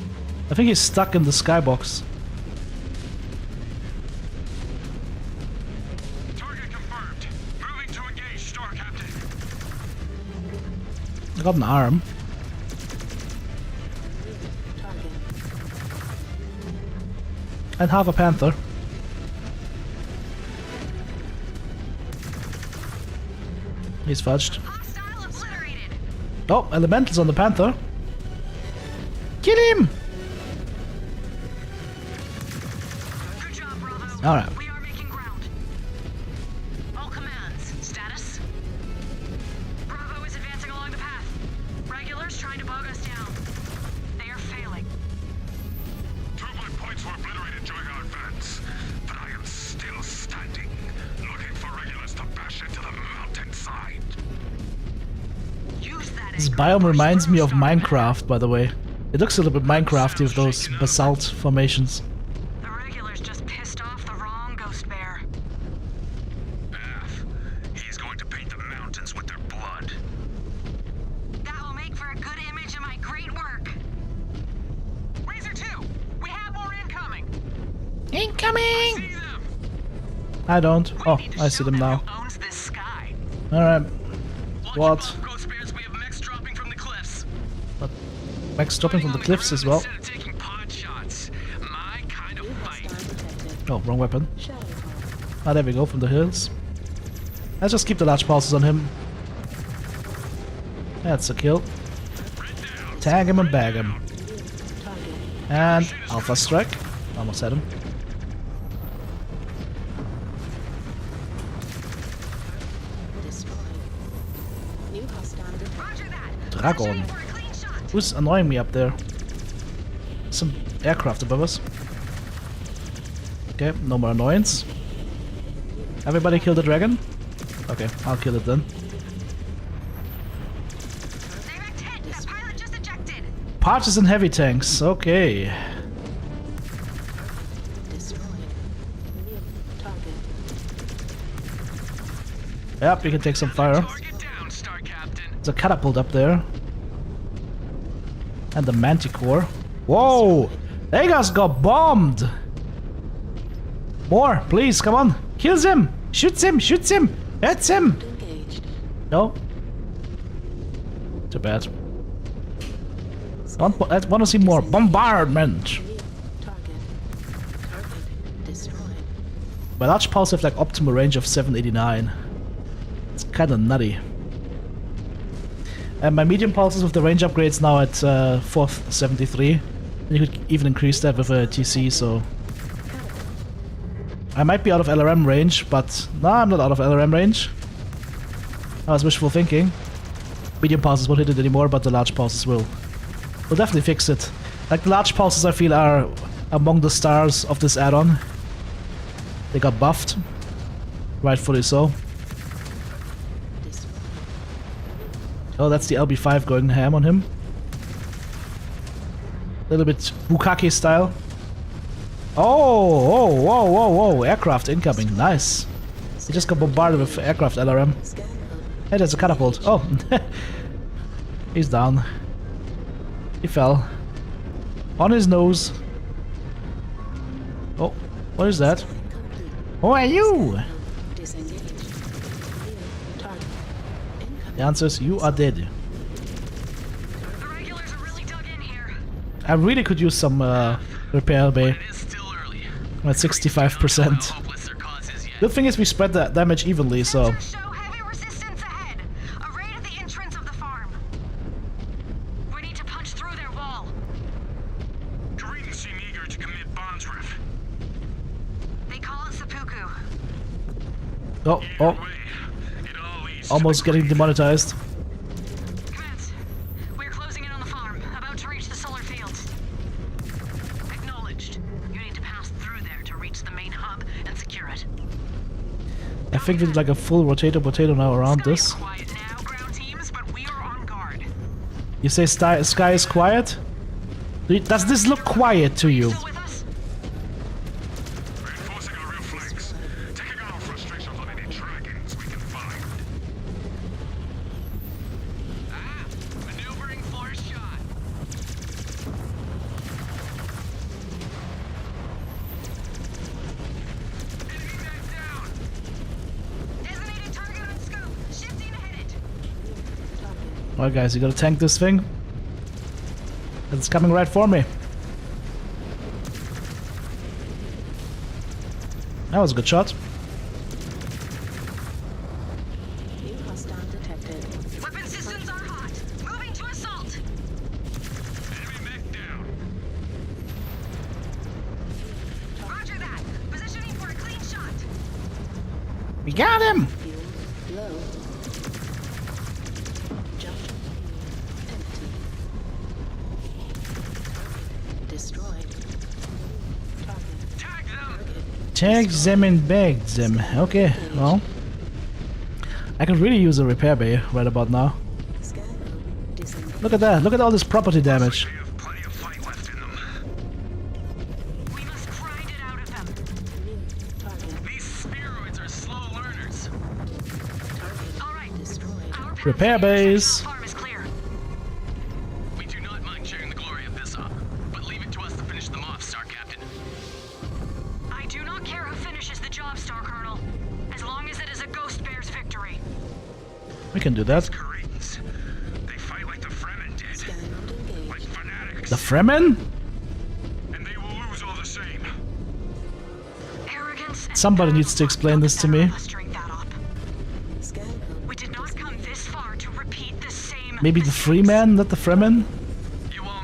I think he's stuck in the skybox. Target confirmed. Moving to engage, Star Captain. I got an arm. And half a panther. He's fudged. Oh, elementals on the panther. Kill him! Alright. We are making ground. All commands, status. Bravo is advancing along the path. Regulars trying to bog us down. They are failing. 2 of my points were obliterated during our advance, but I am still standing, looking for regulars to bash into the mountainside. This biome reminds me of Minecraft, by the way. It looks a little bit Minecrafty with those basalt formations. The regulars just pissed off the wrong ghost bear. He's going to paint the mountains with their blood. That will make for a good image of my great work. Razor 2, we have more incoming. Incoming! I don't. Oh, I see them now. Alright. What? Mech's dropping from the cliffs as well. Oh, wrong weapon. Ah, there we go, from the hills. Let's just keep the large pulses on him. That's a kill. Tag him and bag him. And Alpha Strike. Almost had him. Dragon. Who's annoying me up there? Some aircraft above us. Okay, no more annoyance. Everybody kill the dragon? Okay, I'll kill it then. Partisan heavy tanks, okay. Yep, you can take some fire. There's a catapult up there. And the Manticore. Whoa! They guys got bombed! More, please, come on! Kills him! Shoots him! Shoots him! Hits him! No. Too bad. I want to see more bombardment! My large pulse have like optimal range of 789. It's kinda nutty. And my medium pulses with the range upgrades now at 473. And you could even increase that with a TC, so... I might be out of LRM range, but... No, I'm not out of LRM range. That was wishful thinking. Medium pulses won't hit it anymore, but the large pulses will. We'll definitely fix it. Like, the large pulses I feel are among the stars of this add-on. They got buffed. Rightfully so. Oh, that's the LB5 going ham on him. A little bit Bukake style. Oh, whoa, aircraft incoming, nice. He just got bombarded with aircraft LRM. Hey, there's a catapult. Oh, he's down. He fell. On his nose. Oh, what is that? Who are you? The answer is you are dead. I really could use some repair bay. I'm at 65%. Good thing is we spread the damage evenly, so... Oh, oh. Almost getting demonetized. Commence. We're closing in on the farm, about to reach the solar fields. Acknowledged. You need to pass through there to reach the main hub and secure it. I think there's like a full potato now around this. Quiet now, ground teams, but we are on guard. You say sky is quiet? Does this look quiet to you? Alright guys, you gotta tank this thing. It's coming right for me. That was a good shot. New hostile detected. Weapon systems are hot. Moving to assault. Enemy mech down. Roger that. Positioning for a clean shot. We got him! Low. Junction empty. Destroyed. Tag them and bag them. Okay, well. I could really use a repair bay right about now. Look at that. Look at all this property damage. Repair bays. We do not mind sharing the glory of this op, but leave it to us to finish them off, Star Captain. I do not care who finishes the job, Star Colonel, as long as it is a Ghost Bear's victory. We can do that. They fight like the Fremen did. Like fanatics. The Fremen? And they will lose all the same. Arrogance. Somebody needs to explain this to me. We did not come this far to repeat the same. Maybe the Freeman, not the Fremen?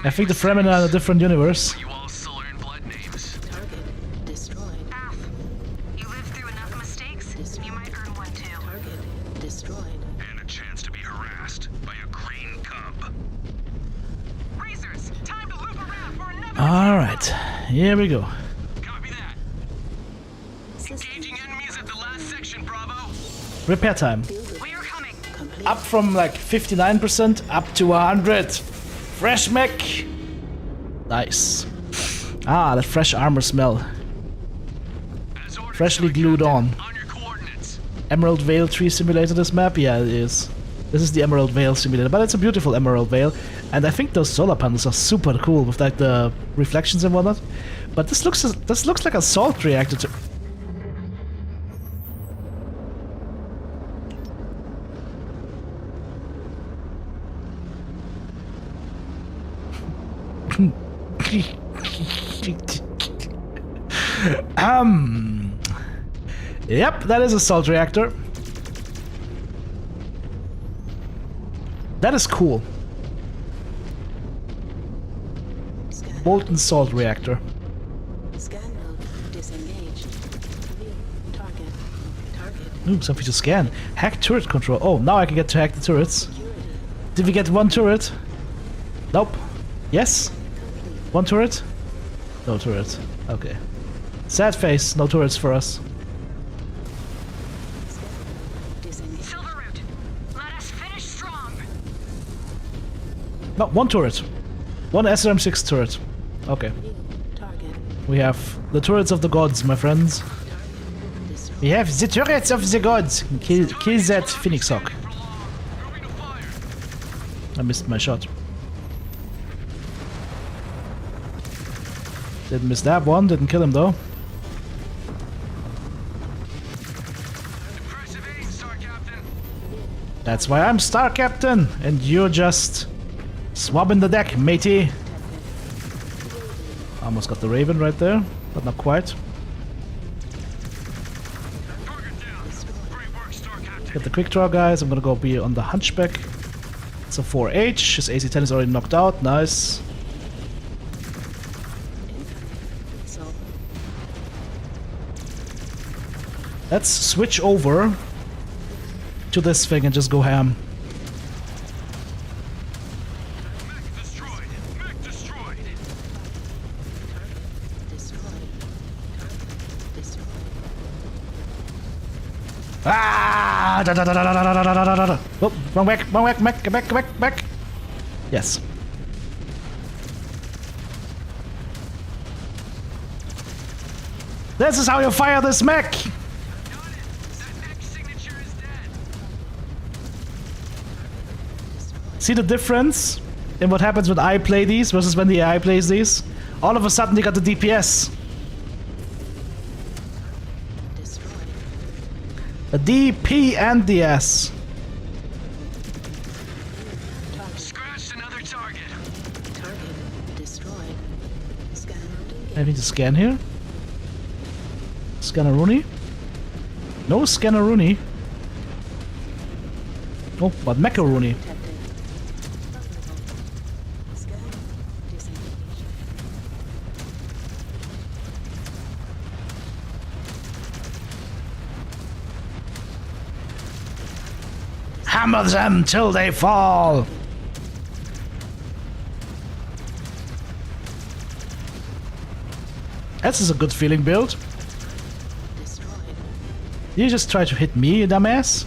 I think the Fremen are in a different universe. You all solar and blood names. Target destroyed. Af, you lived through enough mistakes, you might earn one too. Target destroyed. And a chance to be harassed by a green cub. Racers, time to loop around for another. Alright, here we go. Copy that. Engaging enemies at the last section, Bravo. Repair time. We are coming. Up from like 59% up to 100. Fresh mech. Nice. Ah, that fresh armor smell. Freshly glued on. Emerald Vale tree simulator this map? Yeah, it is. This is the Emerald Vale simulator, but it's a beautiful Emerald Vale. And I think those solar panels are super cool with like the reflections and whatnot. But this looks like a salt reactor to Yep, that is a salt reactor. That is cool. Molten salt reactor. Scan mode disengaged. Target. Ooh, something to scan. Hack turret control. Oh, now I can get to hack the turrets. Did we get one turret? Nope. Yes? One turret? No turret. Okay. Sad face, no turrets for us. Silverroot, let us finish strong. No, one turret. One SRM6 turret. Okay. We have the turrets of the gods, my friends. We have the turrets of the gods. Kill that Phoenix Hawk. I missed my shot. Didn't miss that one, didn't kill him though. That's why I'm Star Captain, and you're just swabbing the deck, matey. Almost got the Raven right there, but not quite. Get the quick draw, guys. I'm gonna go be on the Hunchback. It's a 4H. His AC-10 is already knocked out. Nice. Let's switch over to this thing and just go ham. Ah! Da, da, da, da, da, da, da, da, da, da. Oh, wrong back, Mech, get back, back. Yes. This is how you fire this Mech! See the difference in what happens when I play these versus when the AI plays these? All of a sudden they got the DPS. The DP and the S. Scratched another target. Target destroyed. I need to scan here. Scanneroonie? No Scanneroonie. Oh, but Mechwarrior. Hammer them till they fall! This is a good feeling build. You just try to hit me, you dumbass?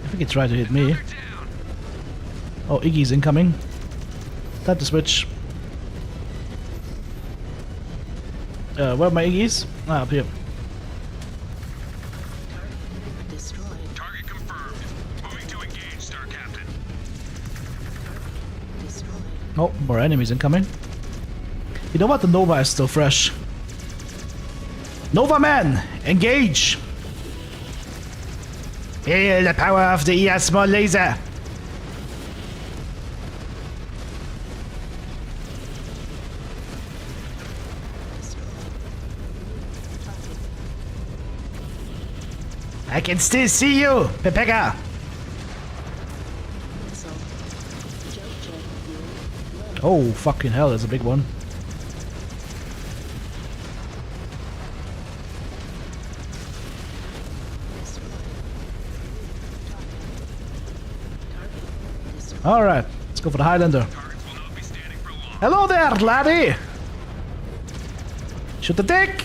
I think he tried to hit me. Oh, Iggy's incoming. Time to switch. Where are my Iggy's? Ah, up here. Target confirmed. Moving to engage, Star Captain. Oh, more enemies incoming. You know what? The Nova is still fresh. Nova Man, engage! Feel the power of the ES small laser. I can still see you, Pepega. Oh, fucking hell, that's a big one. Alright, let's go for the Highlander. Hello there, laddie! Shoot the dick!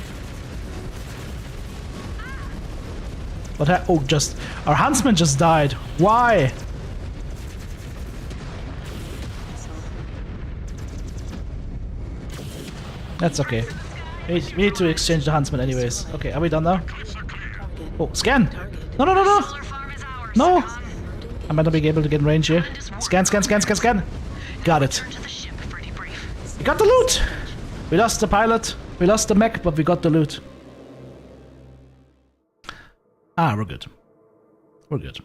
What oh, just... Our huntsman just died. Why? That's okay. We need to exchange the huntsman anyways. Okay, are we done now? Oh, scan! No, no, no, no! No! I might not be able to get in range here. Scan, scan, scan, scan, scan! Got it. We got the loot! We lost the pilot, we lost the mech, but we got the loot. Ah, we're good. We're good.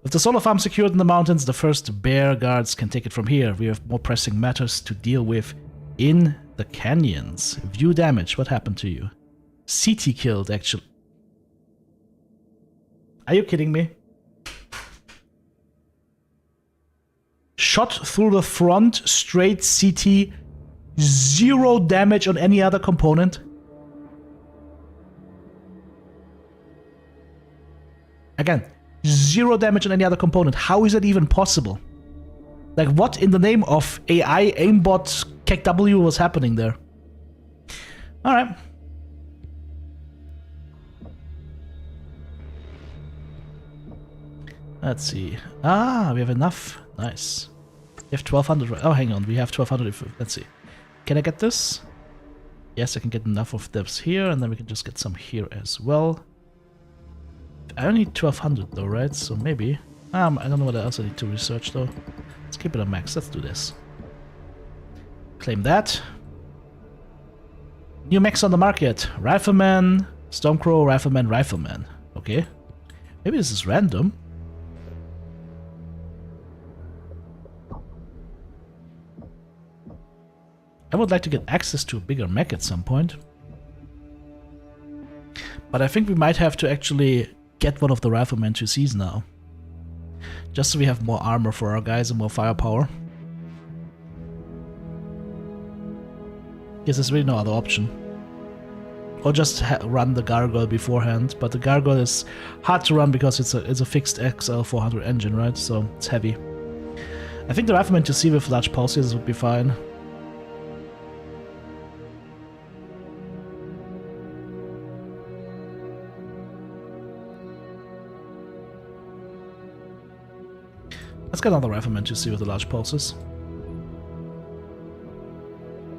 With the solar farm secured in the mountains, the first bear guards can take it from here. We have more pressing matters to deal with in the canyons. View damage. What happened to you? CT killed, actually. Are you kidding me? Shot through the front, straight CT, 0 damage on any other component. Again, 0 damage on any other component. How is that even possible? Like, what in the name of AI aimbot KW was happening there? Alright. Let's see. Ah, we have enough. Nice. We have 1200. Oh, hang on. We have 1200. Let's see. Can I get this? Yes, I can get enough of this here, and then we can just get some here as well. I only need 1200 though, right? So maybe. I don't know what else I need to research though. Let's keep it on max. Let's do this. Claim that. New mechs on the market. Rifleman, Stormcrow, Rifleman, Rifleman. Okay. Maybe this is random. I would like to get access to a bigger mech at some point. But I think we might have to actually get one of the riflemen 2Cs now. Just so we have more armor for our guys and more firepower. Yes, there's really no other option. Or just run the Gargoyle beforehand, but the Gargoyle is hard to run because it's a fixed XL400 engine, right? So it's heavy. I think the Rifleman 2C with large pulse lasers would be fine. Let's get another Rifleman 2C with the large pulses.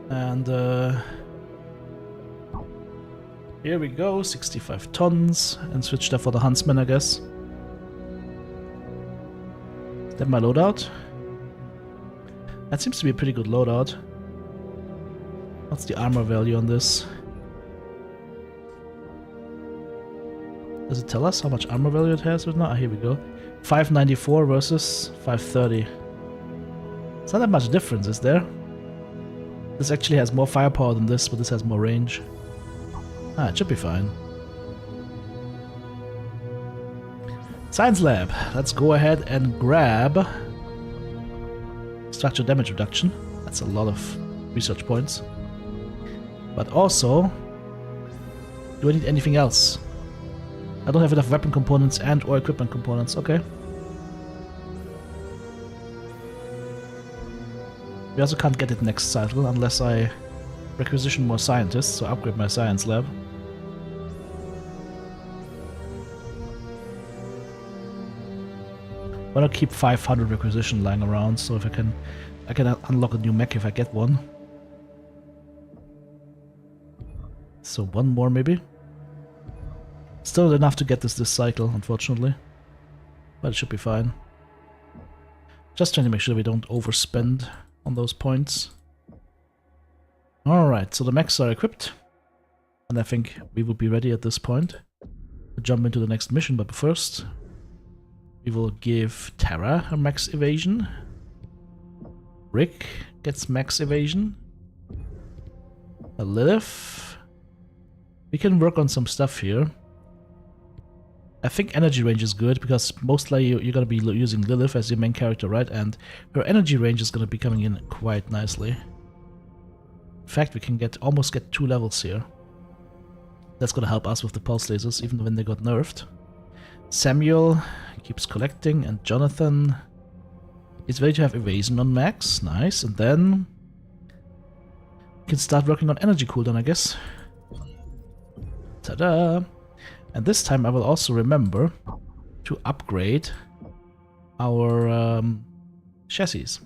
And here we go, 65 tons, and switch that for the Huntsman, I guess. Is that my loadout? That seems to be a pretty good loadout. What's the armor value on this? Does it tell us how much armor value it has right now? Ah, here we go. 594 versus 530. It's not that much difference, is there? This actually has more firepower than this, but this has more range. Ah, it should be fine. Science lab. Let's go ahead and grab structure damage reduction. That's a lot of research points. But also, do I need anything else? I don't have enough weapon components and or equipment components. Okay. We also can't get it next cycle unless I requisition more scientists, so upgrade my science lab. Why not keep 500 requisition lying around, so if I can unlock a new mech if I get one. So one more maybe. Still not enough to get this cycle, unfortunately. But it should be fine. Just trying to make sure we don't overspend on those points. Alright, so the mechs are equipped. And I think we will be ready at this point to jump into the next mission, but first we will give Terra her max evasion. Rick gets max evasion. A Lilith. We can work on some stuff here. I think energy range is good because mostly you're going to be using Lilith as your main character, right? And her energy range is going to be coming in quite nicely. In fact, we can almost get 2 levels here. That's going to help us with the pulse lasers, even when they got nerfed. Samuel keeps collecting, and Jonathan is ready to have evasion on max. Nice, and then we can start working on energy cooldown, I guess. Ta-da! And this time I will also remember to upgrade our chassis.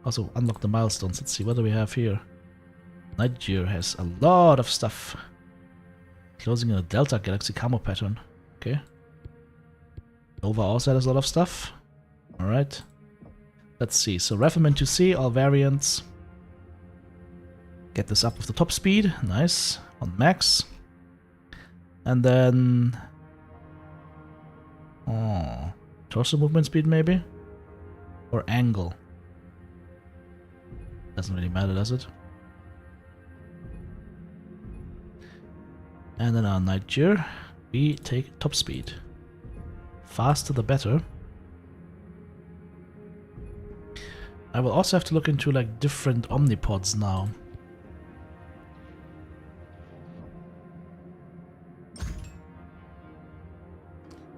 Also unlock the milestones. Let's see, what do we have here? Nightgear has a lot of stuff. Closing in a Delta Galaxy camo pattern. Okay. Nova also has a lot of stuff. Alright. Let's see. So Rifleman 2C, all variants. Get this up with the top speed. Nice. On max. And then... oh, torso movement speed maybe? Or angle? Doesn't really matter, does it? And then our Nightgear, we take top speed. Faster the better. I will also have to look into like different omnipods now.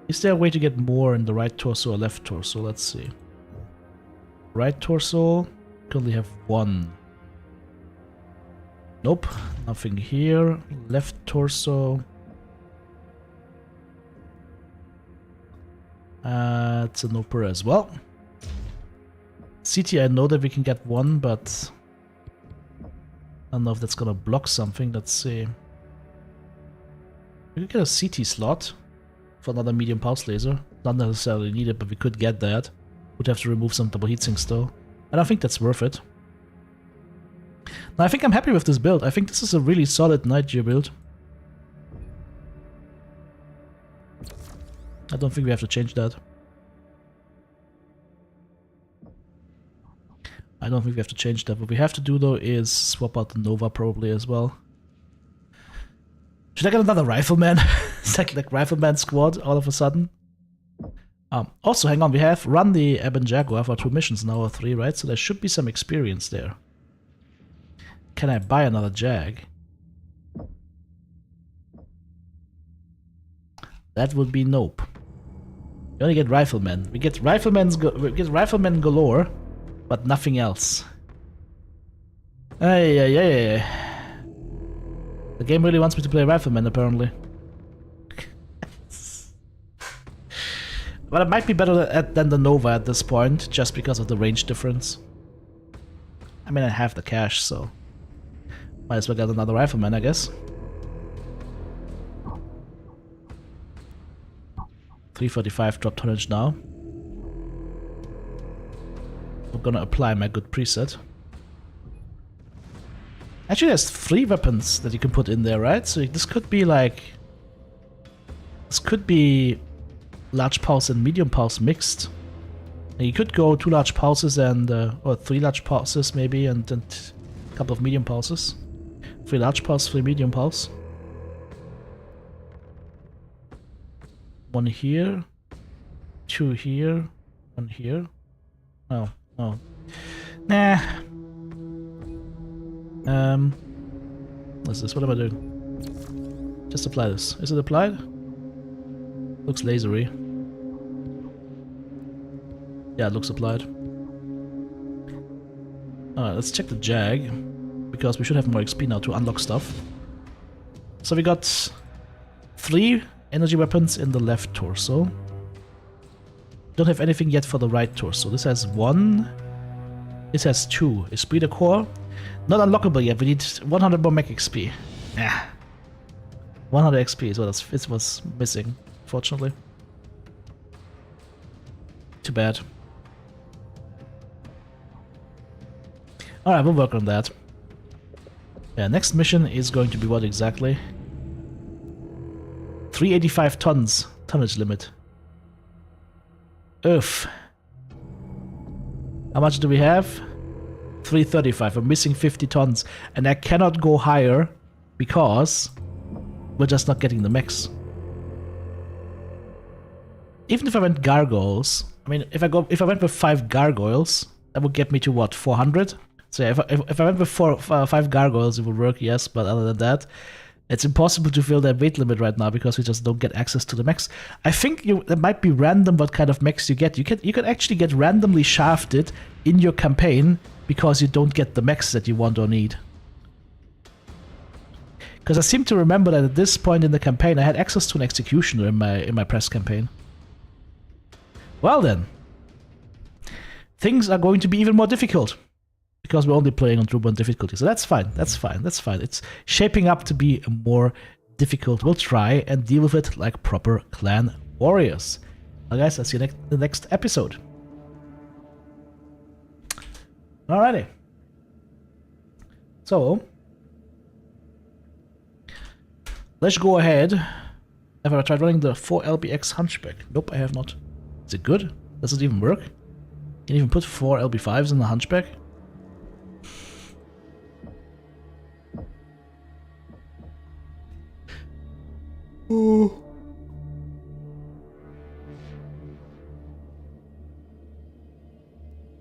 Is there a way to get more in the right torso or left torso? Let's see. Right torso, currently have 1. Nope, nothing here. Left torso. It's a noper as well. CT, I know that we can get 1, but I don't know if that's gonna block something. Let's see. We could get a CT slot for another medium pulse laser. Not necessarily needed, but we could get that. Would have to remove some double heatsinks though. And I think that's worth it. Now I think I'm happy with this build. I think this is a really solid Nightgear build. I don't think we have to change that. I don't think we have to change that. What we have to do though is swap out the Nova probably as well. Should I get another rifleman? It's like rifleman squad all of a sudden. Also, hang on, we have run the Ebon Jaguar for 2 missions now, or 3, right? So there should be some experience there. Can I buy another Jag? That would be nope. We only get riflemen. We get riflemen galore, but nothing else. Ay. The game really wants me to play rifleman, apparently. But it might be better than the Nova at this point, just because of the range difference. I mean, I have the cash, so might as well get another rifleman, I guess. 345 drop tonnage now. We're gonna apply my good preset. Actually, there's 3 weapons that you can put in there, right? So this could be like... This could be large pulse and medium pulse mixed. And you could go 2 large pulses and... or 3 large pulses maybe, and a couple of medium pulses. 3 large pulse, 3 medium pulse. 1 here. 2 here. 1 here. Oh, no. Nah. What's this? What am I doing? Just apply this. Is it applied? Looks lasery. Yeah, it looks applied. Alright, let's check the Jag, because we should have more XP now to unlock stuff. So we got 3 energy weapons in the left torso. Don't have anything yet for the right torso. This has 1. This has 2. Esprit de Corps. Not unlockable yet. We need 100 more Mech XP. Yeah. 100 XP is what it was missing, fortunately. Too bad. Alright, we'll work on that. Yeah, next mission is going to be what exactly? 385 tons tonnage limit. Oof. How much do we have? 335. We're missing 50 tons. And I cannot go higher because we're just not getting the mechs. Even if I went gargoyles, I mean, if I went with 5 gargoyles, that would get me to what, 400? So yeah, if I went with 5 gargoyles, it would work, yes. But other than that, it's impossible to fill that weight limit right now because we just don't get access to the mechs. I think it might be random what kind of mechs you get. You can actually get randomly shafted in your campaign because you don't get the mechs that you want or need. Because I seem to remember that at this point in the campaign I had access to an executioner in my press campaign. Well then, things are going to be even more difficult. Because we're only playing on True Born difficulty. So that's fine, that's fine, that's fine. It's shaping up to be more difficult. We'll try and deal with it like proper clan warriors. Well guys, I'll see you in the next episode. Alrighty. So, let's go ahead. Have I tried running the 4LBX Hunchback? Nope, I have not. Is it good? Does it even work? Can you even put 4 LB5s in the Hunchback? Oh.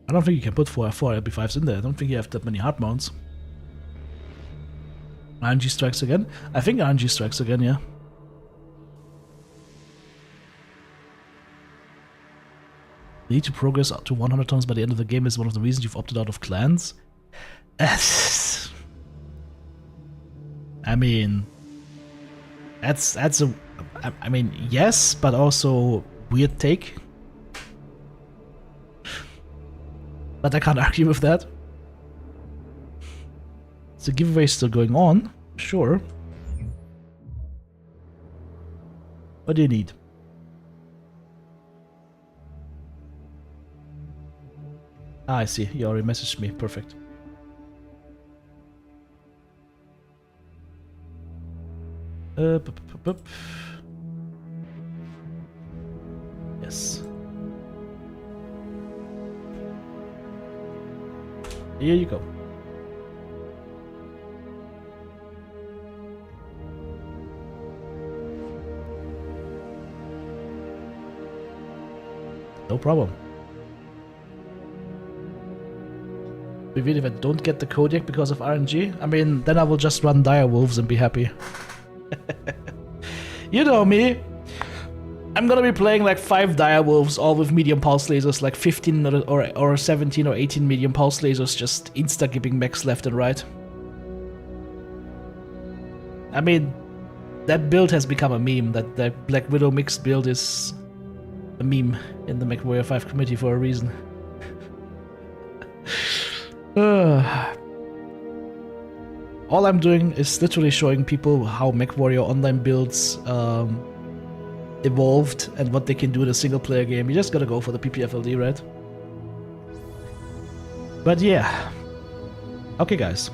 I don't think you can put 4 LB5s in there. I don't think you have that many hard mounts. RNG strikes again? I think RNG strikes again, yeah. The need to progress up to 100 tons by the end of the game is one of the reasons you've opted out of clans. I mean, that's a, I mean, yes, but also weird take. But I can't argue with that. The giveaway is still going on, sure. What do you need? Ah, I see. You already messaged me. Perfect. Yes. Here you go. No problem. Even if I don't get the Kodiak because of RNG, I mean, then I will just run Dire Wolves and be happy. You know me. I'm gonna be playing like 5 Dire Wolves, all with medium pulse lasers, like 15 or 17 or 18 medium pulse lasers, just insta-gibbing mechs left and right. I mean, that build has become a meme. That Black Widow mixed build is a meme in the Mechwarrior 5 community for a reason. All I'm doing is literally showing people how Mechwarrior online builds evolved and what they can do in a single player game. You just gotta go for the PPFLD, right? But yeah. Okay, guys.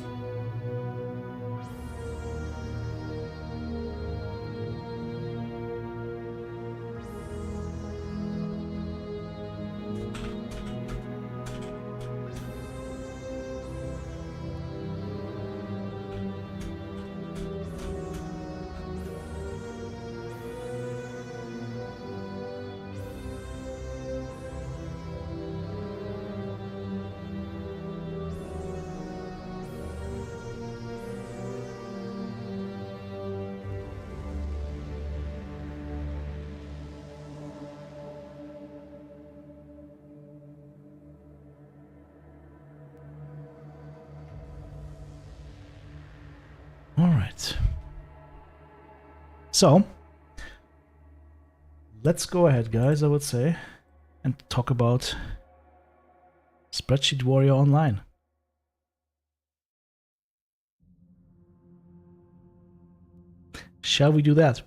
Alright. So, let's go ahead, guys, I would say, and talk about Spreadsheet Warrior Online. Shall we do that?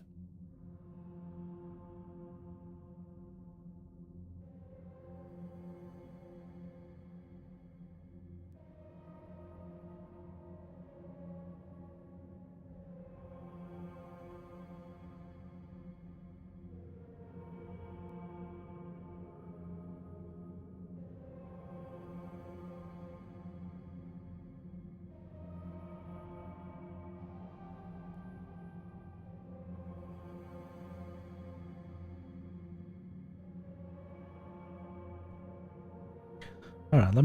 Alright, let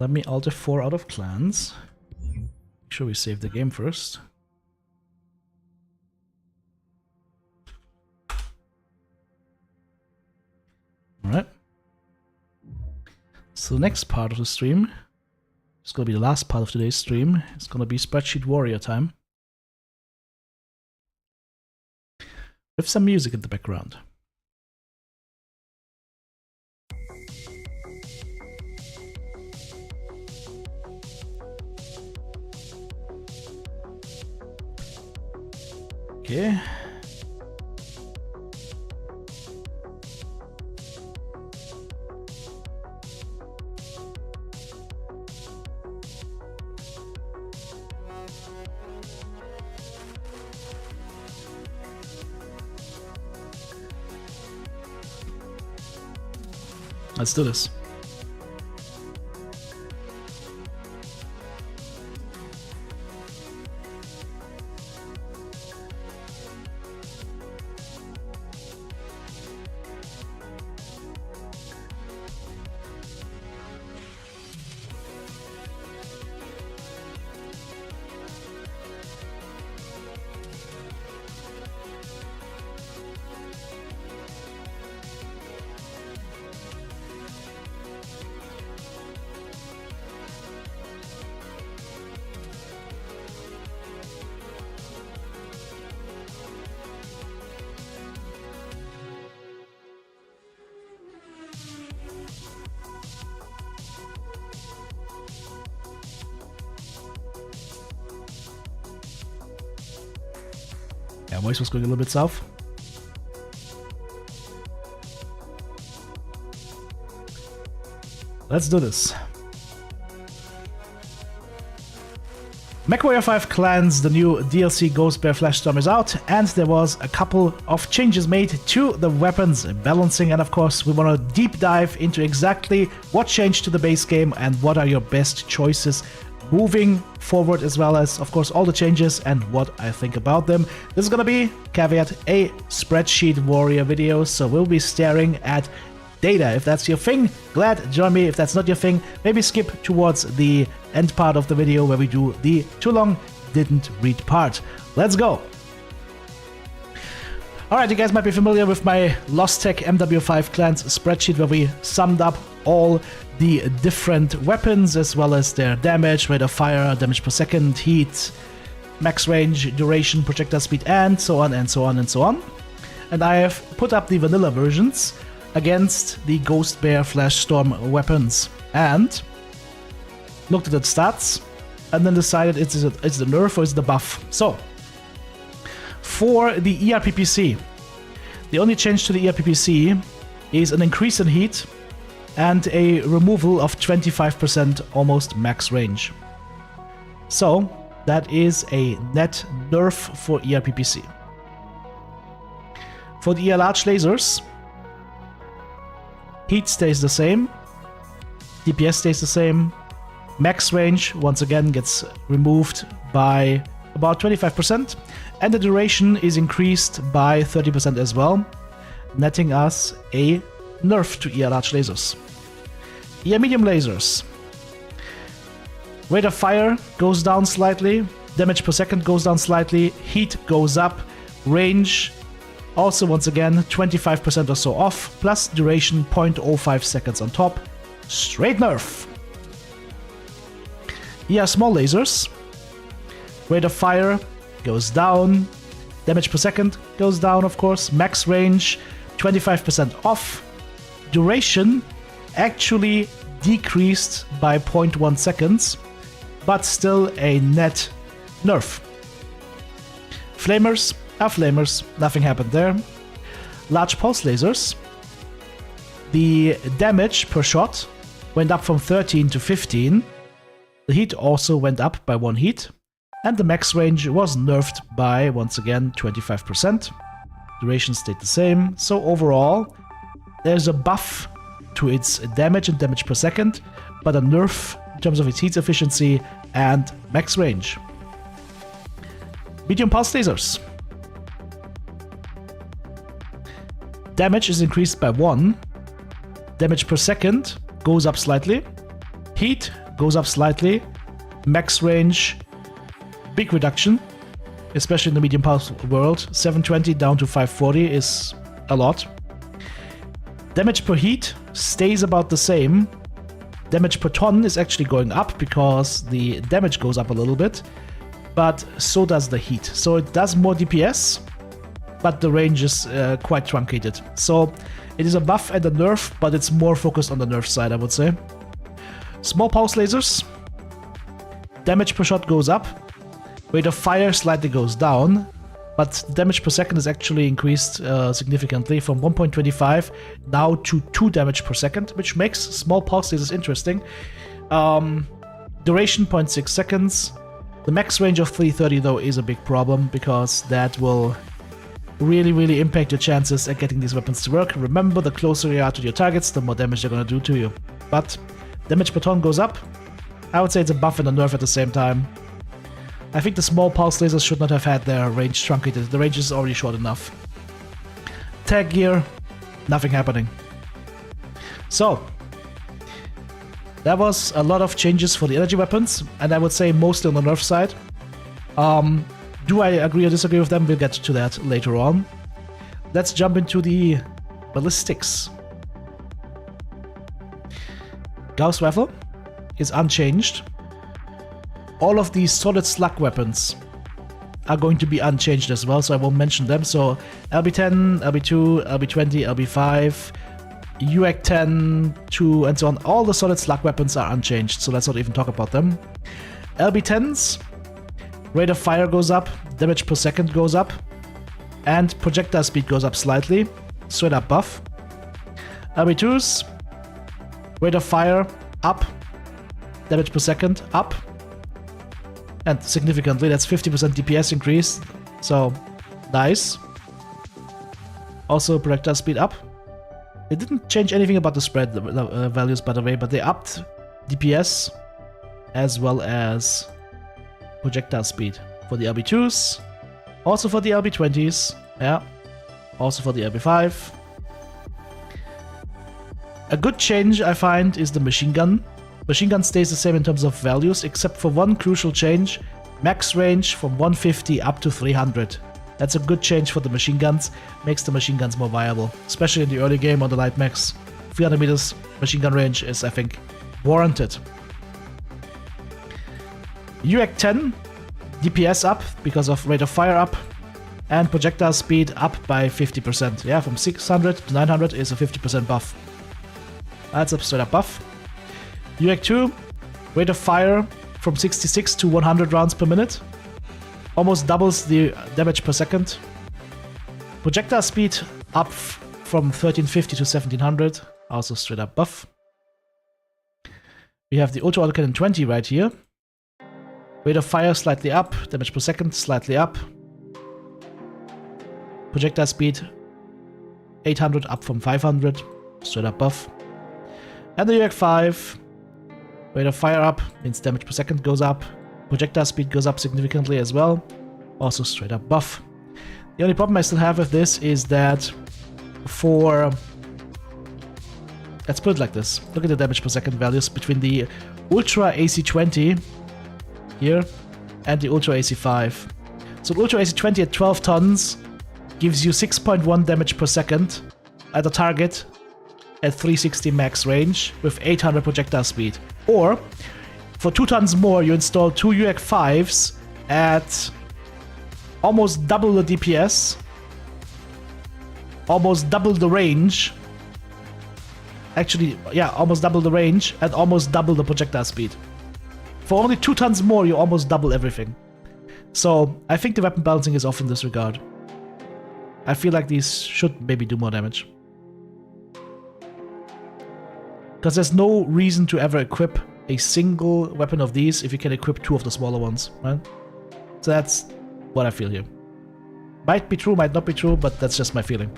me alter 4 out of clans. Make sure we save the game first. Alright. So the next part of the stream, it's gonna be the last part of today's stream, it's gonna be Spreadsheet Warrior time. With some music in the background. Okay. Let's do this. Yeah, voice was going a little bit south. Let's do this. Mechwarrior 5 Clans, the new DLC Ghost Bear Flash Storm is out, and there was a couple of changes made to the weapons balancing, and of course we want to deep dive into exactly what changed to the base game and what are your best choices moving forward, as well as of course all the changes and what I think about them. This is gonna be, caveat, a spreadsheet warrior video, so we'll be staring at data. If that's your thing, glad, join me. If that's not your thing, maybe skip towards the end part of the video where we do the too long didn't read part. Let's go. Alright, you guys might be familiar with my Lost Tech MW5 Clans spreadsheet where we summed up all the different weapons as well as their damage, rate of fire, damage per second, heat, max range, duration, projectile speed, and so on and so on and so on. And I have put up the vanilla versions against the Ghost Bear Flash Storm weapons and looked at the stats and then decided it's the nerf or it's the buff. So for the ERPPC, the only change to the ERPPC is an increase in heat and a removal of 25% almost max range. So that is a net nerf for ERPPC. For the large lasers, heat stays the same, DPS stays the same, max range once again gets removed by about 25%, and the duration is increased by 30% as well, netting us a nerf to ER large lasers. ER medium lasers. Rate of fire goes down slightly, damage per second goes down slightly, heat goes up, range also once again 25% or so off, plus duration 0.05 seconds on top. Straight nerf. ER small lasers. Rate of fire goes down, damage per second goes down of course, max range 25% off, duration actually decreased by 0.1 seconds, but still a net nerf. Flamers are flamers, nothing happened there. Large pulse lasers, the damage per shot went up from 13 to 15, the heat also went up by 1 heat, and the max range was nerfed by, once again, 25%. Duration stayed the same, so overall there's a buff to its damage and damage per second, but a nerf in terms of its heat efficiency and max range. Medium pulse lasers. Damage is increased by 1, damage per second goes up slightly, heat goes up slightly, max range, big reduction, especially in the medium pulse world. 720 down to 540 is a lot. Damage per heat stays about the same. Damage per ton is actually going up because the damage goes up a little bit, but so does the heat. So it does more DPS, but the range is quite truncated. So it is a buff and a nerf, but it's more focused on the nerf side, I would say. Small pulse lasers. Damage per shot goes up. Rate of fire slightly goes down, but damage per second is actually increased significantly from 1.25 now to 2 damage per second, which makes small pulse lasers interesting. Duration 0.6 seconds. The max range of 330 though is a big problem because that will really impact your chances at getting these weapons to work. Remember, the closer you are to your targets, the more damage they're gonna do to you. But damage per ton goes up. I would say it's a buff and a nerf at the same time. I think the small pulse lasers should not have had their range truncated. The range is already short enough. Tag gear, nothing happening. So, that was a lot of changes for the energy weapons, and I would say mostly on the nerf side. Do I agree or disagree with them? We'll get to that later on. Let's jump into the ballistics. Gauss Rifle is unchanged. All of these solid slug weapons are going to be unchanged as well, so I won't mention them. So LB10, LB2, LB20, LB5, UAC 10, 2, and so on. All the solid slug weapons are unchanged, so let's not even talk about them. LB10s, rate of fire goes up, damage per second goes up, and projectile speed goes up slightly. Straight up buff. LB2s, rate of fire up, damage per second up, And significantly, that's 50% DPS increase. So, nice. Also, projectile speed up. They didn't change anything about the spread values, by the way, but they upped DPS as well as projectile speed for the LB2s, also for the LB20s, yeah, also for the LB5. A good change I find is the machine gun. Machine gun stays the same in terms of values, except for one crucial change: max range from 150 up to 300. That's a good change for the machine guns, makes the machine guns more viable, especially in the early game on the light mechs. 300 meters machine gun range is, I think, warranted. UAC 10, DPS up because of rate of fire up, and projectile speed up by 50%. Yeah, from 600 to 900 is a 50% buff. That's a straight up buff. UAC 2, rate of fire from 66 to 100 rounds per minute. Almost doubles the damage per second. Projectile speed up from 1350 to 1700. Also straight up buff. We have the Auto Autocannon 20 right here. Rate of fire slightly up. Damage per second slightly up. Projectile speed 800 up from 500. Straight up buff. And the UAC 5. Rate of fire up means damage per second goes up. Projectile speed goes up significantly as well. Also straight up buff. The only problem I still have with this is that for... Let's put it like this. Look at the damage per second values between the Ultra AC20 here and the Ultra AC5. So the Ultra AC20 at 12 tons gives you 6.1 damage per second at a target at 360 max range with 800 projectile speed. Or, for 2 tons more, you install 2 UAC 5s at almost double the DPS, almost double the range. Actually, yeah, almost double the range and almost double the projectile speed. For only 2 tons more, you almost double everything. So, I think the weapon balancing is off in this regard. I feel like these should maybe do more damage. Because there's no reason to ever equip a single weapon of these if you can equip 2 of the smaller ones, right? So that's what I feel here. Might be true, might not be true, but that's just my feeling.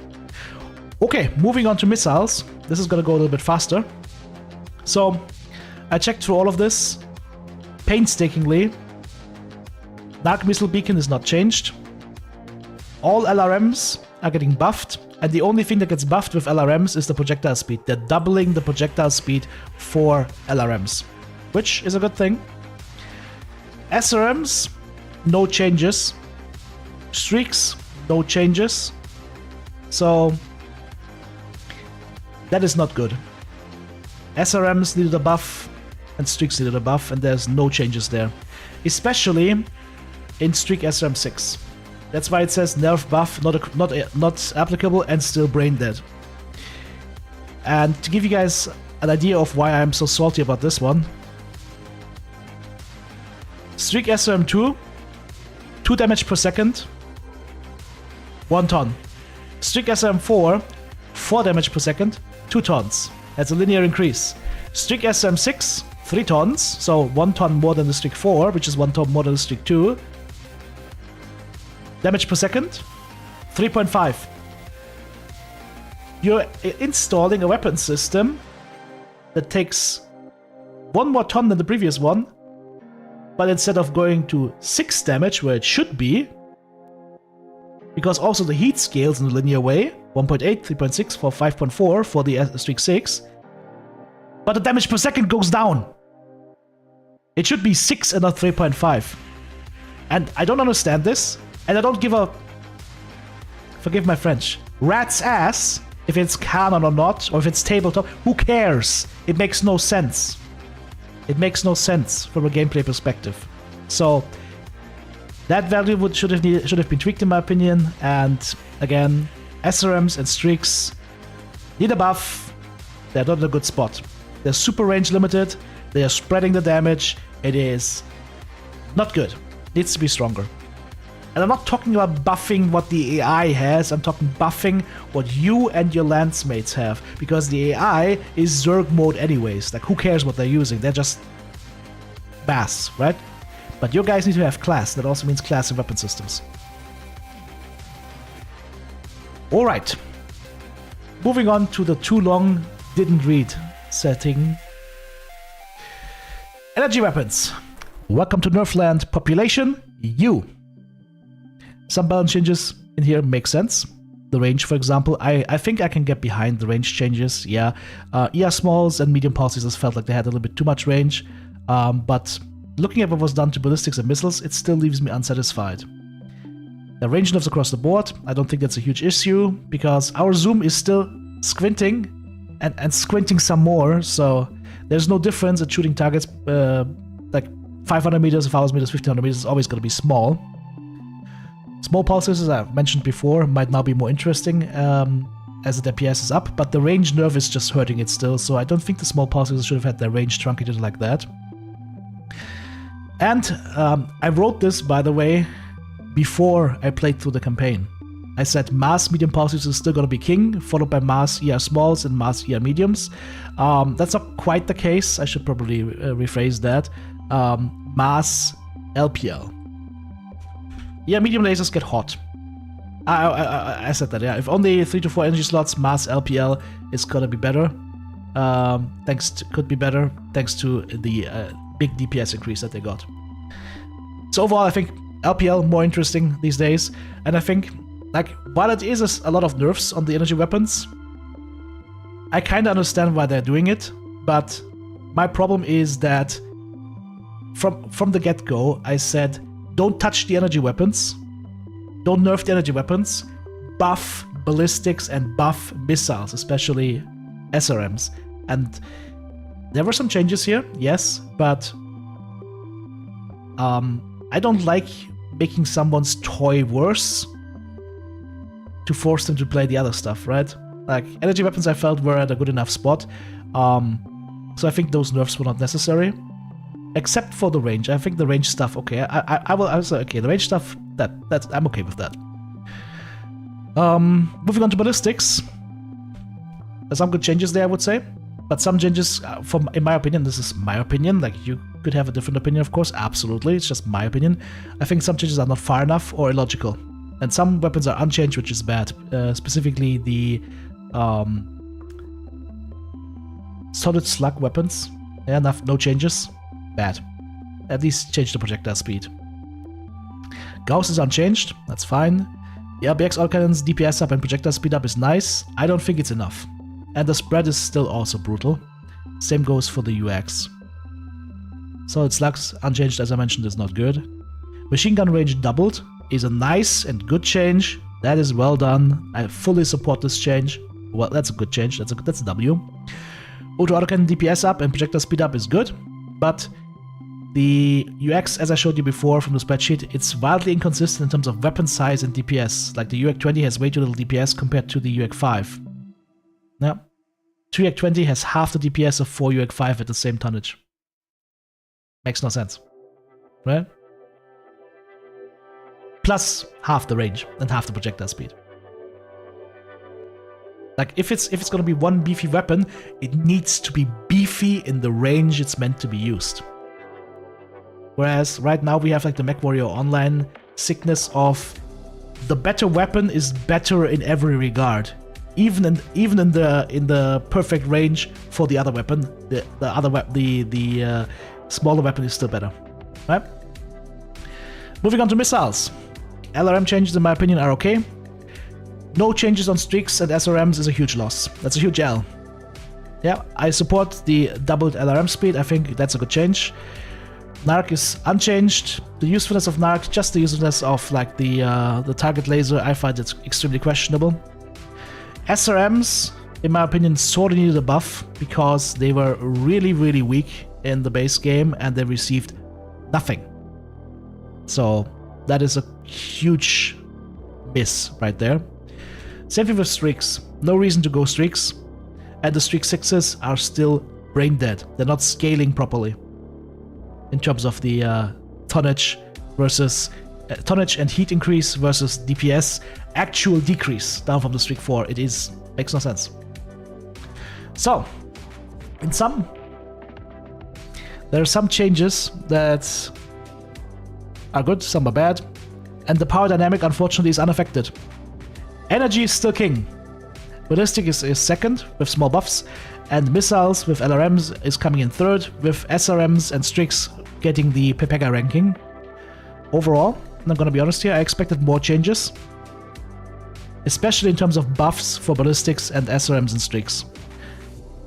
Okay, moving on to missiles. This is gonna go a little bit faster. So, I checked through all of this painstakingly. Dark Missile Beacon is not changed. All LRMs are getting buffed. And the only thing that gets buffed with LRMs is the projectile speed. They're doubling the projectile speed for LRMs, which is a good thing. SRMs, no changes. Streaks, no changes. So, that is not good. SRMs needed a buff, and Streaks needed a buff, and there's no changes there. Especially in Streak SRM 6. That's why it says nerf buff, not applicable, and still brain dead. And to give you guys an idea of why I'm so salty about this one, Streak SRM2, 2 damage per second, 1 ton. Streak SRM4, 4 damage per second, 2 tons. That's a linear increase. Streak SRM6, 3 tons, so 1 ton more than the Streak 4, which is 1 ton more than the Streak 2. Damage per second, 3.5. You're installing a weapon system that takes 1 more ton than the previous one, but instead of going to 6 damage, where it should be, because also the heat scales in a linear way, 1.8, 3.6, for 5.4 for the Streak 6, but the damage per second goes down. It should be 6 and not 3.5. And I don't understand this. And I don't give a, forgive my French, rat's ass if it's canon or not, or if it's tabletop. Who cares? It makes no sense. It makes no sense from a gameplay perspective. So that value should have been tweaked in my opinion. And again, SRMs and Streaks need a buff. They're not in a good spot. They're super range limited. They are spreading the damage. It is not good. Needs to be stronger. And I'm not talking about buffing what the AI has, I'm talking buffing what you and your lancemates have. Because the AI is Zerg mode anyways. Like, who cares what they're using? They're just bass, right? But your guys need to have class. That also means class in weapon systems. Alright. Moving on to the too long didn't read setting. Energy weapons. Welcome to Nerfland. Population, you. Some balance changes in here make sense. The range, for example, I think I can get behind the range changes, yeah. ER smalls and medium pulses felt like they had a little bit too much range, but looking at what was done to ballistics and missiles, it still leaves me unsatisfied. The range nerfs across the board, I don't think that's a huge issue, because our zoom is still squinting, and squinting some more, so there's no difference at shooting targets, like 500 meters, 1000 meters, 1500 meters is always going to be small. Small pulses, as I've mentioned before, might now be more interesting as the DPS is up, but the range nerf is just hurting it still, so I don't think the small pulses should have had their range truncated like that. And I wrote this, by the way, before I played through the campaign. I said mass medium pulses is still going to be king, followed by mass ER smalls and mass ER mediums. That's not quite the case, I should probably rephrase that. Mass LPL. Yeah, medium lasers get hot. I said that, yeah. If only 3 to 4 energy slots, mass LPL is gonna be better. Could be better, thanks to the big DPS increase that they got. So overall, I think LPL more interesting these days, and I think, like, while it is a lot of nerfs on the energy weapons, I kinda understand why they're doing it, but my problem is that from the get-go, I said, don't touch the energy weapons, don't nerf the energy weapons, buff ballistics and buff missiles, especially SRMs. And there were some changes here, yes, but I don't like making someone's toy worse to force them to play the other stuff, right? Like, energy weapons I felt were at a good enough spot, so I think those nerfs were not necessary. Except for the range. I think the range stuff, okay, I'll say, okay, the range stuff, that's I'm okay with that. Moving on to ballistics. There's some good changes there, I would say. But some changes, in my opinion, this is my opinion, like, you could have a different opinion, of course, absolutely, it's just my opinion. I think some changes are not far enough or illogical. And some weapons are unchanged, which is bad. Specifically the solid slug weapons. Yeah, no changes. Bad. At least change the projectile speed. Gauss is unchanged, that's fine. The RBX autocannon's DPS up and projectile speed up is nice. I don't think it's enough. And the spread is still also brutal. Same goes for the UX. Solid slugs, unchanged as I mentioned, is not good. Machine gun range doubled is a nice and good change. That is well done. I fully support this change. Well, that's a good change. That's a W. Auto autocannon DPS up and projectile speed up is good, but the UX, as I showed you before from the spreadsheet, it's wildly inconsistent in terms of weapon size and DPS. Like, the UX20 has way too little DPS compared to the UX5. Yeah. 2 UX20 has half the DPS of 4 UX5 at the same tonnage. Makes no sense. Right? Plus half the range and half the projectile speed. Like, if it's gonna be one beefy weapon, it needs to be beefy in the range it's meant to be used. Whereas right now we have, like, the Mechwarrior online sickness of the better weapon is better in every regard, even in the perfect range for the other weapon. The smaller weapon is still better, right? Moving on to missiles. LRM changes, in my opinion, are okay. No changes on streaks and SRMs is a huge loss. That's a huge L. Yeah, I support the doubled LRM speed. I think that's a good change. Narc is unchanged. The usefulness of Narc, just the usefulness of, like, the target laser, I find it extremely questionable. SRMs, in my opinion, sorta needed a buff because they were really, really weak in the base game and they received nothing. So that is a huge miss right there. Same thing with streaks. No reason to go streaks. And the streak 6s are still brain dead. They're not scaling properly in terms of the tonnage versus tonnage and heat increase versus DPS actual decrease down from the streak 4. It makes no sense. So, in sum, there are some changes that are good, some are bad. And the power dynamic, unfortunately, is unaffected. Energy is still king. Ballistic is second, with small buffs. And missiles with LRMs is coming in third, with SRMs and Strix getting the Pepega ranking. Overall, I'm gonna be honest here, I expected more changes. Especially in terms of buffs for ballistics and SRMs and Strix.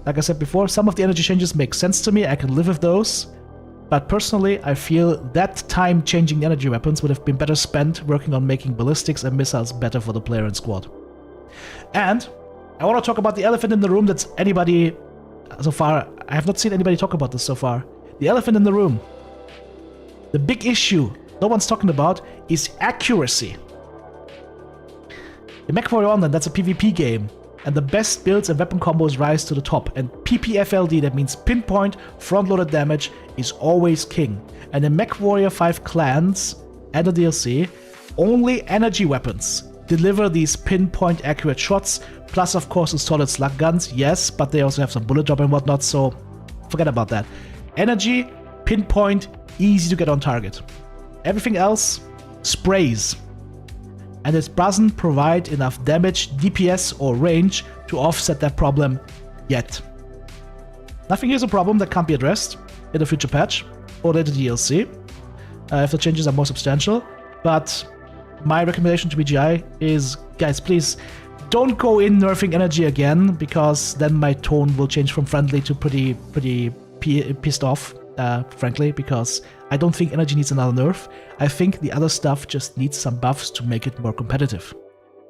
Like I said before, some of the energy changes make sense to me, I can live with those. But personally, I feel that time changing the energy weapons would have been better spent working on making ballistics and missiles better for the player and squad. And I want to talk about the elephant in the room that's anybody so far, I have not seen anybody talk about this so far. The elephant in the room. The big issue no one's talking about is accuracy. In Mechwarrior Online, that's a PvP game, and the best builds and weapon combos rise to the top, and PPFLD, that means pinpoint front-loaded damage, is always king. And in Mechwarrior 5 Clans and the DLC, only energy weapons deliver these pinpoint accurate shots, plus of course the solid slug guns, yes, but they also have some bullet drop and whatnot, so forget about that. Energy, pinpoint, easy to get on target. Everything else, sprays. And it doesn't provide enough damage, DPS or range to offset that problem yet. Nothing here is a problem that can't be addressed in a future patch or later DLC, if the changes are more substantial, but my recommendation to BGI is, guys, please don't go in nerfing energy again, because then my tone will change from friendly to pretty pissed off, frankly, because I don't think energy needs another nerf. I think the other stuff just needs some buffs to make it more competitive.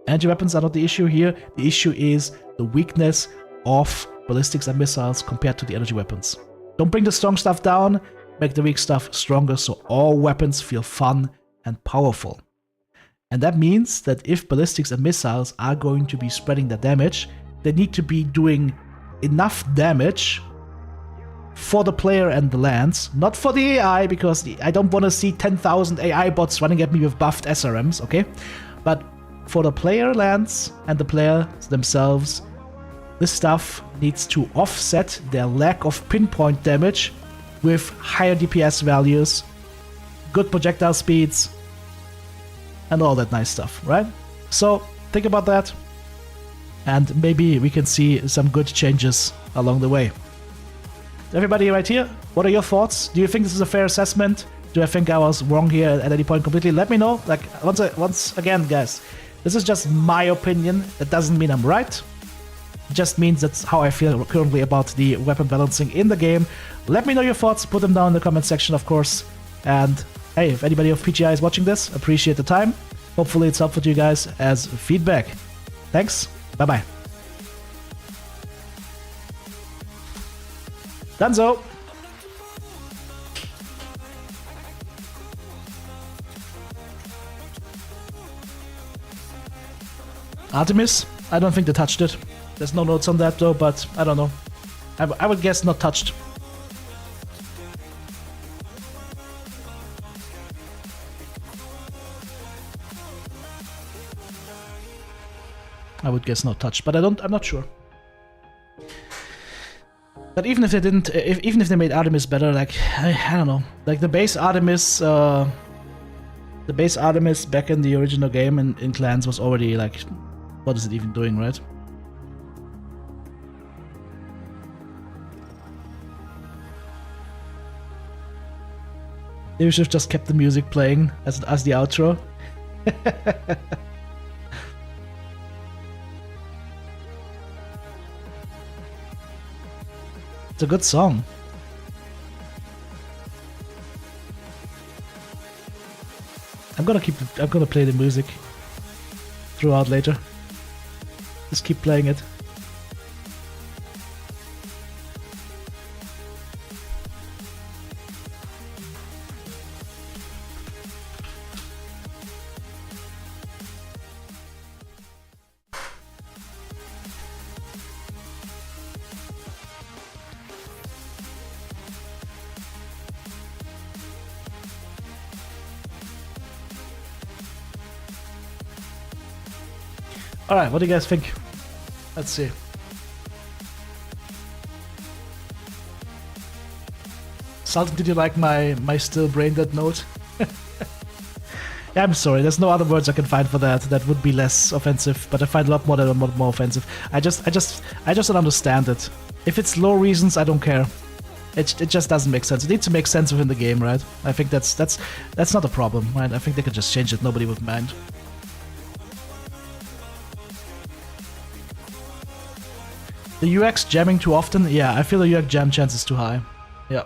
Energy weapons are not the issue here. The issue is the weakness of ballistics and missiles compared to the energy weapons. Don't bring the strong stuff down, make the weak stuff stronger so all weapons feel fun and powerful. And that means that if ballistics and missiles are going to be spreading their damage, they need to be doing enough damage for the player and the lands, not for the AI, because I don't want to see 10,000 AI bots running at me with buffed SRMs, okay? But for the player lands and the players themselves, this stuff needs to offset their lack of pinpoint damage with higher DPS values, good projectile speeds, and all that nice stuff, right? So think about that, and maybe we can see some good changes along the way. Everybody right here, what are your thoughts? Do you think this is a fair assessment? Do I think I was wrong here at any point completely? Let me know. Like, once again, guys, this is just my opinion. That doesn't mean I'm right. It just means that's how I feel currently about the weapon balancing in the game. Let me know your thoughts. Put them down in the comment section, of course. And hey, if anybody of PGI is watching this, appreciate the time. Hopefully it's helpful to you guys as feedback. Thanks. Bye-bye. Dunzo! Artemis? I don't think they touched it. There's no notes on that though, but I don't know. I would guess not touched. I would guess not touched, but I'm not sure. But even if they didn't, even if they made Artemis better, like, I don't know, like the base Artemis back in the original game in Clans was already like, what is it even doing, right? They should have just kept the music playing as the outro. It's a good song. I'm gonna play the music throughout later. Just keep playing it. Alright, what do you guys think? Let's see. Sultan, did you like my still brain dead note? Yeah, I'm sorry, there's no other words I can find for that. That would be less offensive, but I find a lot more that are more offensive. I just don't understand it. If it's low reasons, I don't care. It just doesn't make sense. It needs to make sense within the game, right? I think that's not a problem, right? I think they could just change it. Nobody would mind. The UX jamming too often? Yeah, I feel the UX jam chance is too high. Yeah.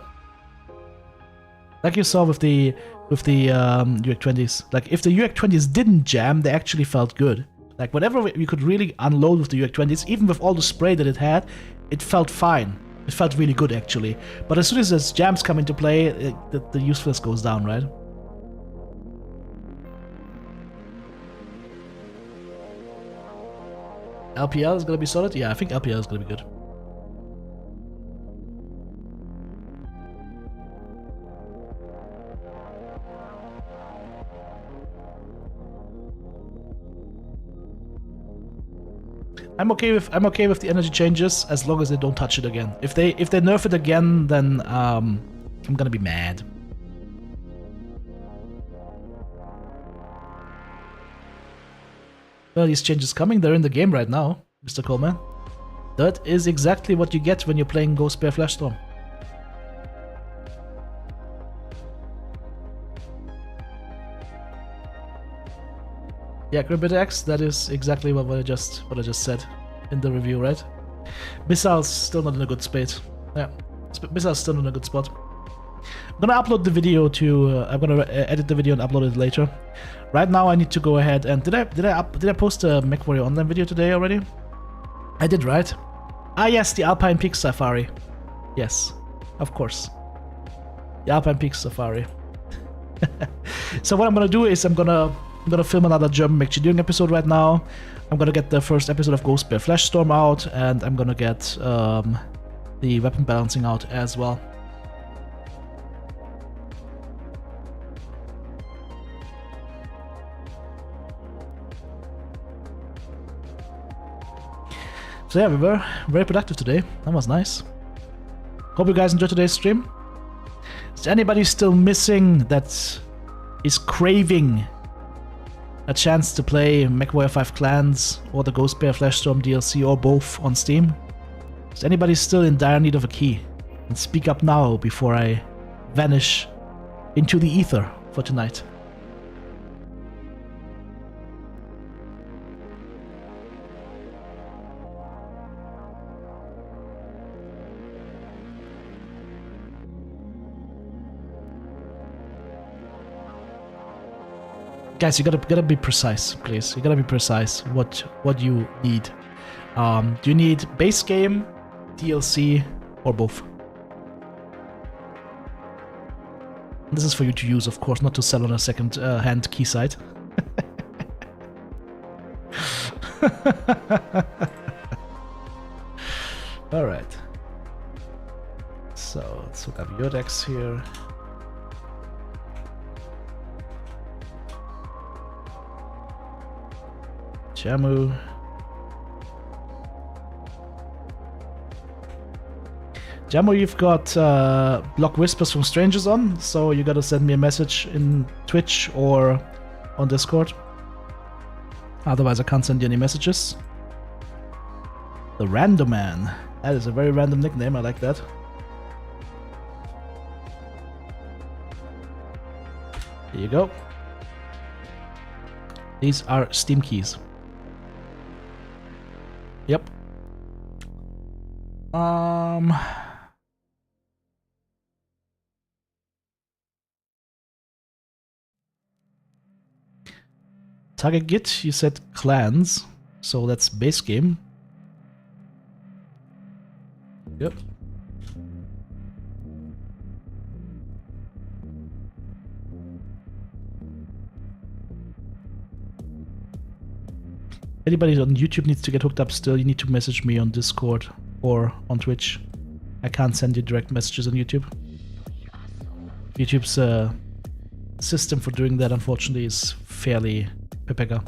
Like you saw with the UX20s. Like if the UX20s didn't jam, they actually felt good. Like whatever we could really unload with the UX20s, even with all the spray that it had, it felt fine. It felt really good actually. But as soon as those jams come into play, the usefulness goes down, right? LPL is gonna be solid? Yeah, I think LPL is gonna be good. I'm okay with the energy changes as long as they don't touch it again. If they nerf it again, then I'm gonna be mad. Well, these changes coming, they're in the game right now, Mr. Coleman. That is exactly what you get when you're playing Ghost Bear Flashstorm. Yeah, Gribbit X, that is exactly what I just said in the review, right? Missile's still not in a good spot. Yeah, Missile's still in a good spot. I'm gonna upload the video to. I'm gonna edit the video and upload it later. Right now, I need to go ahead and did I post a Mechwarrior online video today already? I did, right? Ah, yes, the Alpine Peak Safari. Yes, of course. The Alpine Peak Safari. So what I'm gonna do is I'm gonna film another German Mechwarrior episode right now. I'm gonna get the first episode of Ghost Bear Flashstorm out, and I'm gonna get the weapon balancing out as well. So yeah, we were very productive today. That was nice. Hope you guys enjoyed today's stream. Is anybody still missing that is craving a chance to play Mech5 Clans or the Ghost Bear Flashstorm DLC or both on Steam? Is anybody still in dire need of a key? And speak up now before I vanish into the ether for tonight. Guys, you gotta be precise, please. You gotta be precise what you need. Do you need base game, DLC, or both? This is for you to use, of course, not to sell on a second-hand key site. All right. So let's look up your decks here. Jamu. Jamu, you've got block whispers from strangers on, so you gotta send me a message in Twitch or on Discord. Otherwise I can't send you any messages. The Random Man. That is a very random nickname, I like that. Here you go. These are Steam keys. Yep. Target Git, you said clans, so that's base game. Yep. Anybody on YouTube needs to get hooked up still, you need to message me on Discord or on Twitch. I can't send you direct messages on YouTube. YouTube's system for doing that, unfortunately, is fairly pepega.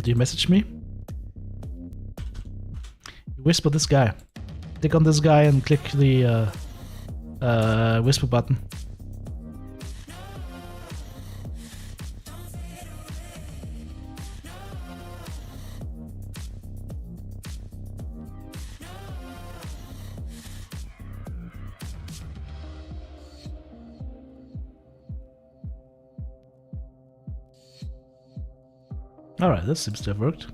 Do you message me? You whisper this guy. Click on this guy and click the whisper button. Alright, this seems to have worked.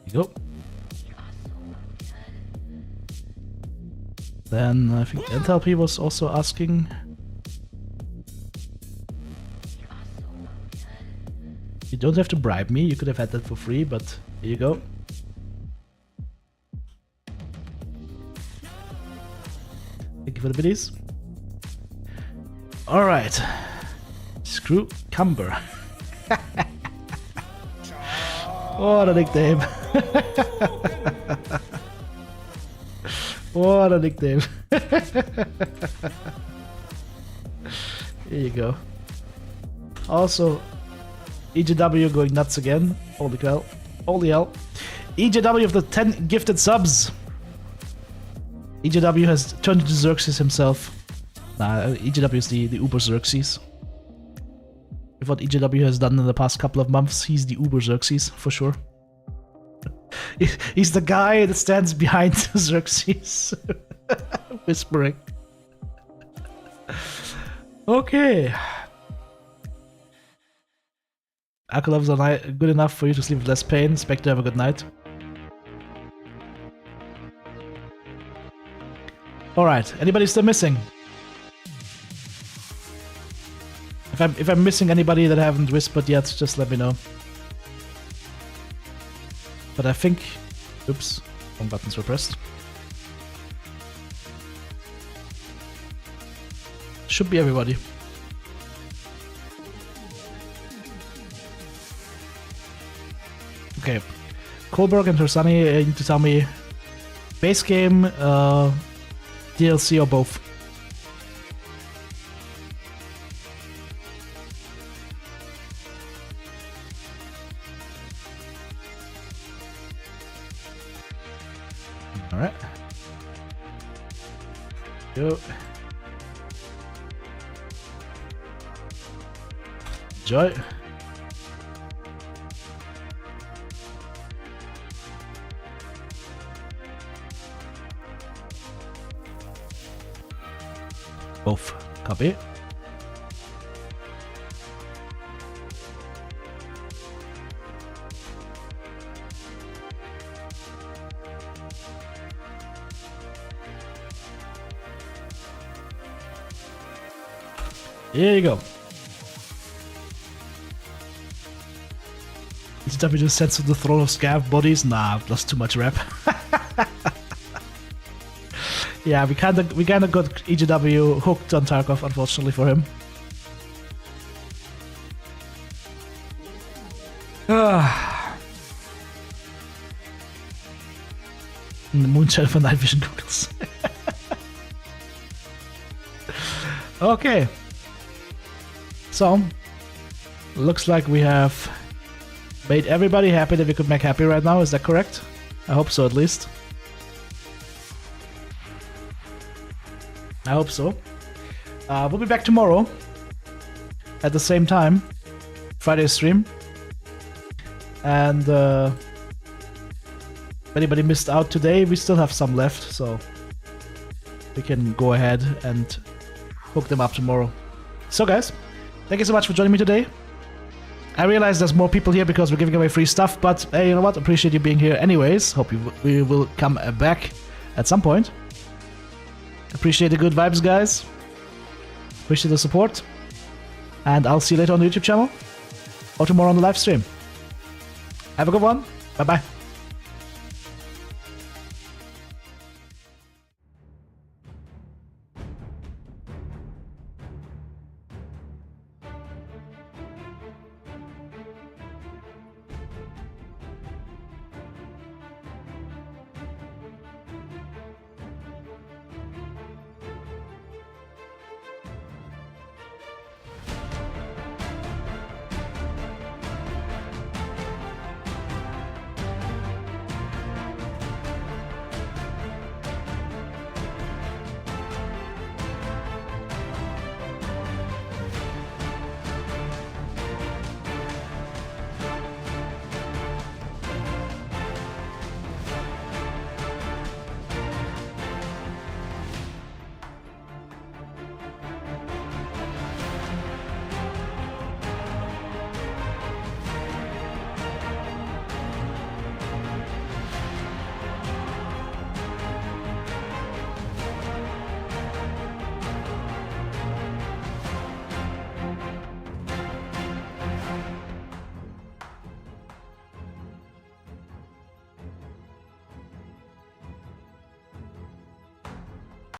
There you go. Then I think NTLP was also asking. You don't have to bribe me, you could have had that for free, but here you go. Thank you for the biddies. Alright. Screw Cumber. What a nickname. What a nickname. Here you go. Also, EJW going nuts again. Holy cow. Holy hell. EJW of the 10 gifted subs. EJW has turned into Xerxes himself. Nah, EJW is the Uber Xerxes. If what EJW has done in the past couple of months, he's the Uber Xerxes, for sure. He's the guy that stands behind Xerxes. Whispering. Okay. Akulovs are good enough for you to sleep with less pain. Spectre, have a good night. Alright, anybody still missing? If I'm missing anybody that I haven't whispered yet, just let me know. But I think... Oops, wrong buttons were pressed. Should be everybody. Okay. Kohlberg and Hersani need to tell me base game, DLC or both. Alright. Go. Enjoy. Both. Copy. Here you go. Is W just sets of the throne of scav bodies? Nah, that's too much rep. Yeah, we kinda got EJW hooked on Tarkov, unfortunately for him. In the moonshine for night vision goggles. Okay. So, looks like we have made everybody happy that we could make happy right now, is that correct? I hope so, at least. I hope so. We'll be back tomorrow at the same time, Friday stream. And if anybody missed out today, we still have some left, so we can go ahead and hook them up tomorrow. So guys, thank you so much for joining me today. I realize there's more people here because we're giving away free stuff, but hey, you know what? Appreciate you being here anyways. Hope we will come back at some point. Appreciate the good vibes, guys. Appreciate the support. And I'll see you later on the YouTube channel or tomorrow on the live stream. Have a good one. Bye-bye.